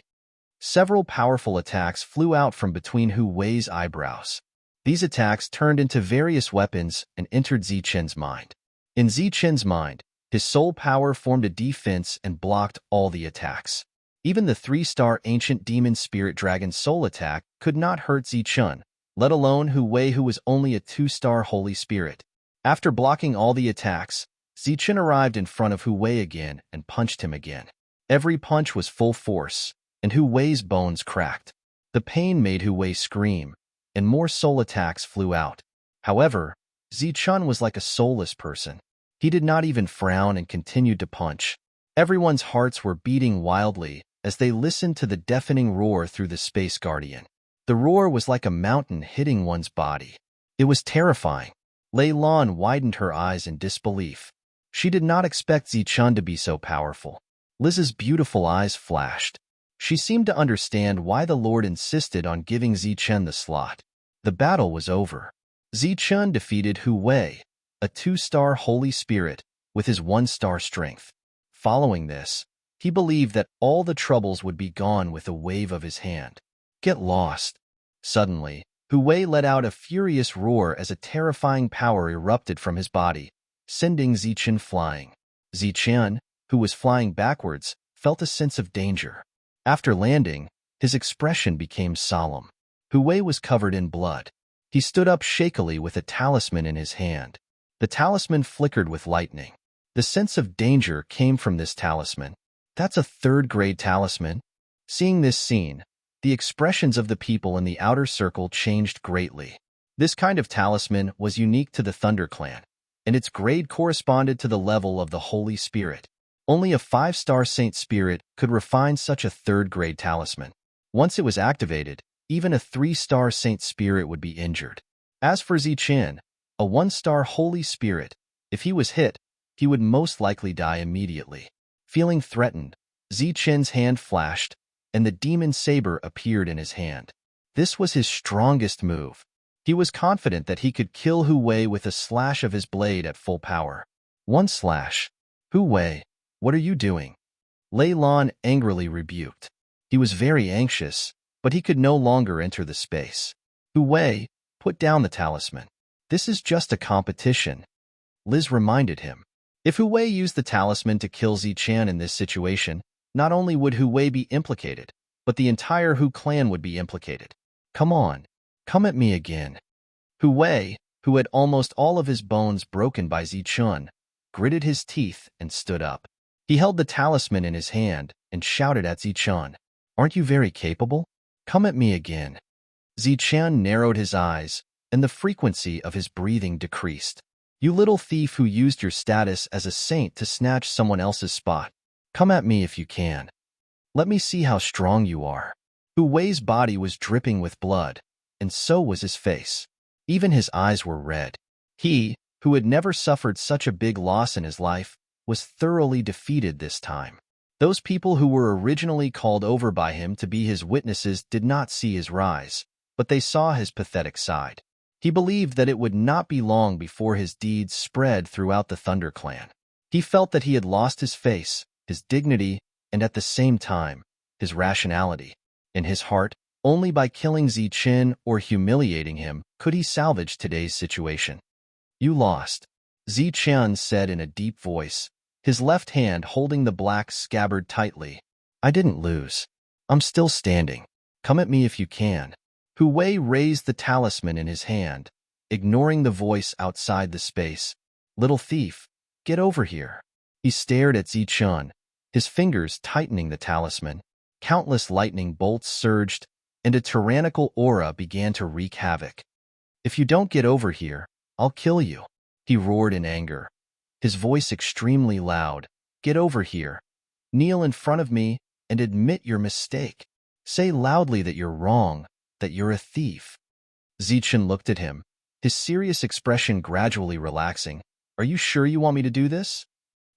Several powerful attacks flew out from between Hu Wei's eyebrows. These attacks turned into various weapons and entered Zichen's mind. In Zichen's mind, his soul power formed a defense and blocked all the attacks. Even the 3-star ancient demon spirit dragon soul attack could not hurt Zichen, let alone Hu Wei, who was only a 2-star holy spirit. After blocking all the attacks, Zichen arrived in front of Hu Wei again and punched him again. Every punch was full force, and Hu Wei's bones cracked. The pain made Hu Wei scream, and more soul attacks flew out. However, Zichen was like a soulless person. He did not even frown and continued to punch. Everyone's hearts were beating wildly as they listened to the deafening roar through the Space Guardian. The roar was like a mountain hitting one's body. It was terrifying. Lei Lan widened her eyes in disbelief. She did not expect Zichen to be so powerful. Liz's beautiful eyes flashed. She seemed to understand why the Lord insisted on giving Zichen the slot. The battle was over. Zichen defeated Hu Wei, a 2-star Holy Spirit, with his 1-star strength. Following this, he believed that all the troubles would be gone with a wave of his hand. Get lost. Suddenly, Hu Wei let out a furious roar as a terrifying power erupted from his body, sending Zichen flying. Zichen, who was flying backwards, felt a sense of danger. After landing, his expression became solemn. Hu Wei was covered in blood. He stood up shakily with a talisman in his hand. The talisman flickered with lightning. The sense of danger came from this talisman. That's a 3rd-grade talisman. Seeing this scene, the expressions of the people in the outer circle changed greatly. This kind of talisman was unique to the Thunder Clan, and its grade corresponded to the level of the Holy Spirit. Only a 5-star Saint Spirit could refine such a 3rd-grade talisman. Once it was activated, even a 3-star Saint Spirit would be injured. As for Zichen, a 1-star Holy Spirit, if he was hit, he would most likely die immediately. Feeling threatened, Zichen's hand flashed, and the demon saber appeared in his hand. This was his strongest move. He was confident that he could kill Hu Wei with a slash of his blade at full power. One slash. Hu Wei, what are you doing? Lei Lan angrily rebuked. He was very anxious, but he could no longer enter the space. Hu Wei, put down the talisman. This is just a competition. Liz reminded him. If Hu Wei used the talisman to kill Zichen in this situation, not only would Hu Wei be implicated, but the entire Hu clan would be implicated. Come on, come at me again. Hu Wei, who had almost all of his bones broken by Zichen, gritted his teeth and stood up. He held the talisman in his hand and shouted at Zichun, "Aren't you very capable? Come at me again." Zichun narrowed his eyes, and the frequency of his breathing decreased. "You little thief who used your status as a saint to snatch someone else's spot. Come at me if you can. Let me see how strong you are." Hu Wei's body was dripping with blood, and so was his face. Even his eyes were red. He, who had never suffered such a big loss in his life, was thoroughly defeated this time. Those people who were originally called over by him to be his witnesses did not see his rise, but they saw his pathetic side. He believed that it would not be long before his deeds spread throughout the Thunder Clan. He felt that he had lost his face, his dignity, and at the same time, his rationality. In his heart, only by killing Zichun or humiliating him could he salvage today's situation. "You lost," Zichun said in a deep voice, his left hand holding the black scabbard tightly. "I didn't lose. I'm still standing. Come at me if you can." Hu Wei raised the talisman in his hand, ignoring the voice outside the space. "Little thief, get over here." He stared at Zichun, his fingers tightening the talisman. Countless lightning bolts surged, and a tyrannical aura began to wreak havoc. "If you don't get over here, I'll kill you," he roared in anger, his voice extremely loud. "Get over here. Kneel in front of me and admit your mistake. Say loudly that you're wrong, that you're a thief." Zichun looked at him, his serious expression gradually relaxing. "Are you sure you want me to do this?"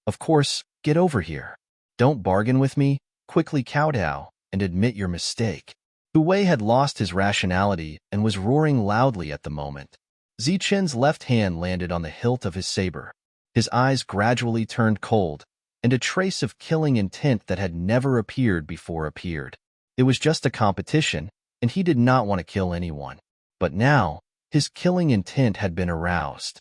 "Of course, get over here. Don't bargain with me. Quickly kowtow and admit your mistake." Hu Wei had lost his rationality and was roaring loudly at the moment. Zichun's left hand landed on the hilt of his saber. His eyes gradually turned cold, and a trace of killing intent that had never appeared before appeared. It was just a competition, and he did not want to kill anyone. But now, his killing intent had been aroused.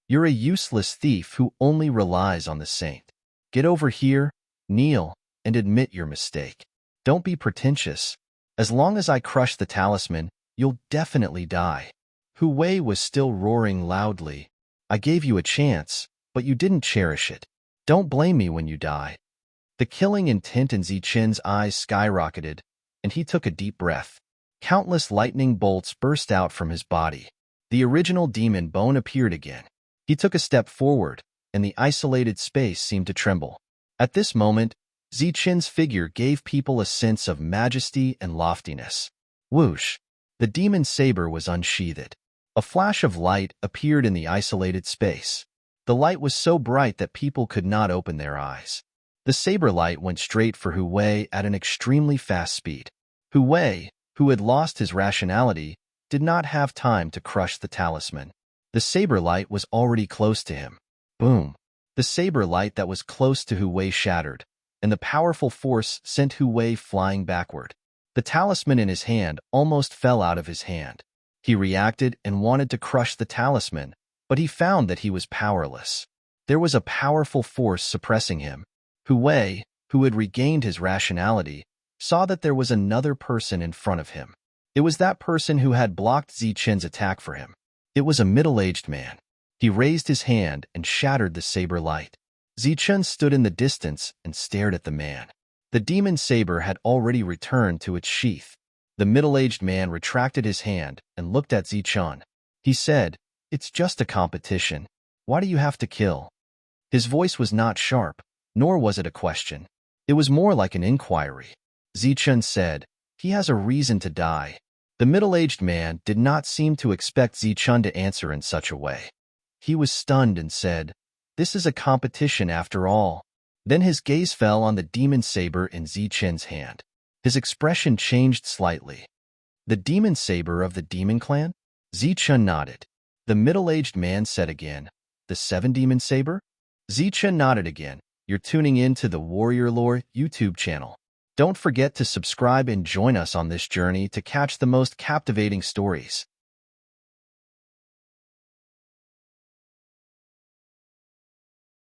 "You're a useless thief who only relies on the saint. Get over here, kneel, and admit your mistake. Don't be pretentious. As long as I crush the talisman, you'll definitely die." Hu Wei was still roaring loudly. "I gave you a chance, but you didn't cherish it. Don't blame me when you die." The killing intent in Zichun's eyes skyrocketed, and he took a deep breath. Countless lightning bolts burst out from his body. The original demon bone appeared again. He took a step forward, and the isolated space seemed to tremble. At this moment, Zichun's figure gave people a sense of majesty and loftiness. Whoosh! The demon saber was unsheathed. A flash of light appeared in the isolated space. The light was so bright that people could not open their eyes. The saber light went straight for Hu Wei at an extremely fast speed. Hu Wei, who had lost his rationality, did not have time to crush the talisman. The saber light was already close to him. Boom! The saber light that was close to Hu Wei shattered, and the powerful force sent Hu Wei flying backward. The talisman in his hand almost fell out of his hand. He reacted and wanted to crush the talisman, but he found that he was powerless. There was a powerful force suppressing him. Hu Wei, who had regained his rationality, saw that there was another person in front of him. It was that person who had blocked Zichun's attack for him. It was a middle-aged man. He raised his hand and shattered the saber light. Zichun stood in the distance and stared at the man. The demon saber had already returned to its sheath. The middle-aged man retracted his hand and looked at Zichun. He said, "It's just a competition. Why do you have to kill?" His voice was not sharp, nor was it a question. It was more like an inquiry. Zichun said, "He has a reason to die." The middle-aged man did not seem to expect Zichun to answer in such a way. He was stunned and said, "This is a competition after all." Then his gaze fell on the demon saber in Zichun's hand. His expression changed slightly. "The demon saber of the demon clan?" Zichun nodded. The middle-aged man said again, "The 7-demon saber?" Zichun nodded again. "You're tuning in to the Warrior Lore YouTube channel. Don't forget to subscribe and join us on this journey to catch the most captivating stories.